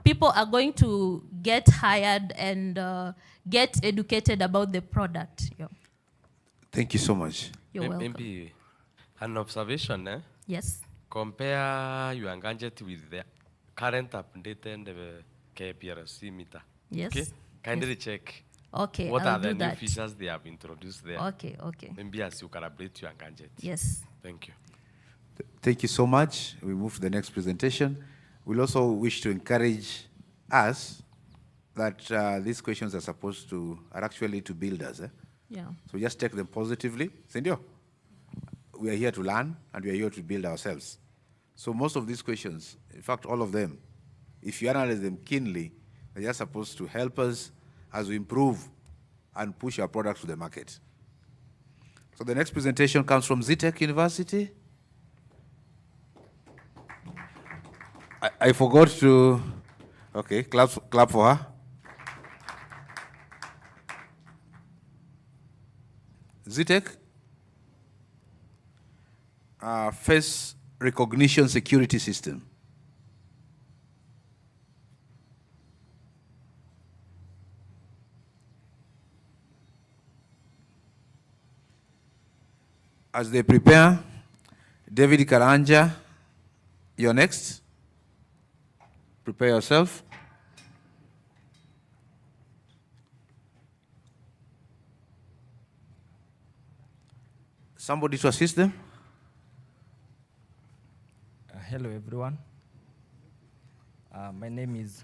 [SPEAKER 2] people are going to get hired and get educated about the product. Yeah.
[SPEAKER 1] Thank you so much.
[SPEAKER 2] You're welcome.
[SPEAKER 4] Maybe an observation, eh?
[SPEAKER 2] Yes.
[SPEAKER 4] Compare your gadget with the current updated KPRC meter.
[SPEAKER 2] Yes.
[SPEAKER 4] Okay? Kindly
[SPEAKER 2] Yes.
[SPEAKER 4] check.
[SPEAKER 2] Okay,
[SPEAKER 4] What
[SPEAKER 2] I'll
[SPEAKER 4] are the
[SPEAKER 2] do
[SPEAKER 4] new
[SPEAKER 2] that.
[SPEAKER 4] features they have introduced there?
[SPEAKER 2] Okay, okay.
[SPEAKER 4] Maybe as you calibrate your gadget.
[SPEAKER 2] Yes.
[SPEAKER 4] Thank you.
[SPEAKER 1] Thank you so much. We move to the next presentation. We'll also wish to encourage us that these questions are actually to build us.
[SPEAKER 2] Yeah.
[SPEAKER 1] So just take them positively. Sendio, we are here to learn and we are here to build ourselves. So most of these questions, in fact, all of them, if you analyze them keenly, they're just supposed to help us as we improve and push our products to the market. So the next presentation comes from ZTech University. I forgot to, okay, clap for her. ZTech, face recognition security system. As they prepare, David Karanja, you're next. Prepare yourself. Somebody to assist them.
[SPEAKER 11] Hello, everyone. My name is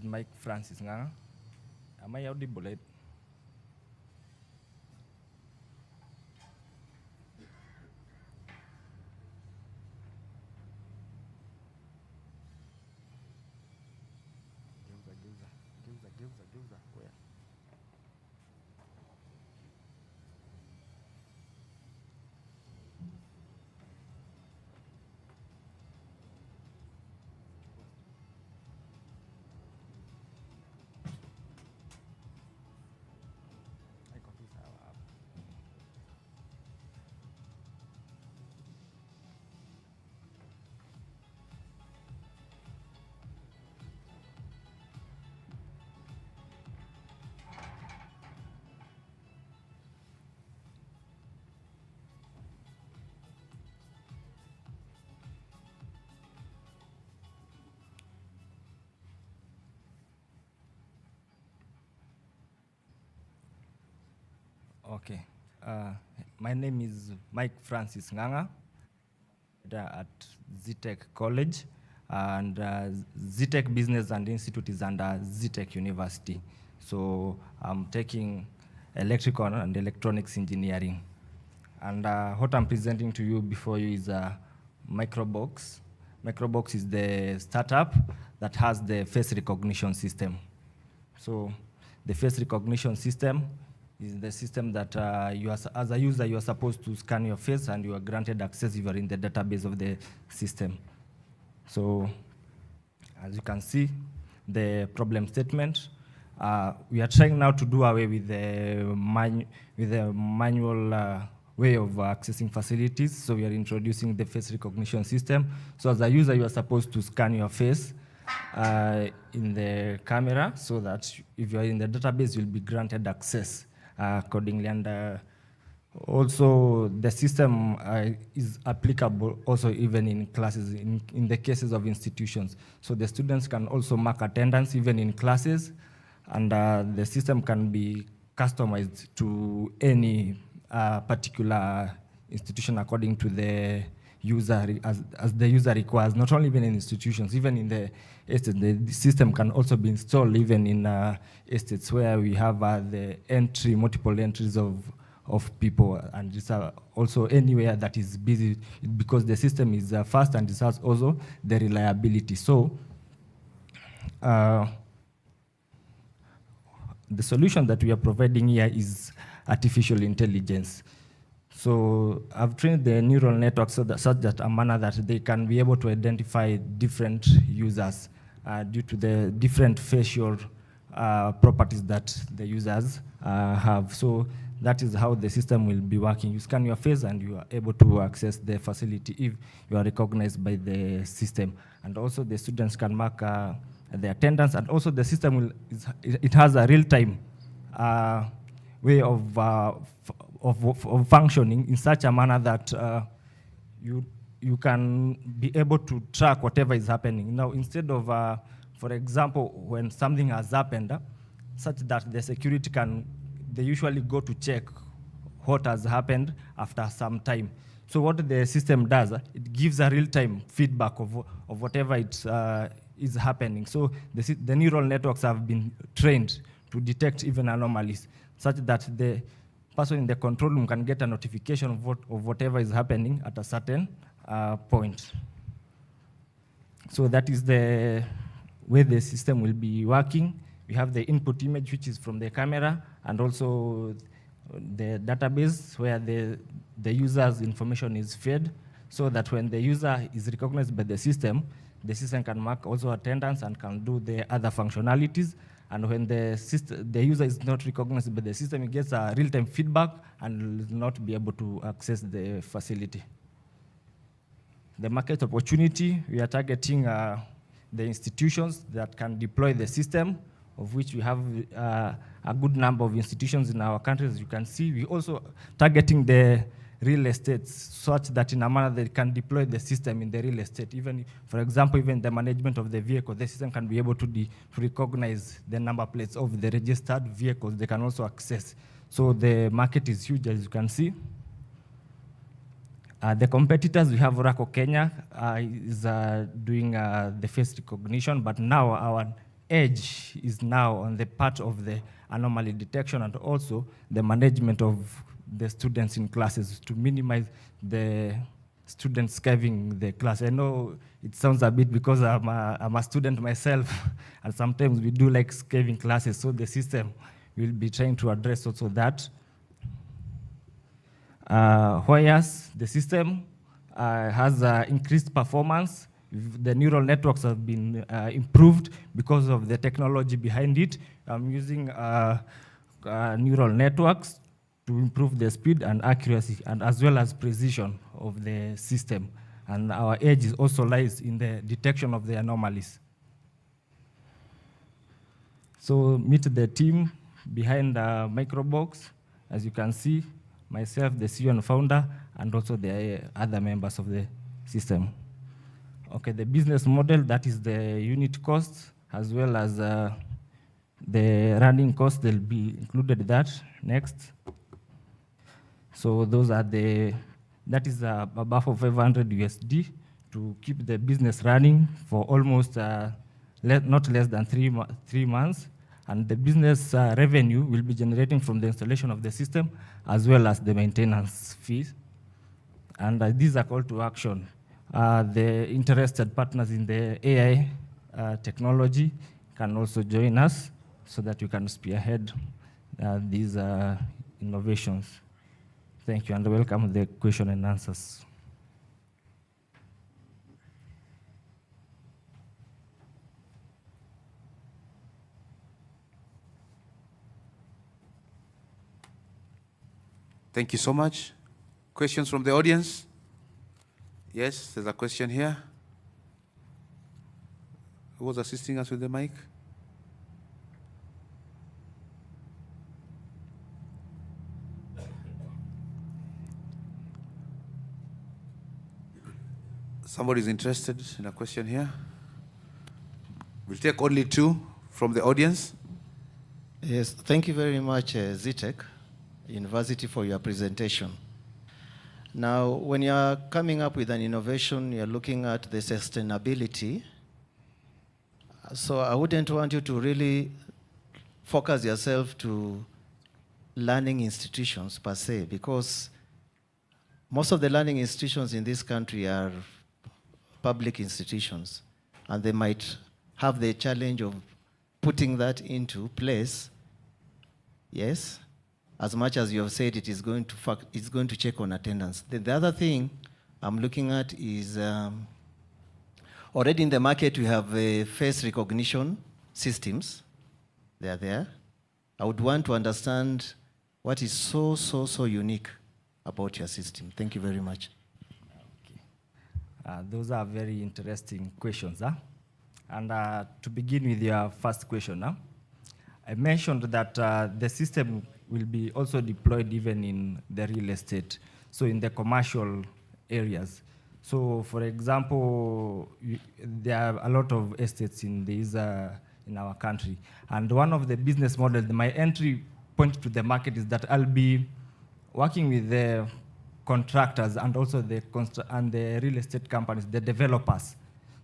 [SPEAKER 11] Mike Francis Nganga. Am I audible? Okay. My name is Mike Francis Nganga at ZTech College, and ZTech Business and Institute is under ZTech University. So I'm taking electrical and electronics engineering. And what I'm presenting to you before you is Microbox. Microbox is the startup that has the face recognition system. So the face recognition system is the system that as a user, you are supposed to scan your face and you are granted access if you are in the database of the system. So as you can see, the problem statement, we are trying now to do away with the manual way of accessing facilities. So we are introducing the face recognition system. So as a user, you are supposed to scan your face in the camera so that if you are in the database, you'll be granted access accordingly. And also the system is applicable also even in classes, in the cases of institutions. So the students can also mark attendance even in classes, and the system can be customized to any particular institution according to the user, as the user requires, not only even in institutions, even in the estates. The system can also be installed even in estates where we have multiple entries of people, and it's also anywhere that is busy, because the system is fast and it has also the reliability. So the solution that we are providing here is artificial intelligence. So I've trained the neural network such that a manner that they can be able to identify different users due to the different facial properties that the users have. So that is how the system will be working. You scan your face and you are able to access the facility if you are recognized by the system. And also the students can mark the attendance, and also the system it has a real-time way of functioning in such a manner that you can be able to track whatever is happening. Now, instead of, for example, when something has happened, such that the security they usually go to check what has happened after some time. So what the system does, it gives a real-time feedback of whatever is happening. So the neural networks have been trained to detect even anomalies, such that the person in the control room can get a notification of whatever is happening at a certain point. So that is the way the system will be working. We have the input image, which is from the camera, and also the database where the user's information is fed, so that when the user is recognized by the system can mark also attendance and can do the other functionalities. And when the user is not recognized by the system, it gets a real-time feedback and will not be able to access the facility. The market opportunity, we are targeting the institutions that can deploy the system, of which we have a good number of institutions in our country, as you can see. We also targeting the real estates, such that in a manner they can deploy the system in the real estate. Even, for example, even the management of the vehicle, the system can be able to recognize the number plates of the registered vehicles they can also access. So the market is huge, as you can see. The competitors, we have Oracle Kenya is doing the face recognition, but now our edge is now on the part of the anomaly detection and also the management of the students in classes to minimize the students skiving the class. I know it sounds a bit because I'm a student myself, and sometimes we do like skiving classes, so the system will be trying to address also that. Whereas the system has increased performance, the neural networks have been improved because of the technology behind it. I'm using neural networks to improve the speed and accuracy, and as well as precision of the system. And our edge also lies in the detection of the anomalies. So meet the team behind Microbox. As you can see, myself, the CEO and founder, and also the other members of the system. Okay, the business model, that is the unit cost, as well as the running cost, they'll be included that. Next. So those are that is above of 500 USD to keep the business running for almost not less than 3 months. And the business revenue will be generating from the installation of the system as well as the maintenance fees. And these are call to action. The interested partners in the AI technology can also join us so that you can spearhead these innovations. Thank you, and welcome the question and answers.
[SPEAKER 1] Thank you so much. Questions from the audience? Yes, there's a question here. Who was assisting us with the mic? Somebody's interested in a question here? We'll take only 2 from the audience.
[SPEAKER 13] Yes, thank you very much, ZTech University, for your presentation. Now, when you're coming up with an innovation, you're looking at the sustainability. So I wouldn't want you to really focus yourself to learning institutions per se, because most of the learning institutions in this country are public institutions, and they might have the challenge of putting that into place. Yes, as much as you have said it is going to check on attendance. The other thing I'm looking at is already in the market we have face recognition systems. They are there. I would want to understand what is so unique about your system. Thank you very much.
[SPEAKER 11] Those are very interesting questions. And to begin with your first question, I mentioned that the system will be also deployed even in the real estate, so in the commercial areas. So, for example, there are a lot of estates in these in our country, and one of the business models, my entry point to the market is that I'll be working with the contractors and also the real estate companies, the developers,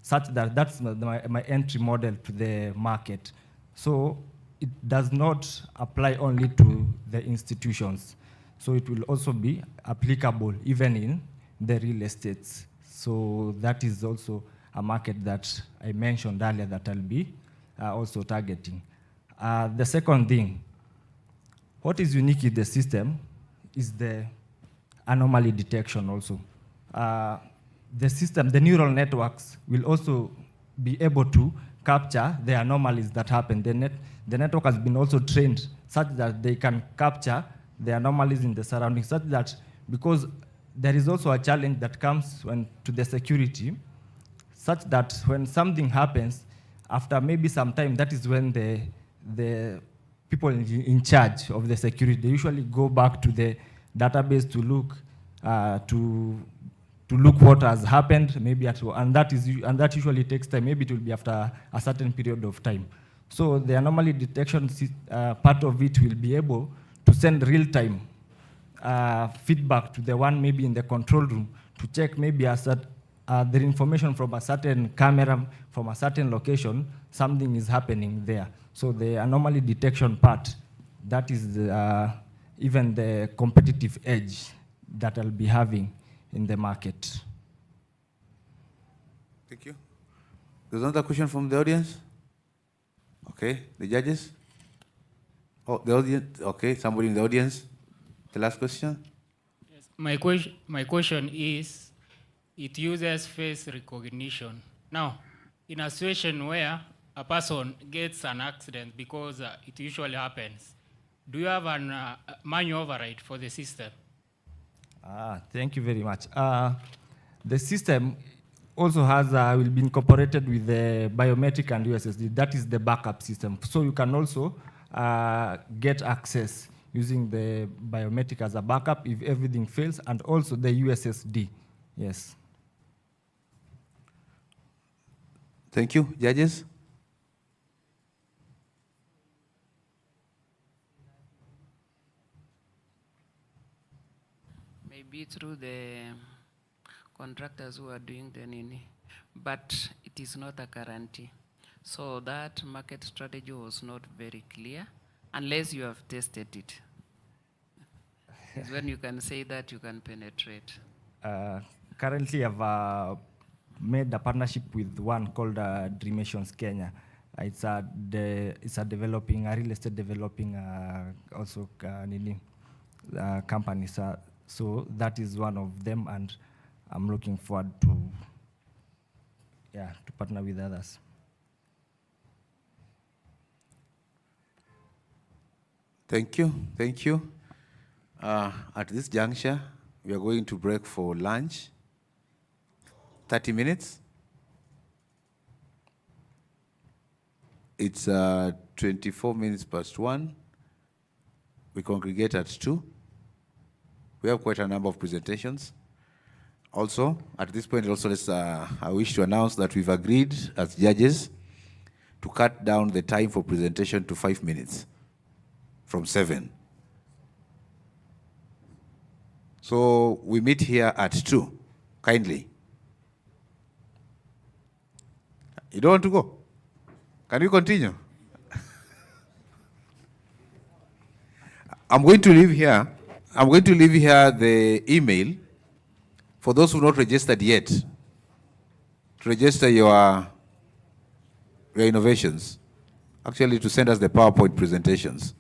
[SPEAKER 11] such that that's my entry model to the market. So it does not apply only to the institutions. So it will also be applicable even in the real estates. So that is also a market that I mentioned earlier that I'll be also targeting. The second thing, what is unique in the system is the anomaly detection also. The system, the neural networks will also be able to capture the anomalies that happen. The network has been also trained such that they can capture the anomalies in the surroundings, such that because there is also a challenge that comes to the security, such that when something happens, after maybe some time, that is when the people in charge of the security, they usually go back to the database to look what has happened, maybe and that usually takes time. Maybe it will be after a certain period of time. So the anomaly detection part of it will be able to send real-time feedback to the one maybe in the control room to check maybe the information from a certain camera from a certain location, something is happening there. So the anomaly detection part, that is even the competitive edge that I'll be having in the market.
[SPEAKER 1] Thank you. There's another question from the audience? Okay, the judges? Oh, the audience, okay, somebody in the audience? The last question?
[SPEAKER 12] Yes. My question is, it uses face recognition. Now, in a situation where a person gets an accident, because it usually happens, do you have a manual override for the system?
[SPEAKER 11] Thank you very much. The system also will be incorporated with the biometric and USSD. That is the backup system. So you can also get access using the biometric as a backup if everything fails, and also the USSD. Yes.
[SPEAKER 1] Thank you. Judges?
[SPEAKER 3] Maybe through the contractors who are doing the nini, but it is not a guarantee. So that market strategy was not very clear unless you have tested it. It's when you can say that you can penetrate.
[SPEAKER 11] Currently, I've made a partnership with one called Dreamations Kenya. It's a real estate developing also company. So that is one of them, and I'm looking forward to partner with others.
[SPEAKER 1] Thank you. Thank you. At this juncture, we are going to break for lunch. 30 minutes. It's 24 minutes past 1. We congregate at 2. We have quite a number of presentations. Also, at this point, I wish to announce that we've agreed as judges to cut down the time for presentation to 5 minutes from 7. So we meet here at 2, kindly. You don't want to go? Can we continue? I'm going to leave here the email for those who have not registered yet, to register your innovations, actually to send us the PowerPoint presentations.